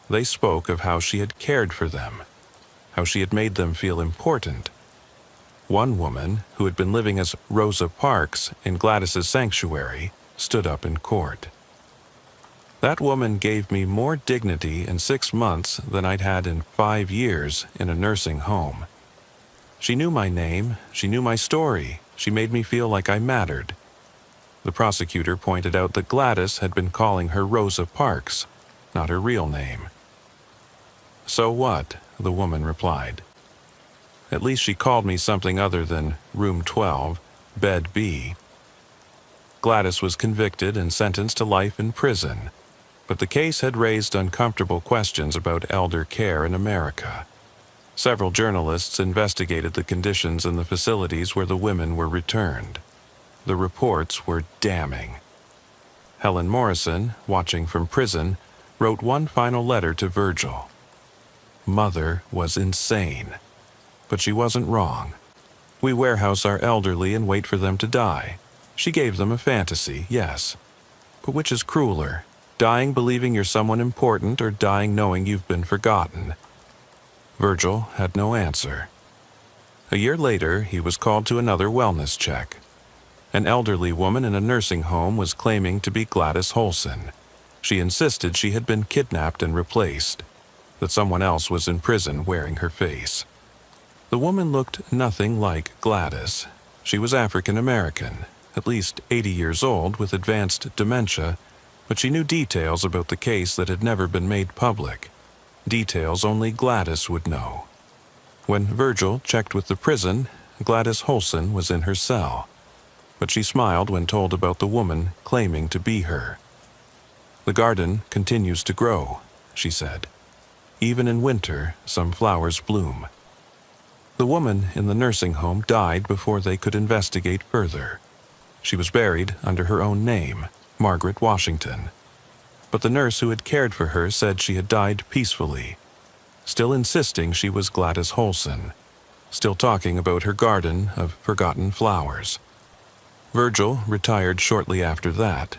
they spoke of how she had cared for them, how she had made them feel important. One woman, who had been living as Rosa Parks in Gladys's sanctuary, stood up in court. That woman gave me more dignity in 6 months than I'd had in 5 years in a nursing home. She knew my name, she knew my story, she made me feel like I mattered. The prosecutor pointed out that Gladys had been calling her Rosa Parks, not her real name. "So what?" the woman replied. "At least she called me something other than Room 12, Bed B." Gladys was convicted and sentenced to life in prison, but the case had raised uncomfortable questions about elder care in America. Several journalists investigated the conditions in the facilities where the women were returned. The reports were damning. Helen Morrison, watching from prison, wrote one final letter to Virgil. Mother was insane, but she wasn't wrong. We warehouse our elderly and wait for them to die. She gave them a fantasy, yes. But which is crueler, dying believing you're someone important or dying knowing you've been forgotten? Virgil had no answer. A year later, he was called to another wellness check. An elderly woman in a nursing home was claiming to be Gladys Holson. She insisted she had been kidnapped and replaced, that someone else was in prison wearing her face. The woman looked nothing like Gladys. She was African American, at least 80 years old with advanced dementia, but she knew details about the case that had never been made public. Details only Gladys would know. When Virgil checked with the prison, Gladys Holson was in her cell, but she smiled when told about the woman claiming to be her. "The garden continues to grow," she said. "Even in winter, some flowers bloom." The woman in the nursing home died before they could investigate further. She was buried under her own name, Margaret Washington. But the nurse who had cared for her said she had died peacefully, still insisting she was Gladys Holson, still talking about her garden of forgotten flowers. Virgil retired shortly after that.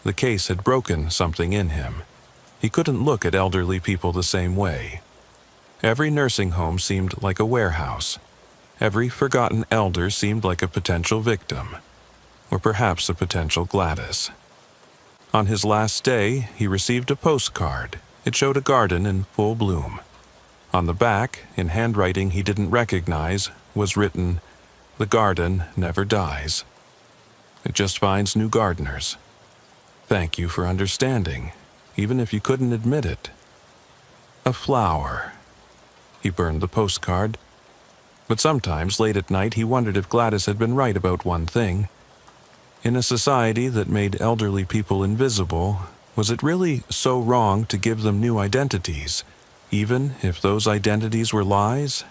The case had broken something in him. He couldn't look at elderly people the same way. Every nursing home seemed like a warehouse. Every forgotten elder seemed like a potential victim, or perhaps a potential Gladys. On his last day, he received a postcard. It showed a garden in full bloom. On the back, in handwriting he didn't recognize, was written, "The garden never dies. It just finds new gardeners. Thank you for understanding, even if you couldn't admit it." A flower. He burned the postcard. But sometimes, late at night, he wondered if Gladys had been right about one thing. In a society that made elderly people invisible, was it really so wrong to give them new identities, even if those identities were lies?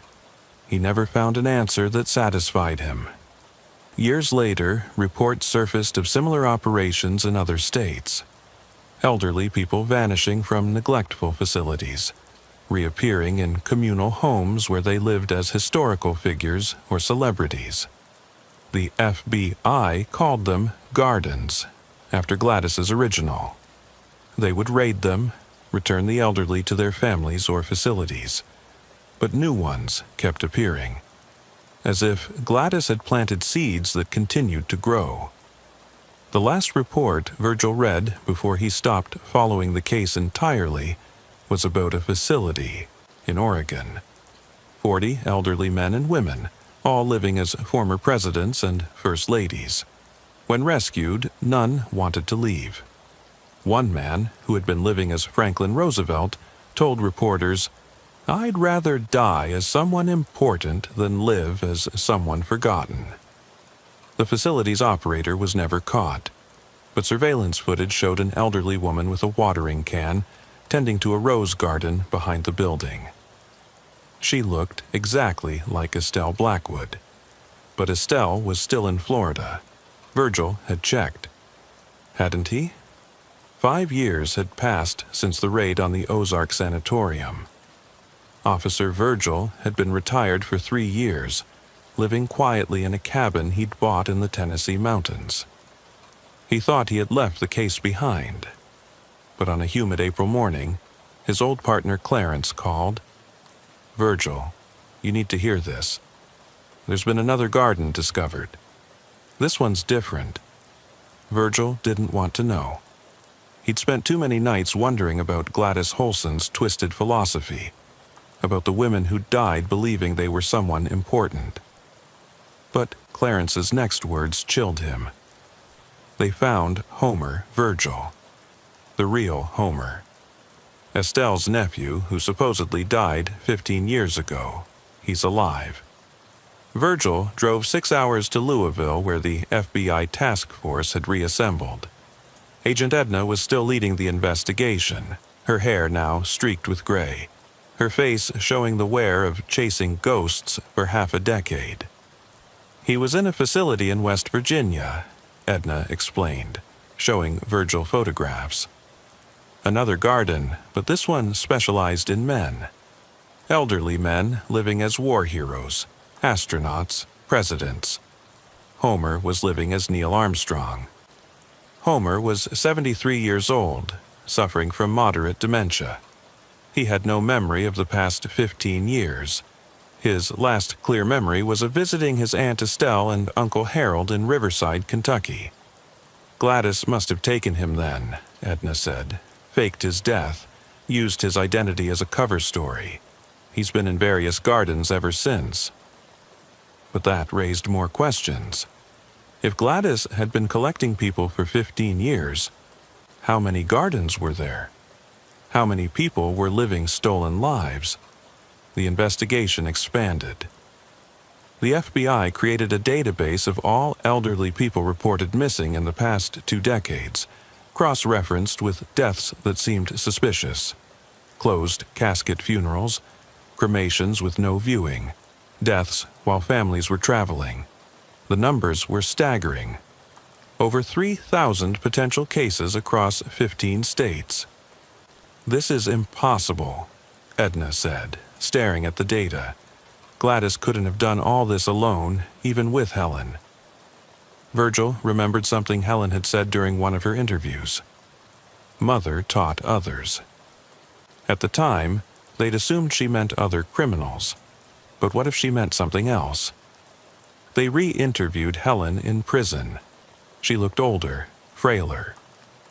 He never found an answer that satisfied him. Years later, reports surfaced of similar operations in other states. Elderly people vanishing from neglectful facilities, reappearing in communal homes where they lived as historical figures or celebrities. The FBI called them gardens, after Gladys's original. They would raid them, return the elderly to their families or facilities. But new ones kept appearing, as if Gladys had planted seeds that continued to grow. The last report Virgil read before he stopped following the case entirely was about a facility in Oregon. 40 elderly men and women, all living as former presidents and first ladies. When rescued, none wanted to leave. One man, who had been living as Franklin Roosevelt, told reporters, "I'd rather die as someone important than live as someone forgotten." The facility's operator was never caught, but surveillance footage showed an elderly woman with a watering can tending to a rose garden behind the building. She looked exactly like Estelle Blackwood. But Estelle was still in Florida. Virgil had checked. Hadn't he? 5 years had passed since the raid on the Ozark Sanatorium. Officer Virgil had been retired for 3 years, living quietly in a cabin he'd bought in the Tennessee mountains. He thought he had left the case behind. But on a humid April morning, his old partner Clarence called. "Virgil, you need to hear this. There's been another garden discovered. This one's different." Virgil didn't want to know. He'd spent too many nights wondering about Gladys Holson's twisted philosophy, about the women who died believing they were someone important. But Clarence's next words chilled him. They found Homer Virgil, the real Homer, Estelle's nephew who supposedly died 15 years ago. He's alive. Virgil drove 6 hours to Louisville where the FBI task force had reassembled. Agent Edna was still leading the investigation, her hair now streaked with gray, her face showing the wear of chasing ghosts for half a decade. He was in a facility in West Virginia, Edna explained, showing Virgil photographs. Another garden, but this one specialized in men. Elderly men living as war heroes, astronauts, presidents. Homer was living as Neil Armstrong. Homer was 73 years old, suffering from moderate dementia. He had no memory of the past 15 years. His last clear memory was of visiting his Aunt Estelle and Uncle Harold in Riverside, Kentucky. Gladys must have taken him then, Edna said, faked his death, used his identity as a cover story. He's been in various gardens ever since. But that raised more questions. If Gladys had been collecting people for 15 years, how many gardens were there? How many people were living stolen lives? The investigation expanded. The FBI created a database of all elderly people reported missing in the past 2 decades, cross-referenced with deaths that seemed suspicious. Closed casket funerals, cremations with no viewing, deaths while families were traveling. The numbers were staggering. Over 3,000 potential cases across 15 states. This is impossible, Edna said, staring at the data. Gladys couldn't have done all this alone, even with Helen. Virgil remembered something Helen had said during one of her interviews. Mother taught others. At the time, they'd assumed she meant other criminals. But what if she meant something else? They re-interviewed Helen in prison. She looked older, frailer.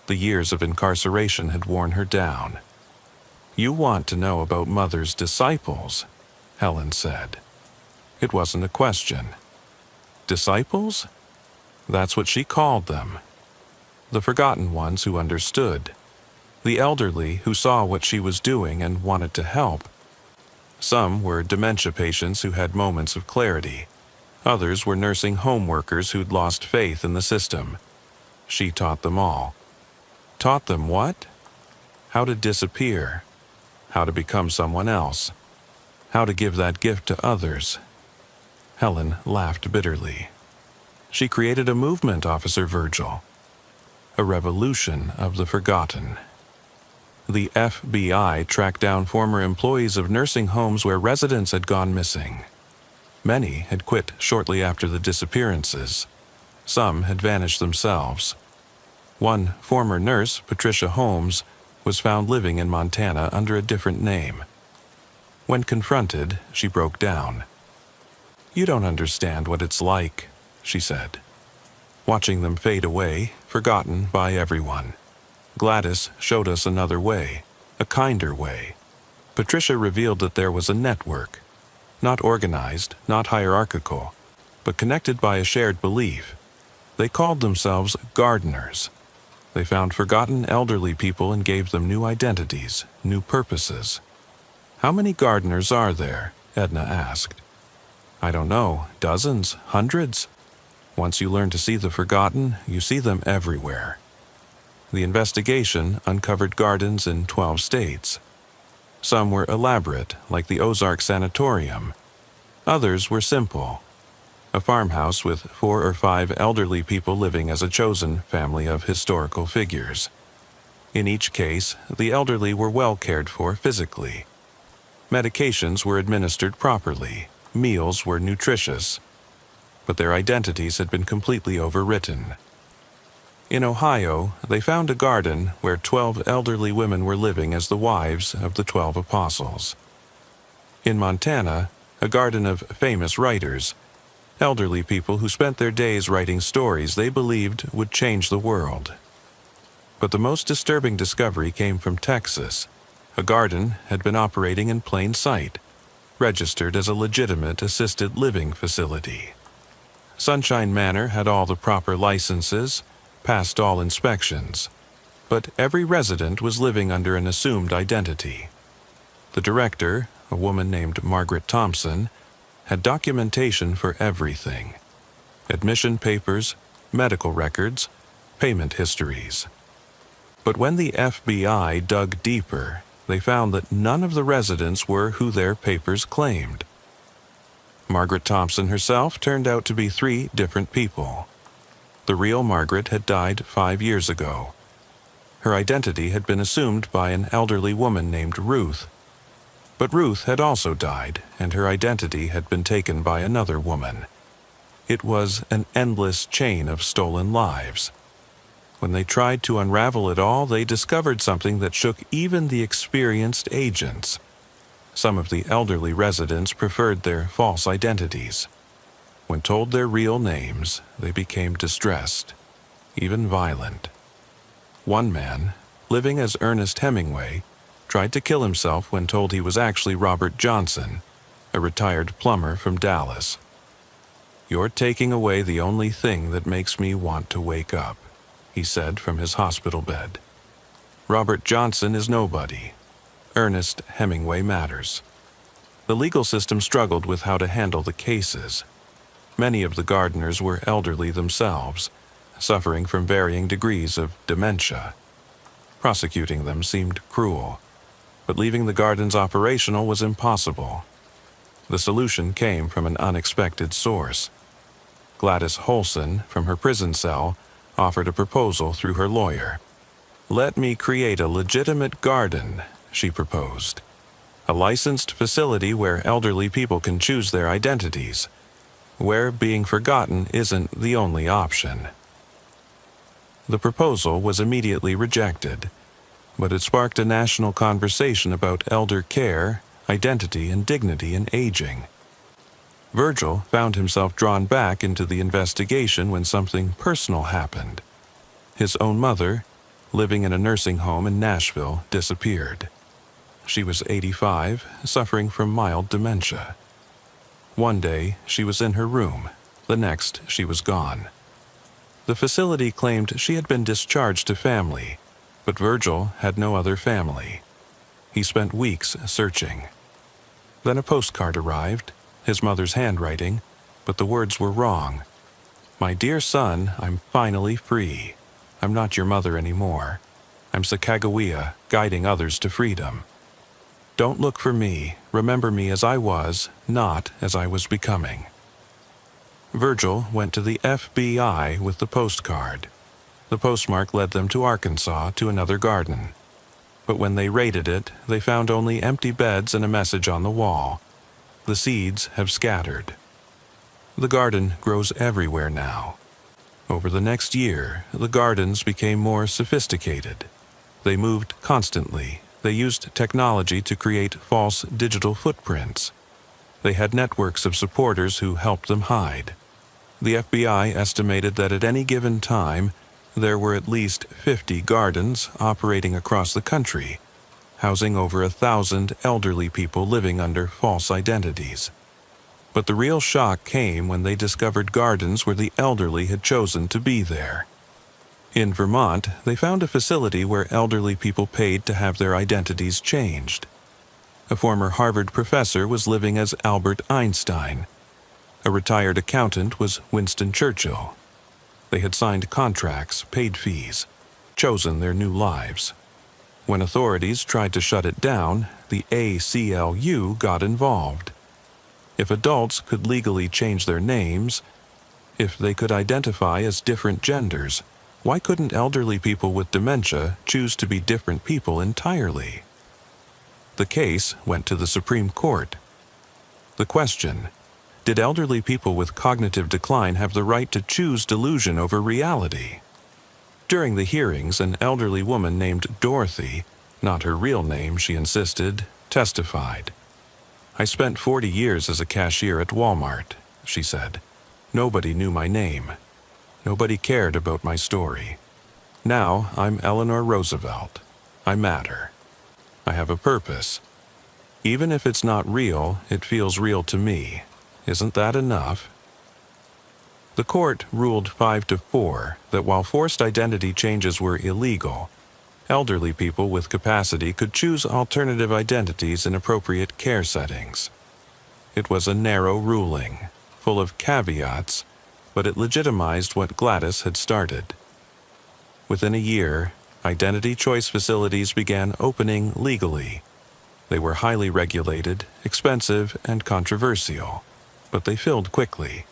The years of incarceration had worn her down. "You want to know about Mother's disciples," Helen said. It wasn't a question. Disciples? That's what she called them. The forgotten ones who understood. The elderly who saw what she was doing and wanted to help. Some were dementia patients who had moments of clarity. Others were nursing home workers who'd lost faith in the system. She taught them all. Taught them what? How to disappear. How to become someone else. How to give that gift to others. Helen laughed bitterly. She created a movement, Officer Virgil. A revolution of the forgotten. The FBI tracked down former employees of nursing homes where residents had gone missing. Many had quit shortly after the disappearances. Some had vanished themselves. One former nurse, Patricia Holmes, was found living in Montana under a different name. When confronted, she broke down. "You don't understand what it's like," she said. Watching them fade away, forgotten by everyone. Gladys showed us another way, a kinder way. Patricia revealed that there was a network. Not organized, not hierarchical, but connected by a shared belief. They called themselves gardeners. They found forgotten elderly people and gave them new identities, new purposes. "How many gardeners are there?" Edna asked. "I don't know, dozens, hundreds. Once you learn to see the forgotten, you see them everywhere." The investigation uncovered gardens in 12 states. Some were elaborate, like the Ozark Sanatorium. Others were simple. A farmhouse with 4 or 5 elderly people living as a chosen family of historical figures. In each case, the elderly were well cared for physically. Medications were administered properly. Meals were nutritious. But their identities had been completely overwritten. In Ohio, they found a garden where 12 elderly women were living as the wives of the 12 apostles. In Montana, a garden of famous writers, elderly people who spent their days writing stories they believed would change the world. But the most disturbing discovery came from Texas. A garden had been operating in plain sight, registered as a legitimate assisted living facility. Sunshine Manor had all the proper licenses, passed all inspections, but every resident was living under an assumed identity. The director, a woman named Margaret Thompson, had documentation for everything: admission papers, medical records, payment histories. But when the FBI dug deeper, they found that none of the residents were who their papers claimed. Margaret Thompson herself turned out to be 3 different people. The real Margaret had died 5 years ago. Her identity had been assumed by an elderly woman named Ruth. But Ruth had also died, and her identity had been taken by another woman. It was an endless chain of stolen lives. When they tried to unravel it all, they discovered something that shook even the experienced agents. Some of the elderly residents preferred their false identities. When told their real names, they became distressed, even violent. One man, living as Ernest Hemingway, tried to kill himself when told he was actually Robert Johnson, a retired plumber from Dallas. "You're taking away the only thing that makes me want to wake up," he said from his hospital bed. Robert Johnson is nobody. Ernest Hemingway matters. The legal system struggled with how to handle the cases. Many of the gardeners were elderly themselves, suffering from varying degrees of dementia. Prosecuting them seemed cruel, but leaving the gardens operational was impossible. The solution came from an unexpected source. Gladys Holson, from her prison cell, offered a proposal through her lawyer. "Let me create a legitimate garden," she proposed. "A licensed facility where elderly people can choose their identities, where being forgotten isn't the only option." The proposal was immediately rejected, but it sparked a national conversation about elder care, identity, and dignity in aging. Virgil found himself drawn back into the investigation when something personal happened. His own mother, living in a nursing home in Nashville, disappeared. She was 85, suffering from mild dementia. One day, she was in her room. The next, she was gone. The facility claimed she had been discharged to family, but Virgil had no other family. He spent weeks searching. Then a postcard arrived, his mother's handwriting, but the words were wrong. "My dear son, I'm finally free. I'm not your mother anymore. I'm Sacagawea, guiding others to freedom. Don't look for me. Remember me as I was, not as I was becoming." Virgil went to the FBI with the postcard. The postmark led them to Arkansas to another garden. But when they raided it, they found only empty beds and a message on the wall. "The seeds have scattered." The garden grows everywhere now. Over the next year, the gardens became more sophisticated. They moved constantly. They used technology to create false digital footprints. They had networks of supporters who helped them hide. The FBI estimated that at any given time, there were at least 50 gardens operating across the country, housing over 1,000 elderly people living under false identities. But the real shock came when they discovered gardens where the elderly had chosen to be there. In Vermont, they found a facility where elderly people paid to have their identities changed. A former Harvard professor was living as Albert Einstein. A retired accountant was Winston Churchill. They had signed contracts, paid fees, chosen their new lives. When authorities tried to shut it down, the ACLU got involved. If adults could legally change their names, if they could identify as different genders, why couldn't elderly people with dementia choose to be different people entirely? The case went to the Supreme Court. The question: did elderly people with cognitive decline have the right to choose delusion over reality? During the hearings, an elderly woman named Dorothy, not her real name, she insisted, testified. "I spent 40 years as a cashier at Walmart," she said. "Nobody knew my name. Nobody cared about my story. Now I'm Eleanor Roosevelt. I matter. I have a purpose. Even if it's not real, it feels real to me. Isn't that enough? The court ruled 5-4 that while forced identity changes were illegal, elderly people with capacity could choose alternative identities in appropriate care settings. It was a narrow ruling, full of caveats, but it legitimized what Gladys had started. Within a year, identity choice facilities began opening legally. They were highly regulated, expensive, and controversial, but they filled quickly.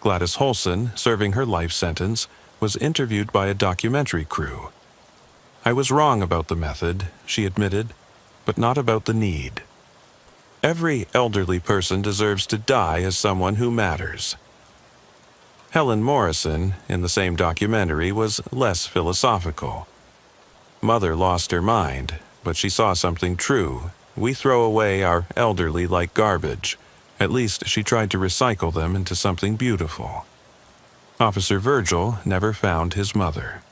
Gladys Holson, serving her life sentence, was interviewed by a documentary crew. I was wrong about the method, she admitted, but not about the need. Every elderly person deserves to die as someone who matters. Helen Morrison, in the same documentary, was less philosophical. Mother lost her mind, but she saw something true. We throw away our elderly like garbage. At least she tried to recycle them into something beautiful. Officer Virgil never found his mother.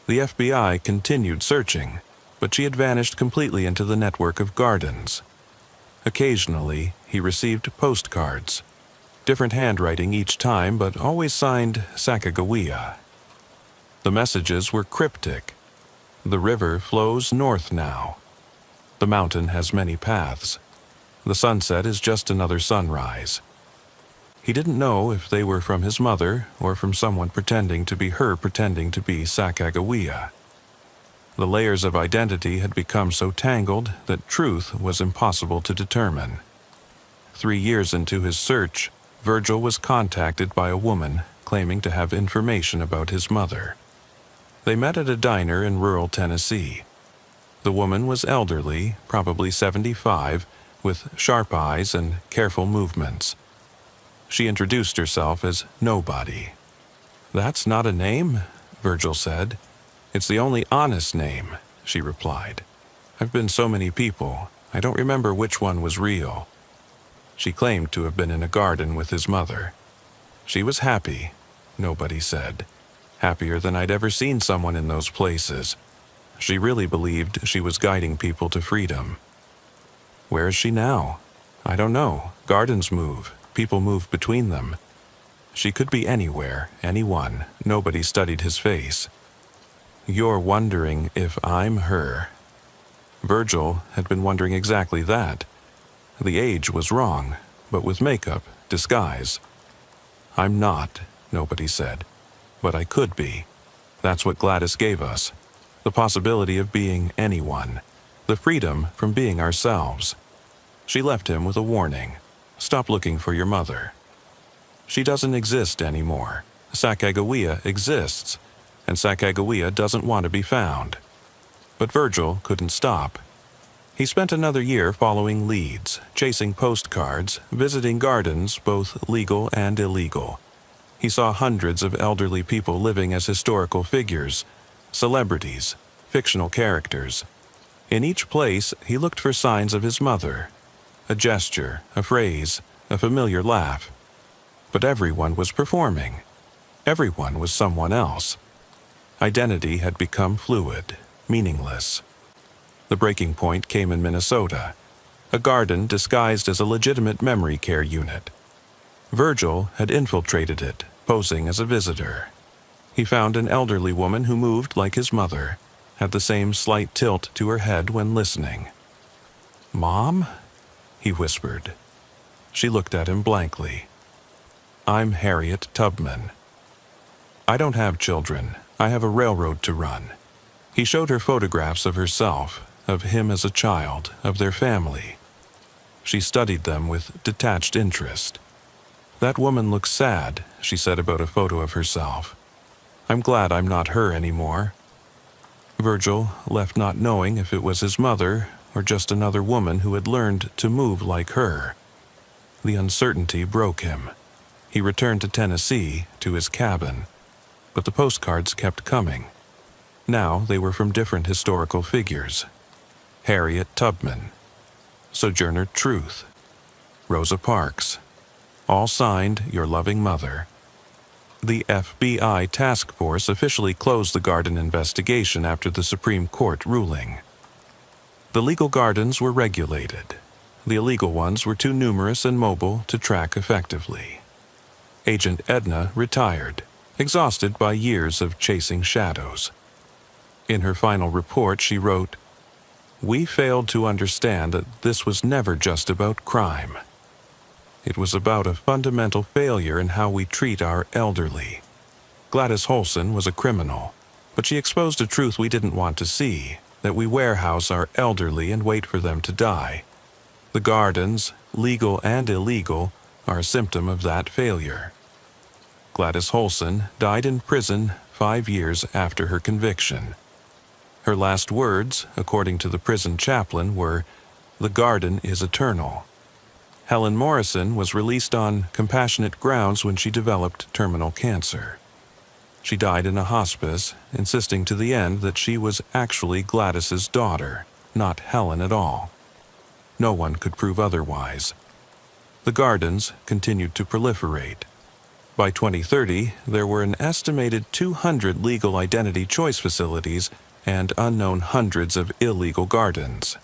The FBI continued searching, but she had vanished completely into the network of gardens. Occasionally, he received postcards. Different handwriting each time, but always signed Sacagawea. The messages were cryptic. The river flows north now. The mountain has many paths. The sunset is just another sunrise. He didn't know if they were from his mother or from someone pretending to be her pretending to be Sacagawea. The layers of identity had become so tangled that truth was impossible to determine. 3 years into his search, Virgil was contacted by a woman claiming to have information about his mother. They met at a diner in rural Tennessee. The woman was elderly, probably 75, with sharp eyes and careful movements. She introduced herself as Nobody. "That's not a name," Virgil said. "It's the only honest name," she replied. "I've been so many people, I don't remember which one was real." She claimed to have been in a garden with his mother. She was happy, Nobody said. Happier than I'd ever seen someone in those places. She really believed she was guiding people to freedom. Where is she now? I don't know. Gardens move. People move between them. She could be anywhere, anyone. Nobody studied his face. You're wondering if I'm her. Virgil had been wondering exactly that. The age was wrong, but with makeup, disguise. I'm not, Nobody said, but I could be. That's what Gladys gave us. The possibility of being anyone. The freedom from being ourselves. She left him with a warning. Stop looking for your mother. She doesn't exist anymore. Sacagawea exists, and Sacagawea doesn't want to be found. But Virgil couldn't stop. He spent another year following leads, chasing postcards, visiting gardens, both legal and illegal. He saw hundreds of elderly people living as historical figures, celebrities, fictional characters. In each place, he looked for signs of his mother. A gesture, a phrase, a familiar laugh. But everyone was performing. Everyone was someone else. Identity had become fluid, meaningless. The breaking point came in Minnesota, a garden disguised as a legitimate memory care unit. Virgil had infiltrated it, posing as a visitor. He found an elderly woman who moved like his mother, had the same slight tilt to her head when listening. "Mom?" he whispered. She looked at him blankly. "I'm Harriet Tubman. I don't have children. I have a railroad to run." He showed her photographs of herself, of him as a child, of their family. She studied them with detached interest. "That woman looks sad," she said about a photo of herself. "I'm glad I'm not her anymore." Virgil left not knowing if it was his mother or just another woman who had learned to move like her. The uncertainty broke him. He returned to Tennessee, to his cabin. But the postcards kept coming. Now they were from different historical figures. Harriet Tubman, Sojourner Truth, Rosa Parks, all signed Your Loving Mother. The FBI task force officially closed the garden investigation after the Supreme Court ruling. The legal gardens were regulated. The illegal ones were too numerous and mobile to track effectively. Agent Edna retired, exhausted by years of chasing shadows. In her final report, she wrote, "We failed to understand that this was never just about crime. It was about a fundamental failure in how we treat our elderly. Gladys Holson was a criminal, but she exposed a truth we didn't want to see, that we warehouse our elderly and wait for them to die. The gardens, legal and illegal, are a symptom of that failure." Gladys Holson died in prison 5 years after her conviction. Her last words, according to the prison chaplain, were, "The garden is eternal." Helen Morrison was released on compassionate grounds when she developed terminal cancer. She died in a hospice, insisting to the end that she was actually Gladys's daughter, not Helen at all. No one could prove otherwise. The gardens continued to proliferate. By 2030, there were an estimated 200 legal identity choice facilities and unknown hundreds of illegal gardens.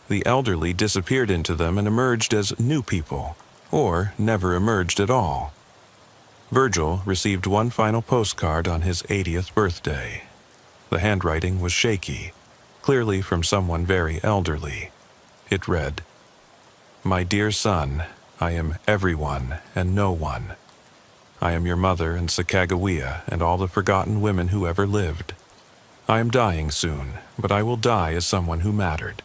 The elderly disappeared into them and emerged as new people, or never emerged at all. Virgil received one final postcard on his 80th birthday. The handwriting was shaky, clearly from someone very elderly. It read, "My dear son, I am everyone and no one. I am your mother and Sacagawea and all the forgotten women who ever lived. I am dying soon, but I will die as someone who mattered.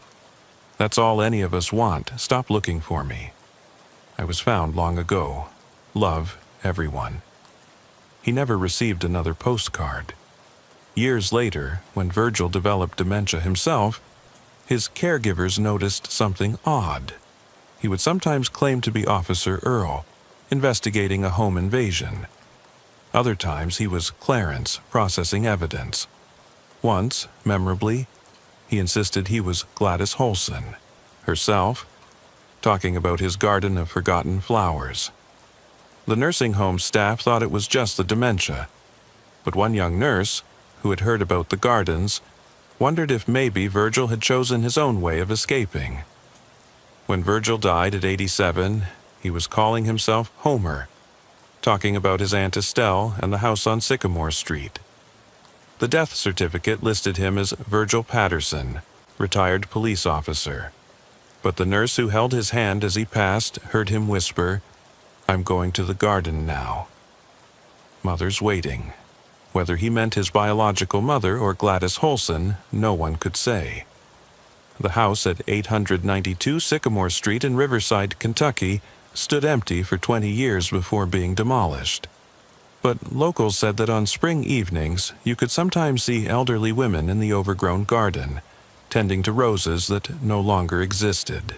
That's all any of us want. Stop looking for me. I was found long ago. Love, everyone." He never received another postcard. Years later, when Virgil developed dementia himself, his caregivers noticed something odd. He would sometimes claim to be Officer Earl, investigating a home invasion. Other times he was Clarence, processing evidence. Once, memorably, he insisted he was Gladys Holson, herself, talking about his garden of forgotten flowers. The nursing home staff thought it was just the dementia, but one young nurse, who had heard about the gardens, wondered if maybe Virgil had chosen his own way of escaping. When Virgil died at 87, he was calling himself Homer, talking about his Aunt Estelle and the house on Sycamore Street. The death certificate listed him as Virgil Patterson, retired police officer. But the nurse who held his hand as he passed heard him whisper, "I'm going to the garden now." Mother's waiting. Whether he meant his biological mother or Gladys Holson, no one could say. The house at 892 Sycamore Street in Riverside, Kentucky, stood empty for 20 years before being demolished. But locals said that on spring evenings, you could sometimes see elderly women in the overgrown garden, tending to roses that no longer existed.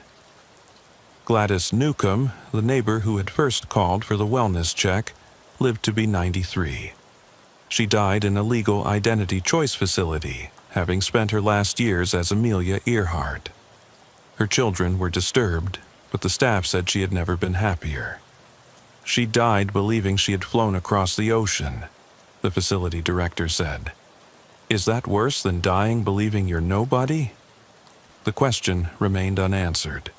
Gladys Newcomb, the neighbor who had first called for the wellness check, lived to be 93. She died in a legal identity choice facility, having spent her last years as Amelia Earhart. Her children were disturbed, but the staff said she had never been happier. She died believing she had flown across the ocean, the facility director said. Is that worse than dying believing you're nobody? The question remained unanswered.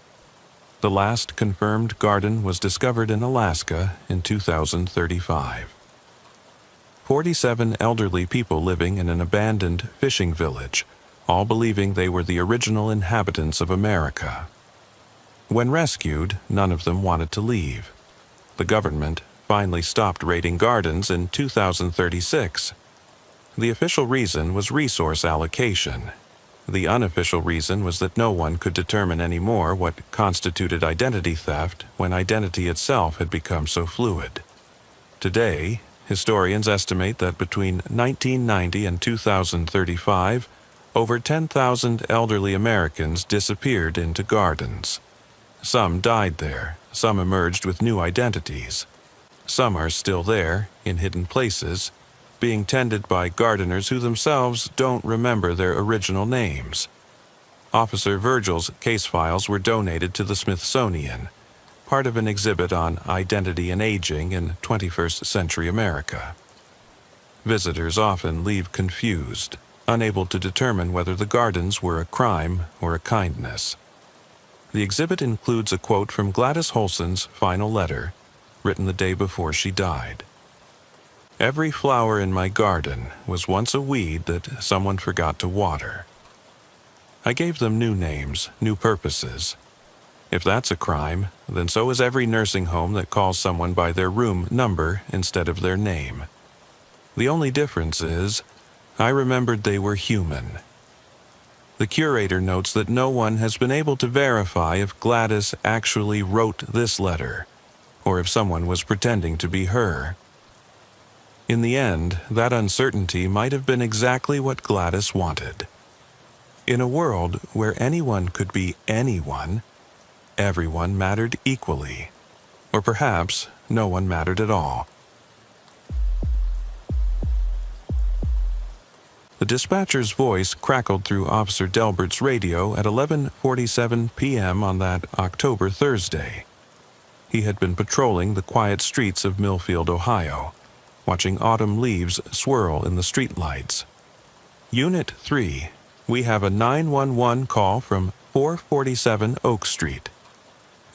The last confirmed garden was discovered in Alaska in 2035. 47 elderly people living in an abandoned fishing village, all believing they were the original inhabitants of America. When rescued, none of them wanted to leave. The government finally stopped raiding gardens in 2036. The official reason was resource allocation. The unofficial reason was that no one could determine anymore what constituted identity theft when identity itself had become so fluid. Today, historians estimate that between 1990 and 2035, over 10,000 elderly Americans disappeared into gardens. Some died there, some emerged with new identities. Some are still there, in hidden places, being tended by gardeners who themselves don't remember their original names. Officer Virgil's case files were donated to the Smithsonian. part of an exhibit on identity and aging in 21st century America. Visitors often leave confused, unable to determine whether the gardens were a crime or a kindness. The exhibit includes a quote from Gladys Holson's final letter, written the day before she died. "Every flower in my garden was once a weed that someone forgot to water. I gave them new names, new purposes. If that's a crime, then so is every nursing home that calls someone by their room number instead of their name. The only difference is, I remembered they were human." The curator notes that no one has been able to verify if Gladys actually wrote this letter, or if someone was pretending to be her. In the end, that uncertainty might have been exactly what Gladys wanted. In a world where anyone could be anyone, everyone mattered equally, or perhaps no one mattered at all. The dispatcher's voice crackled through Officer Delbert's radio at 11:47 p.m. on that October Thursday. He had been patrolling the quiet streets of Millfield, Ohio, watching autumn leaves swirl in the streetlights. "Unit 3, we have a 911 call from 447 Oak Street.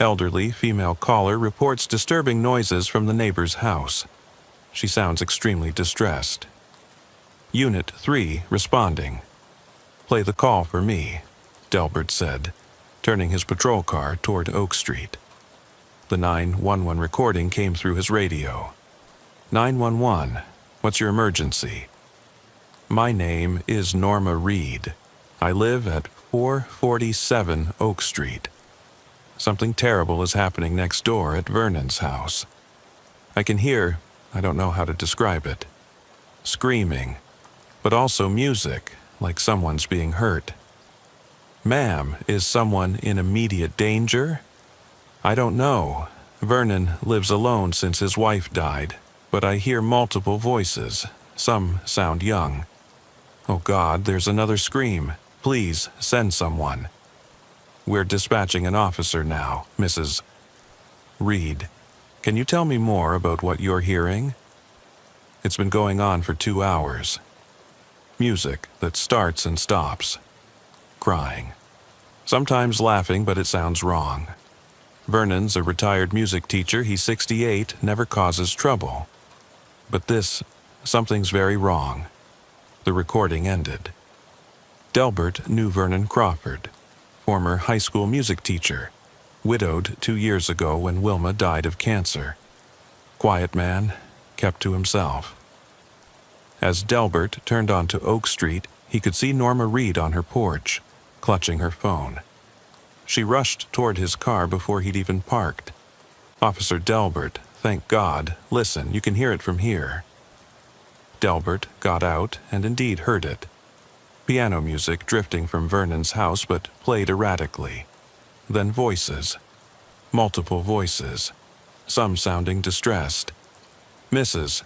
Elderly female caller reports disturbing noises from the neighbor's house. She sounds extremely distressed. Unit 3 responding. Play the call for me," Delbert said, turning his patrol car toward Oak Street. The 911 recording came through his radio. "911, what's your emergency?" "My name is Norma Reed. I live at 447 Oak Street. Something terrible is happening next door at Vernon's house. I can hear, I don't know how to describe it, screaming, but also music, like someone's being hurt. Ma'am, is someone in immediate danger? I don't know. Vernon lives alone since his wife died, but I hear multiple voices. Some sound young. Oh God, there's another scream. Please send someone. We're dispatching an officer now, Mrs. Reed. Can you tell me more about what you're hearing? It's been going on for 2 hours. Music that starts and stops. Crying. Sometimes laughing, but it sounds wrong. Vernon's a retired music teacher. He's 68, never causes trouble. But something's very wrong." The recording ended. Delbert knew Vernon Crawford, former high school music teacher, widowed 2 years ago when Wilma died of cancer. Quiet man, kept to himself. As Delbert turned onto Oak Street, he could see Norma Reed on her porch, clutching her phone. She rushed toward his car before he'd even parked. "Officer Delbert, thank God. Listen, you can hear it from here." Delbert got out and indeed heard it. Piano music drifting from Vernon's house, but played erratically. Then voices. Multiple voices. Some sounding distressed. "Mrs.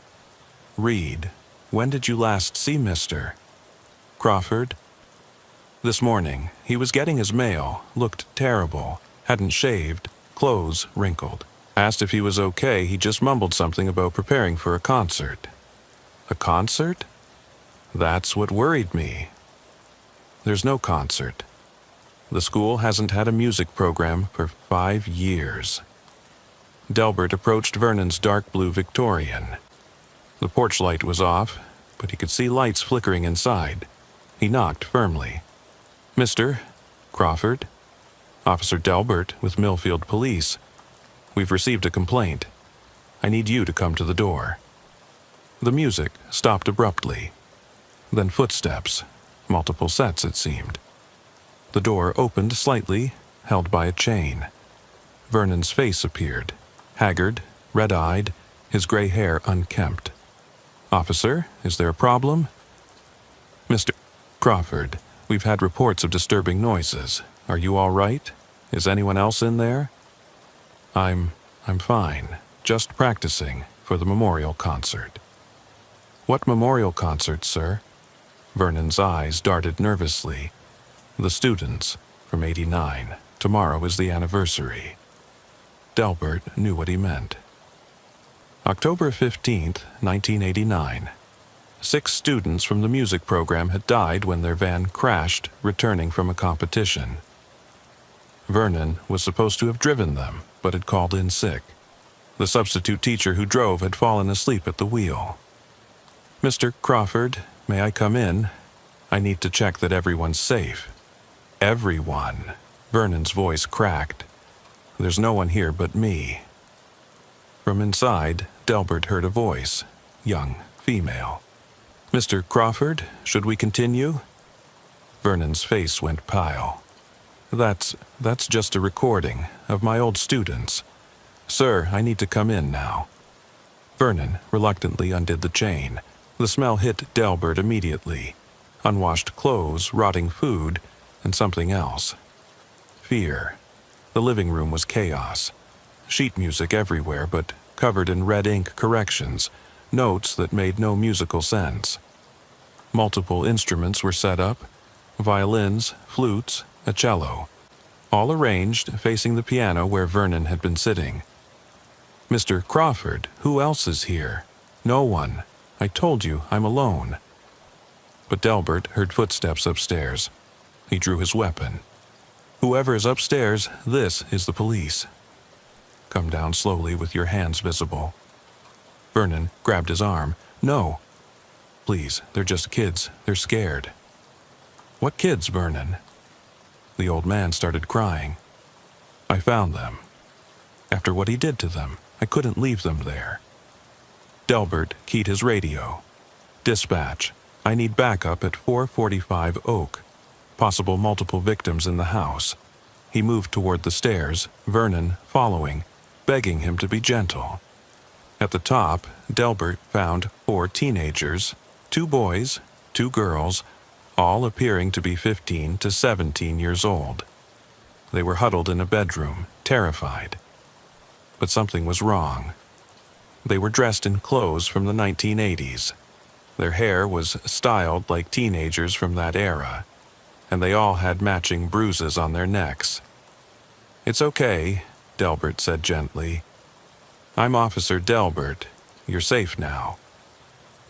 Reed, when did you last see Mr. Crawford?" "This morning. He was getting his mail, looked terrible, hadn't shaved, clothes wrinkled. Asked if he was okay, he just mumbled something about preparing for a concert." "A concert?" "That's what worried me." "There's no concert. The school hasn't had a music program for 5 years. Delbert approached Vernon's dark blue Victorian. The porch light was off, but he could see lights flickering inside. He knocked firmly. "Mr. Crawford? Officer Delbert with Millfield Police. We've received a complaint. I need you to come to the door." The music stopped abruptly. Then footsteps, multiple sets it seemed. The door opened slightly, held by a chain. Vernon's face appeared, haggard, red-eyed, his gray hair unkempt. "Officer, is there a problem?" "Mr. Crawford, we've had reports of disturbing noises. Are you all right? Is anyone else in there?" I'm fine. Just practicing for the memorial concert." "What memorial concert, sir?" Vernon's eyes darted nervously. "The students, from '89. Tomorrow is the anniversary." Delbert knew what he meant. October 15th, 1989. 6 students from the music program had died when their van crashed returning from a competition. Vernon was supposed to have driven them, but had called in sick. The substitute teacher who drove had fallen asleep at the wheel. "Mr. Crawford, may I come in? I need to check that everyone's safe." "Everyone?" Vernon's voice cracked. "There's no one here but me." From inside, Delbert heard a voice, young, female. "Mr. Crawford, should we continue?" Vernon's face went pale. That's just a recording of my old students. Sir, I need to come in now." Vernon reluctantly undid the chain. The smell hit Delbert immediately. Unwashed clothes, rotting food, and something else. Fear. The living room was chaos. Sheet music everywhere, but covered in red ink corrections, notes that made no musical sense. Multiple instruments were set up, violins, flutes, a cello, all arranged facing the piano where Vernon had been sitting. "Mr. Crawford, who else is here?" "No one. I told you, I'm alone." But Delbert heard footsteps upstairs. He drew his weapon. "Whoever is upstairs, this is the police. Come down slowly with your hands visible." Vernon grabbed his arm. "No. Please, they're just kids. They're scared." "What kids, Vernon?" The old man started crying. "I found them. After what he did to them, I couldn't leave them there." Delbert keyed his radio. "Dispatch, I need backup at 445 Oak. Possible multiple victims in the house." He moved toward the stairs, Vernon following, begging him to be gentle. At the top, Delbert found 4 teenagers, 2 boys, 2 girls, all appearing to be 15 to 17 years old. They were huddled in a bedroom, terrified. But something was wrong. They were dressed in clothes from the 1980s. Their hair was styled like teenagers from that era, and they all had matching bruises on their necks. "It's okay," Delbert said gently. "I'm Officer Delbert. You're safe now.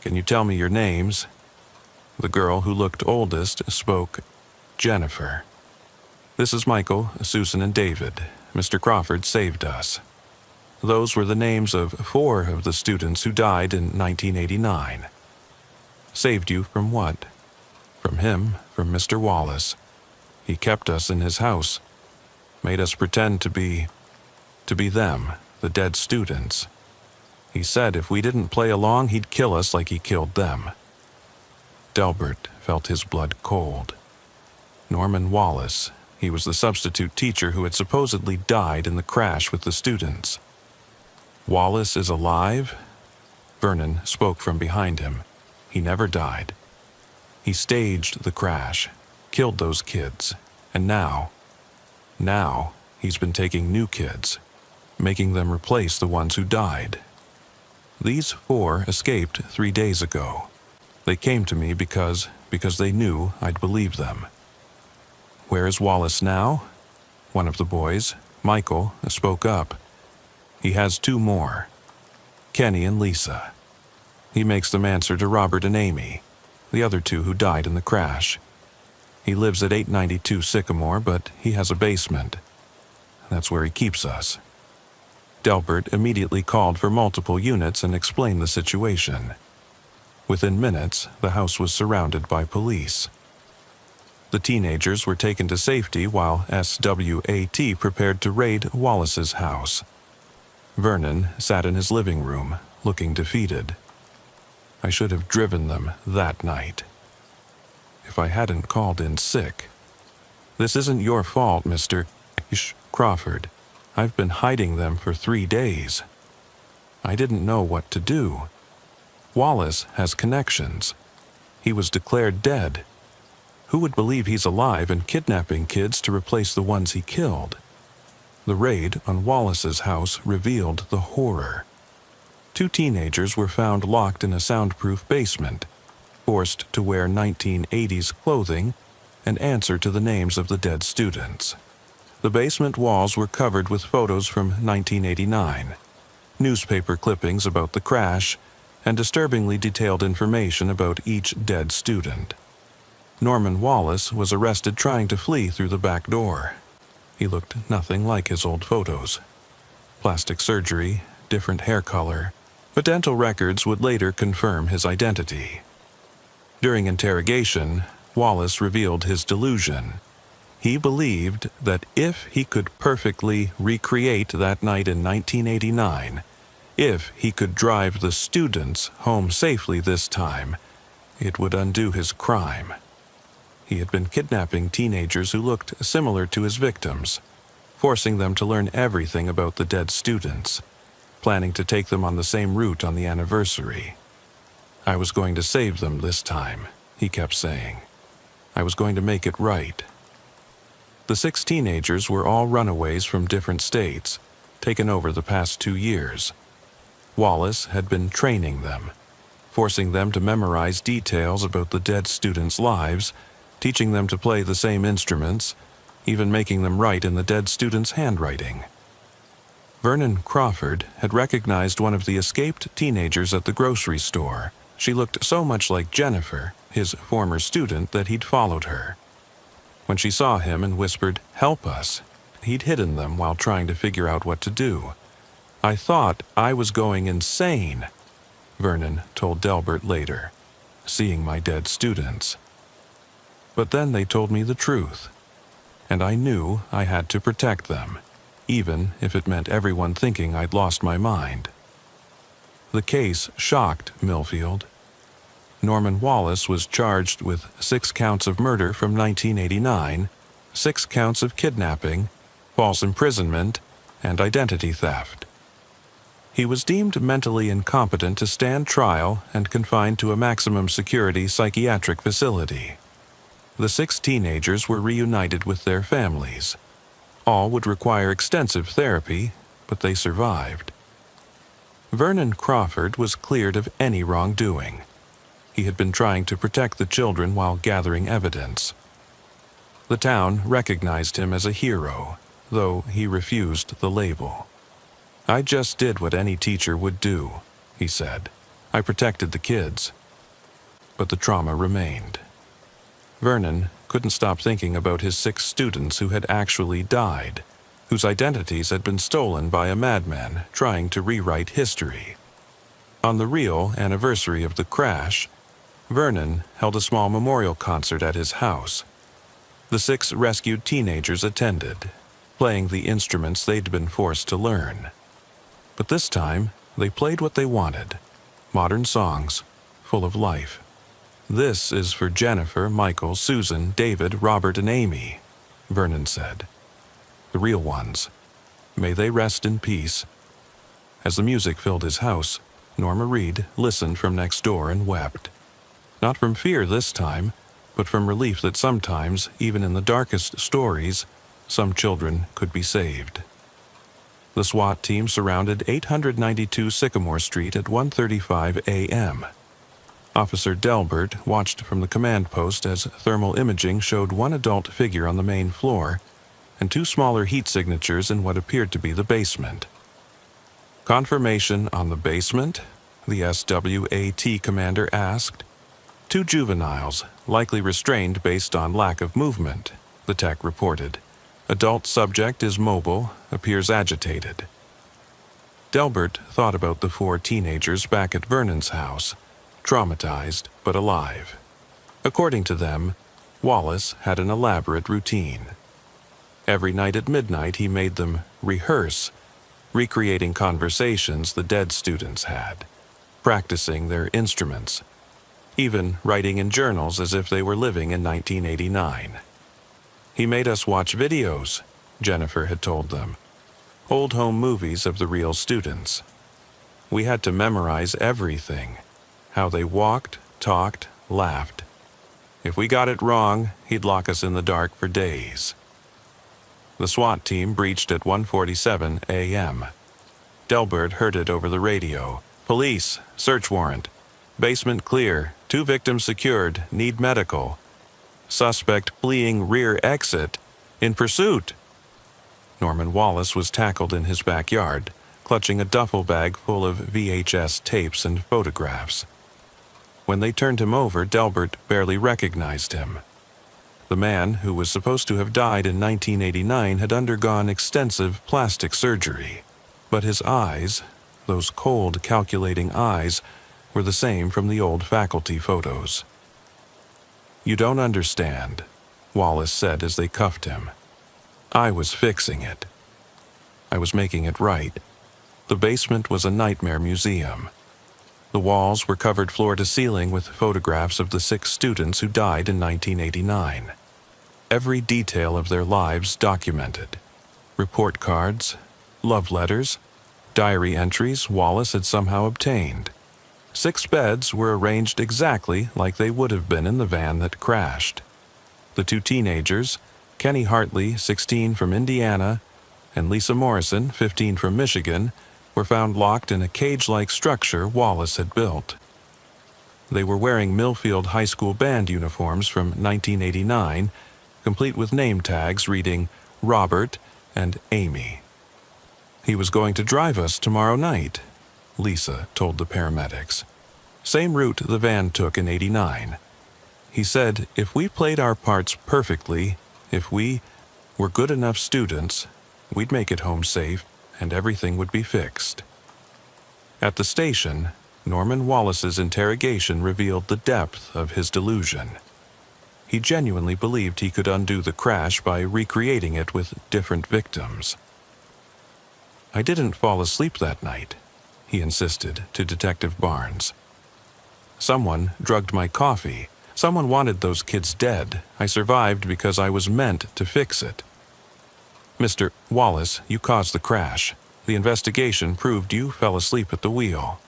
Can you tell me your names?" The girl who looked oldest spoke. "Jennifer." "This is Michael, Susan, and David. Mr. Crawford saved us." Those were the names of 4 of the students who died in 1989. "Saved you from what?" "From him, from Mr. Wallace. He kept us in his house, made us pretend to be them, the dead students. He said if we didn't play along, he'd kill us like he killed them." Delbert felt his blood cold. Norman Wallace, he was the substitute teacher who had supposedly died in the crash with the students. "Wallace is alive?" Vernon spoke from behind him. "He never died. He staged the crash, killed those kids, and now he's been taking new kids, making them replace the ones who died. These 4 escaped 3 days ago. They came to me because they knew I'd believe them." "Where is Wallace now?" One of the boys, Michael, spoke up. "He has 2 more, Kenny and Lisa. He makes them answer to Robert and Amy, the other 2 who died in the crash. He lives at 892 Sycamore, but he has a basement. That's where he keeps us." Delbert immediately called for multiple units and explained the situation. Within minutes, the house was surrounded by police. The teenagers were taken to safety while SWAT prepared to raid Wallace's house. Vernon sat in his living room, looking defeated. "I should have driven them that night. If I hadn't called in sick. This isn't your fault, Mr. Crawford. I've been hiding them for 3 days. I didn't know what to do. Wallace has connections. He was declared dead. Who would believe he's alive and kidnapping kids to replace the ones he killed?" The raid on Wallace's house revealed the horror. 2 teenagers were found locked in a soundproof basement, forced to wear 1980s clothing and answer to the names of the dead students. The basement walls were covered with photos from 1989, newspaper clippings about the crash, and disturbingly detailed information about each dead student. Norman Wallace was arrested trying to flee through the back door. He looked nothing like his old photos. Plastic surgery, different hair color, but dental records would later confirm his identity. During interrogation, Wallace revealed his delusion. He believed that if he could perfectly recreate that night in 1989, if he could drive the students home safely this time, it would undo his crime. He had been kidnapping teenagers who looked similar to his victims, forcing them to learn everything about the dead students, planning to take them on the same route on the anniversary. I was going to save them this time, he kept saying. I was going to make it right. The 6 teenagers were all runaways from different states, taken over the past 2 years. Wallace had been training them, forcing them to memorize details about the dead students' lives, teaching them to play the same instruments, even making them write in the dead students' handwriting. Vernon Crawford had recognized one of the escaped teenagers at the grocery store. She looked so much like Jennifer, his former student, that he'd followed her. When she saw him and whispered, "Help us," he'd hidden them while trying to figure out what to do. "I thought I was going insane," Vernon told Delbert later, "seeing my dead students. But then they told me the truth, and I knew I had to protect them, even if it meant everyone thinking I'd lost my mind." The case shocked Millfield. Norman Wallace was charged with 6 counts of murder from 1989, 6 counts of kidnapping, false imprisonment, and identity theft. He was deemed mentally incompetent to stand trial and confined to a maximum security psychiatric facility. The 6 teenagers were reunited with their families. All would require extensive therapy, but they survived. Vernon Crawford was cleared of any wrongdoing. He had been trying to protect the children while gathering evidence. The town recognized him as a hero, though he refused the label. "I just did what any teacher would do," he said. "I protected the kids." But the trauma remained. Vernon couldn't stop thinking about his 6 students who had actually died, whose identities had been stolen by a madman trying to rewrite history. On the real anniversary of the crash, Vernon held a small memorial concert at his house. The 6 rescued teenagers attended, playing the instruments they'd been forced to learn. But this time, they played what they wanted, modern songs, full of life. "This is for Jennifer, Michael, Susan, David, Robert, and Amy," Vernon said. "The real ones. May they rest in peace." As the music filled his house, Norma Reed listened from next door and wept. Not from fear this time, but from relief that sometimes, even in the darkest stories, some children could be saved. The SWAT team surrounded 892 Sycamore Street at 1:35 a.m. Officer Delbert watched from the command post as thermal imaging showed 1 adult figure on the main floor and 2 smaller heat signatures in what appeared to be the basement. "Confirmation on the basement?" the SWAT commander asked. "2 juveniles, likely restrained based on lack of movement," the tech reported. "Adult subject is mobile, appears agitated." Delbert thought about the 4 teenagers back at Vernon's house, traumatized but alive. According to them, Wallace had an elaborate routine. Every night at midnight he made them rehearse, recreating conversations the dead students had, practicing their instruments, even writing in journals as if they were living in 1989. "He made us watch videos," Jennifer had told them, "old home movies of the real students. We had to memorize everything, how they walked, talked, laughed. If we got it wrong, he'd lock us in the dark for days." The SWAT team breached at 1:47 a.m. Delbert heard it over the radio. "Police, search warrant. Basement clear, 2 victims secured, need medical. Suspect fleeing rear exit, in pursuit." Norman Wallace was tackled in his backyard, clutching a duffel bag full of VHS tapes and photographs. When they turned him over, Delbert barely recognized him. The man, who was supposed to have died in 1989, had undergone extensive plastic surgery, but his eyes, those cold, calculating eyes, were the same from the old faculty photos. "You don't understand," Wallace said as they cuffed him. "I was fixing it. I was making it right." The basement was a nightmare museum. The walls were covered floor to ceiling with photographs of the 6 students who died in 1989. Every detail of their lives documented. Report cards, love letters, diary entries Wallace had somehow obtained. 6 beds were arranged exactly like they would have been in the van that crashed. The 2 teenagers, Kenny Hartley, 16 from Indiana, and Lisa Morrison, 15 from Michigan, were found locked in a cage-like structure Wallace had built. They were wearing Millfield High School band uniforms from 1989, complete with name tags reading Robert and Amy. "He was going to drive us tomorrow night," Lisa told the paramedics. "Same route the van took in '89. He said if we played our parts perfectly, if we were good enough students, we'd make it home safe and everything would be fixed." At the station, Norman Wallace's interrogation revealed the depth of his delusion. He genuinely believed he could undo the crash by recreating it with different victims. "I didn't fall asleep that night," he insisted to Detective Barnes. "Someone drugged my coffee. Someone wanted those kids dead. I survived because I was meant to fix it." "Mr. Wallace, you caused the crash. The investigation proved you fell asleep at the wheel."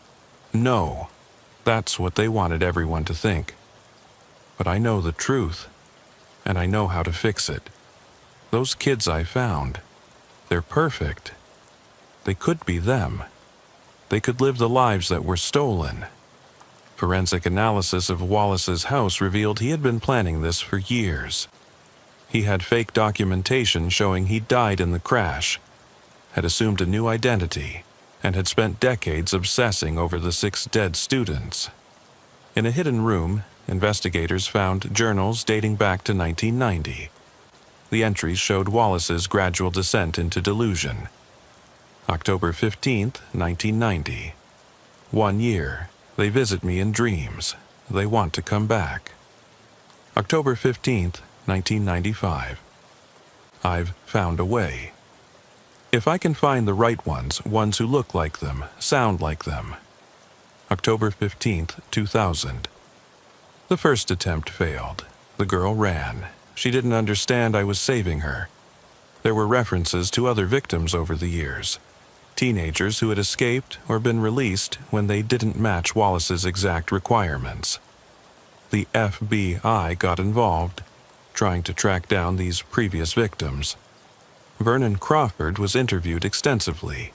"No, that's what they wanted everyone to think. But I know the truth, and I know how to fix it. Those kids I found, they're perfect. They could be them. They could live the lives that were stolen." Forensic analysis of Wallace's house revealed he had been planning this for years. He had fake documentation showing he died in the crash, had assumed a new identity, and had spent decades obsessing over the 6 dead students. In a hidden room, investigators found journals dating back to 1990. The entries showed Wallace's gradual descent into delusion. October 15th, 1990. 1 year. They visit me in dreams. They want to come back. October 15th, 1995. I've found a way. If I can find the right ones who look like them, sound like them. October 15th, 2000. The first attempt failed. The girl ran. She didn't understand I was saving her. There were references to other victims over the years. Teenagers who had escaped or been released when they didn't match Wallace's exact requirements. The FBI got involved, trying to track down these previous victims. Vernon Crawford was interviewed extensively.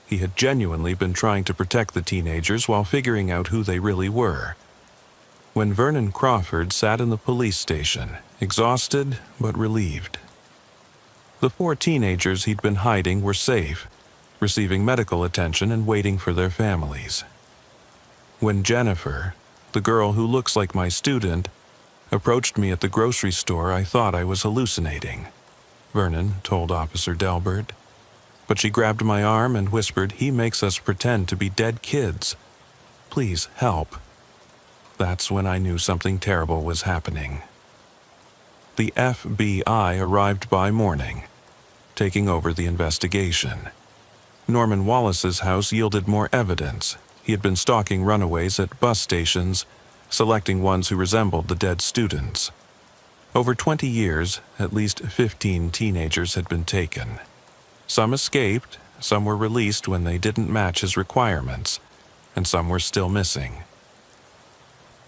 He had genuinely been trying to protect the teenagers while figuring out who they really were. When Vernon Crawford sat in the police station, exhausted but relieved. The 4 teenagers he'd been hiding were safe, receiving medical attention and waiting for their families. When Jennifer, the girl who looks like my student, approached me at the grocery store, I thought I was hallucinating, Vernon told Officer Delbert. But she grabbed my arm and whispered, "He makes us pretend to be dead kids. Please help." That's when I knew something terrible was happening. The FBI arrived by morning, taking over the investigation. Norman Wallace's house yielded more evidence. He had been stalking runaways at bus stations, selecting ones who resembled the dead students. Over 20 years, at least 15 teenagers had been taken. Some escaped, some were released when they didn't match his requirements, and some were still missing.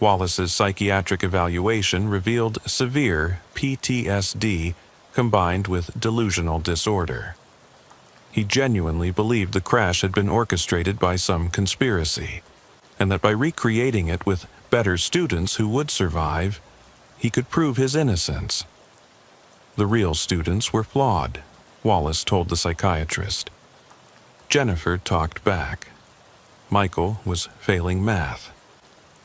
Wallace's psychiatric evaluation revealed severe PTSD combined with delusional disorder. He genuinely believed the crash had been orchestrated by some conspiracy, and that by recreating it with better students who would survive, he could prove his innocence. The real students were flawed. Wallace told the psychiatrist. Jennifer talked back. Michael was failing math.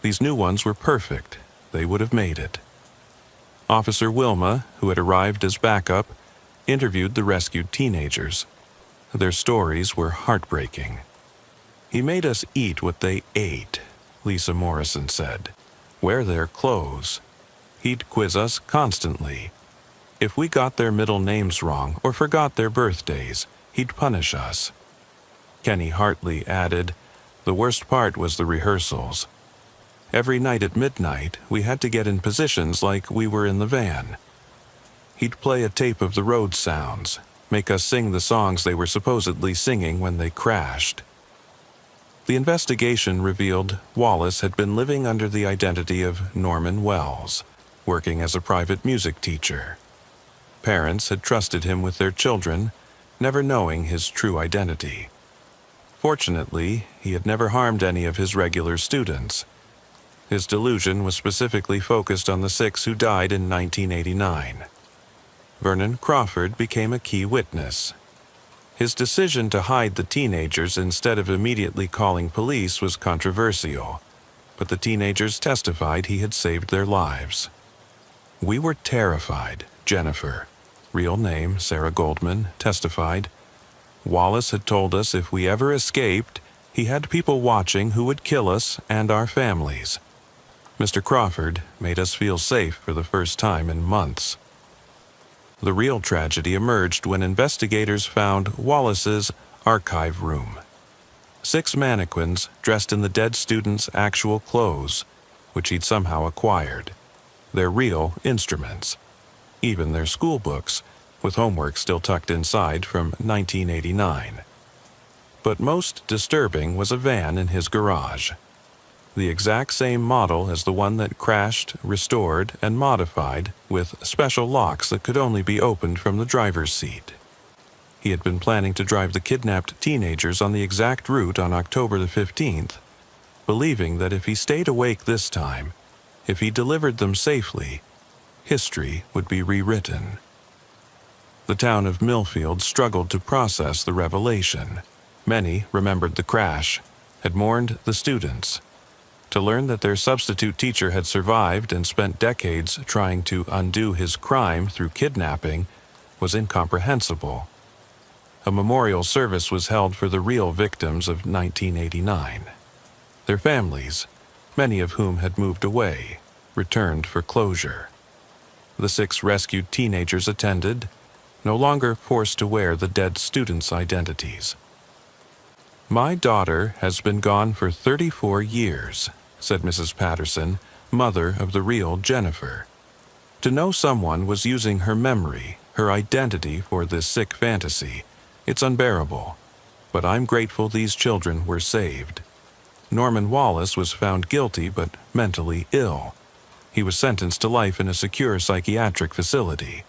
These new ones were perfect. They would have made it. Officer Wilma, who had arrived as backup, interviewed the rescued teenagers. Their stories were heartbreaking. "He made us eat what they ate," Lisa Morrison said. "Wear their clothes. He'd quiz us constantly. If we got their middle names wrong or forgot their birthdays, he'd punish us." Kenny Hartley added, "The worst part was the rehearsals. Every night at midnight, we had to get in positions like we were in the van. He'd play a tape of the road sounds, make us sing the songs they were supposedly singing when they crashed." The investigation revealed Wallace had been living under the identity of Norman Wells, working as a private music teacher. Parents had trusted him with their children, never knowing his true identity. Fortunately, he had never harmed any of his regular students. His delusion was specifically focused on the 6 who died in 1989. Vernon Crawford became a key witness. His decision to hide the teenagers instead of immediately calling police was controversial, but the teenagers testified he had saved their lives. "We were terrified," Jennifer, real name Sarah Goldman, testified. "Wallace had told us if we ever escaped, he had people watching who would kill us and our families. Mr. Crawford made us feel safe for the first time in months." The real tragedy emerged when investigators found Wallace's archive room. 6 mannequins dressed in the dead students' actual clothes, which he'd somehow acquired. Their real instruments. Even their school books, with homework still tucked inside from 1989. But most disturbing was a van in his garage. The exact same model as the one that crashed, restored, and modified with special locks that could only be opened from the driver's seat. He had been planning to drive the kidnapped teenagers on the exact route on October the 15th, believing that if he stayed awake this time, if he delivered them safely, history would be rewritten. The town of Millfield struggled to process the revelation. Many remembered the crash, had mourned the students. To learn that their substitute teacher had survived and spent decades trying to undo his crime through kidnapping was incomprehensible. A memorial service was held for the real victims of 1989. Their families, many of whom had moved away, returned for closure. The 6 rescued teenagers attended, no longer forced to wear the dead students' identities. "My daughter has been gone for 34 years, said Mrs. Patterson, mother of the real Jennifer. To know someone was using her memory, her identity for this sick fantasy, it's unbearable. But I'm grateful these children were saved. Norman Wallace was found guilty but mentally ill. He was sentenced to life in a secure psychiatric facility.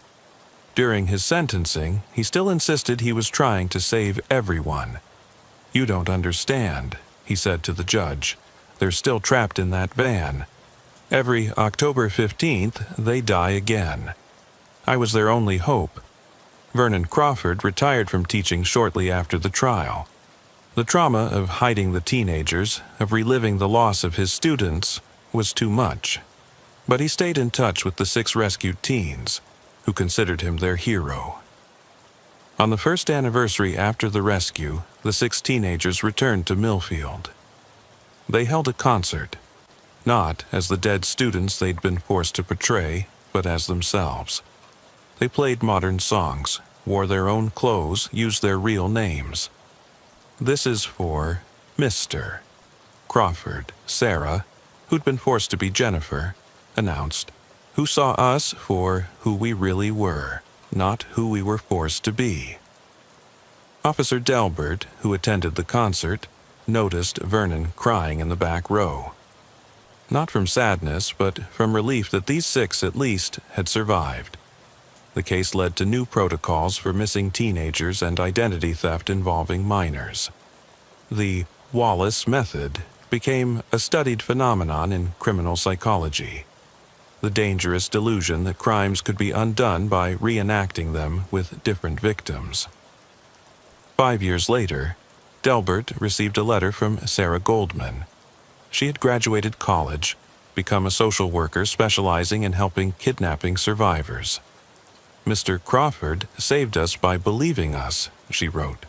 During his sentencing, he still insisted he was trying to save everyone. You don't understand, he said to the judge. They're still trapped in that van. Every October 15th, they die again. I was their only hope. Vernon Crawford retired from teaching shortly after the trial. The trauma of hiding the teenagers, of reliving the loss of his students, was too much. But he stayed in touch with the 6 rescued teens, who considered him their hero. On the first anniversary after the rescue, the 6 teenagers returned to Millfield. They held a concert, not as the dead students they'd been forced to portray, but as themselves. They played modern songs, wore their own clothes, used their real names. This is for Mr. Crawford, Sarah, who'd been forced to be Jennifer, announced, who saw us for who we really were, not who we were forced to be. Officer Delbert, who attended the concert, noticed Vernon crying in the back row. Not from sadness, but from relief that these 6 at least had survived. The case led to new protocols for missing teenagers and identity theft involving minors. The Wallace method became a studied phenomenon in criminal psychology. the dangerous delusion that crimes could be undone by reenacting them with different victims. 5 years later, Delbert received a letter from Sarah Goldman. She had graduated college, become a social worker specializing in helping kidnapping survivors. "Mr. Crawford saved us by believing us," she wrote.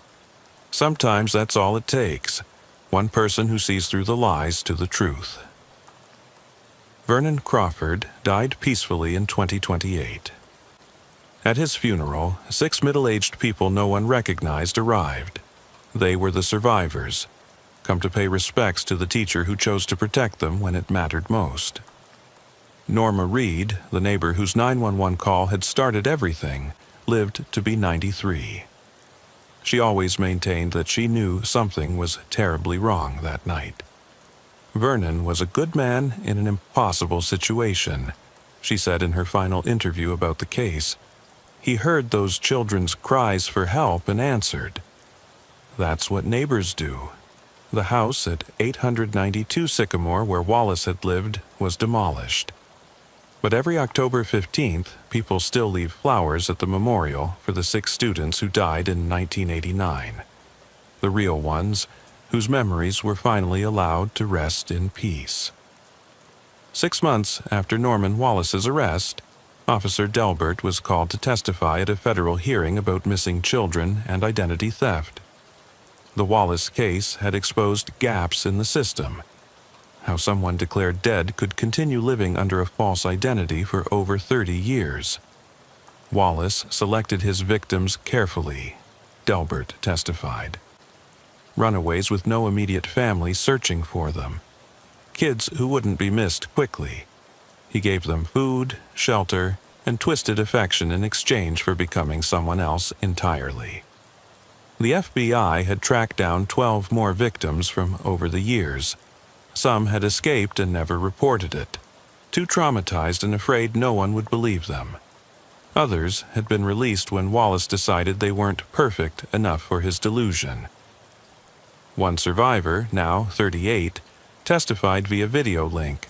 "Sometimes that's all it takes, one person who sees through the lies to the truth." Vernon Crawford died peacefully in 2028. At his funeral, 6 middle-aged people no one recognized arrived. They were the survivors, come to pay respects to the teacher who chose to protect them when it mattered most. Norma Reed, the neighbor whose 911 call had started everything, lived to be 93. She always maintained that she knew something was terribly wrong that night. "Vernon was a good man in an impossible situation," she said in her final interview about the case. "He heard those children's cries for help and answered." That's what neighbors do. The house at 892 Sycamore, where Wallace had lived, was demolished. But every October 15th, people still leave flowers at the memorial for the 6 students who died in 1989. The real ones, whose memories were finally allowed to rest in peace. 6 months after Norman Wallace's arrest, Officer Delbert was called to testify at a federal hearing about missing children and identity theft. The Wallace case had exposed gaps in the system. How someone declared dead could continue living under a false identity for over 30 years. Wallace selected his victims carefully, Delbert testified. Runaways with no immediate family searching for them. Kids who wouldn't be missed quickly. He gave them food, shelter, and twisted affection in exchange for becoming someone else entirely. The FBI had tracked down 12 more victims from over the years. Some had escaped and never reported it, too traumatized and afraid no one would believe them. Others had been released when Wallace decided they weren't perfect enough for his delusion. One survivor, now 38, testified via video link.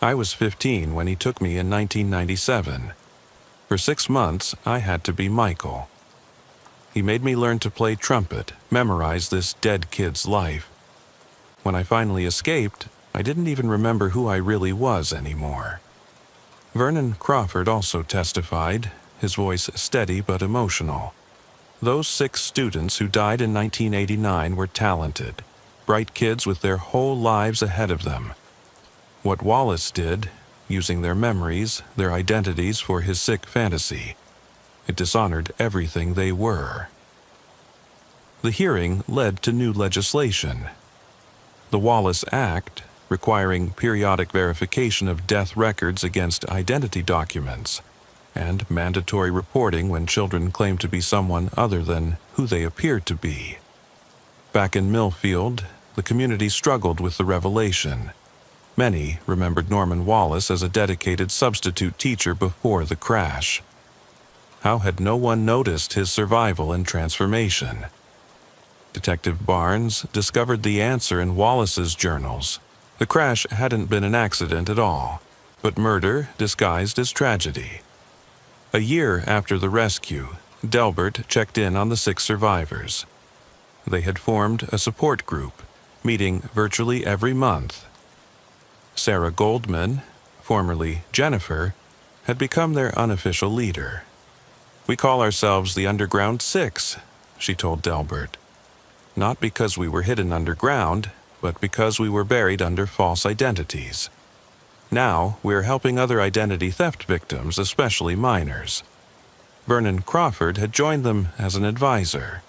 "I was 15 when he took me in 1997. For 6 months, I had to be Michael. He made me learn to play trumpet, memorize this dead kid's life. When I finally escaped, I didn't even remember who I really was anymore." Vernon Crawford also testified, his voice steady but emotional. Those 6 students who died in 1989 were talented, bright kids with their whole lives ahead of them. What Wallace did, using their memories, their identities for his sick fantasy, it dishonored everything they were. The hearing led to new legislation. The Wallace Act, requiring periodic verification of death records against identity documents, and mandatory reporting when children claim to be someone other than who they appear to be. Back in Millfield, the community struggled with the revelation. Many remembered Norman Wallace as a dedicated substitute teacher before the crash. How had no one noticed his survival and transformation? Detective Barnes discovered the answer in Wallace's journals. The crash hadn't been an accident at all, but murder disguised as tragedy. A year after the rescue, Delbert checked in on the 6 survivors. They had formed a support group, meeting virtually every month. Sarah Goldman, formerly Jennifer, had become their unofficial leader. "We call ourselves the Underground 6, she told Delbert. "Not because we were hidden underground, but because we were buried under false identities. Now, we're helping other identity theft victims, especially minors." Vernon Crawford had joined them as an advisor.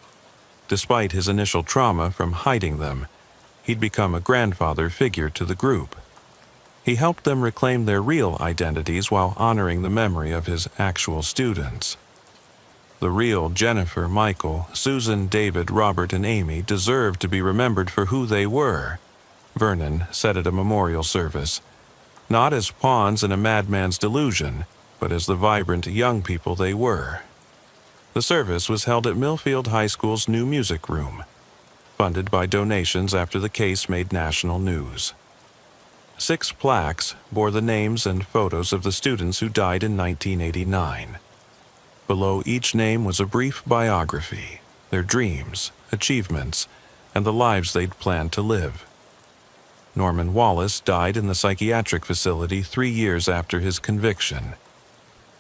Despite his initial trauma from hiding them, he'd become a grandfather figure to the group. He helped them reclaim their real identities while honoring the memory of his actual students. The real Jennifer, Michael, Susan, David, Robert, and Amy deserved to be remembered for who they were, Vernon said at a memorial service. Not as pawns in a madman's delusion, but as the vibrant young people they were. The service was held at Millfield High School's new music room, funded by donations after the case made national news. 6 plaques bore the names and photos of the students who died in 1989. Below each name was a brief biography, their dreams, achievements, and the lives they'd planned to live. Norman Wallace died in the psychiatric facility 3 years after his conviction.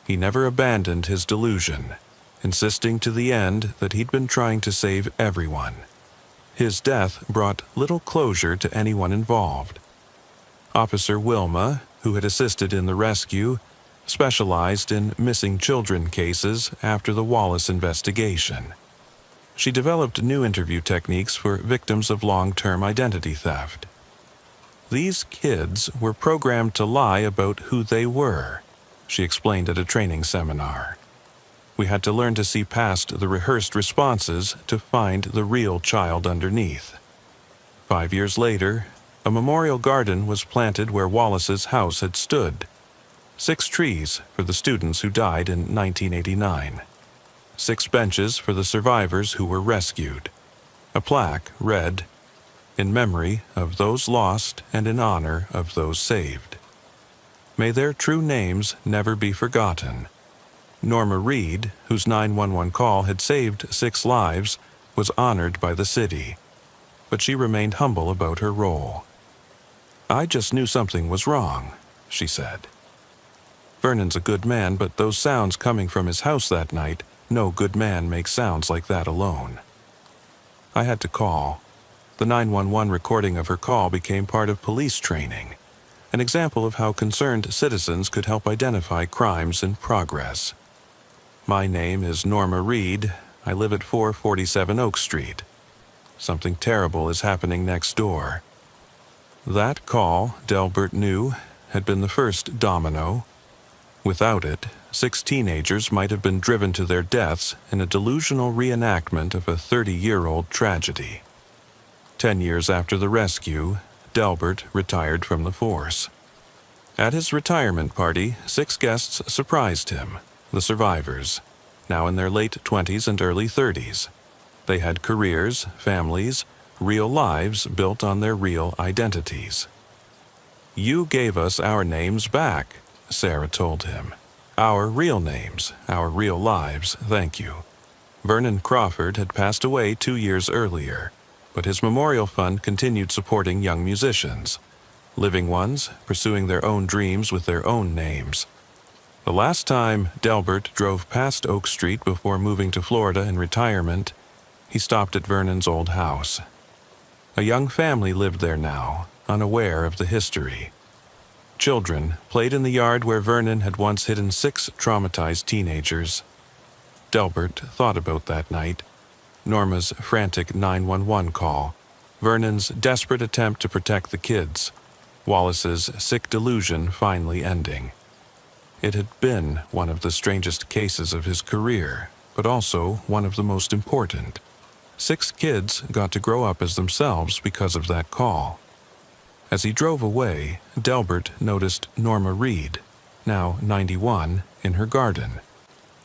He never abandoned his delusion, insisting to the end that he'd been trying to save everyone. His death brought little closure to anyone involved. Officer Wilma, who had assisted in the rescue, specialized in missing children cases after the Wallace investigation. She developed new interview techniques for victims of long-term identity theft. These kids were programmed to lie about who they were, she explained at a training seminar. We had to learn to see past the rehearsed responses to find the real child underneath. 5 years later, a memorial garden was planted where Wallace's house had stood. 6 trees for the students who died in 1989. 6 benches for the survivors who were rescued. A plaque read, "In memory of those lost and in honor of those saved." May their true names never be forgotten. Norma Reed, whose 911 call had saved 6 lives, was honored by the city, but she remained humble about her role. "I just knew something was wrong," she said. "Vernon's a good man, but those sounds coming from his house that night, no good man makes sounds like that alone." I had to call. The 911 recording of her call became part of police training, an example of how concerned citizens could help identify crimes in progress. "My name is Norma Reed. I live at 447 Oak Street. Something terrible is happening next door." That call, Delbert knew, had been the first domino. Without it, 6 teenagers might have been driven to their deaths in a delusional reenactment of a 30-year-old tragedy. 10 years after the rescue, Delbert retired from the force. At his retirement party, 6 guests surprised him, the survivors, now in their late 20s and early 30s. They had careers, families, real lives built on their real identities. "You gave us our names back," Sarah told him. "Our real names, our real lives, thank you." Vernon Crawford had passed away 2 years earlier, but his memorial fund continued supporting young musicians, living ones pursuing their own dreams with their own names. The last time Delbert drove past Oak Street before moving to Florida in retirement, he stopped at Vernon's old house. A young family lived there now, unaware of the history. Children played in the yard where Vernon had once hidden 6 traumatized teenagers. Delbert thought about that night, Norma's frantic 911 call, Vernon's desperate attempt to protect the kids, Wallace's sick delusion finally ending. It had been one of the strangest cases of his career, but also one of the most important. 6 kids got to grow up as themselves because of that call. As he drove away, Delbert noticed Norma Reed, now 91, in her garden.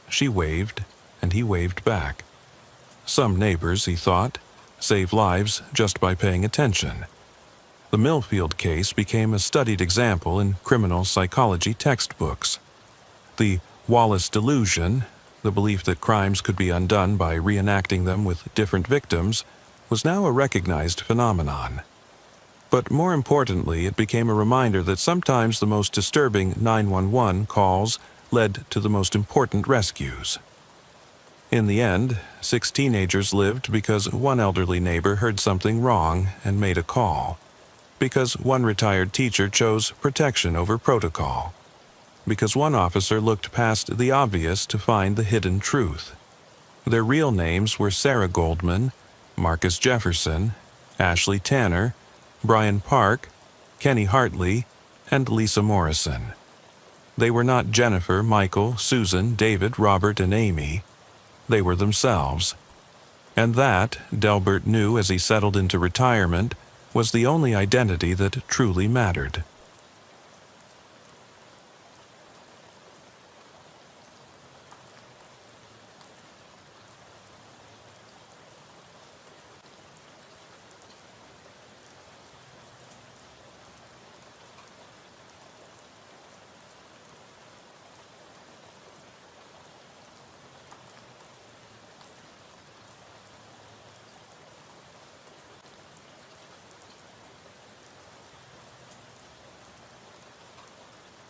She waved, and he waved back. Some neighbors, he thought, save lives just by paying attention. The Millfield case became a studied example in criminal psychology textbooks. The Wallace delusion, the belief that crimes could be undone by reenacting them with different victims, was now a recognized phenomenon. But more importantly, it became a reminder that sometimes the most disturbing 911 calls led to the most important rescues. In the end, 6 teenagers lived because one elderly neighbor heard something wrong and made a call. Because one retired teacher chose protection over protocol. Because one officer looked past the obvious to find the hidden truth. Their real names were Sarah Goldman, Marcus Jefferson, Ashley Tanner, Brian Park, Kenny Hartley, and Lisa Morrison. They were not Jennifer, Michael, Susan, David, Robert, and Amy. They were themselves. And that, Delbert knew as he settled into retirement, was the only identity that truly mattered.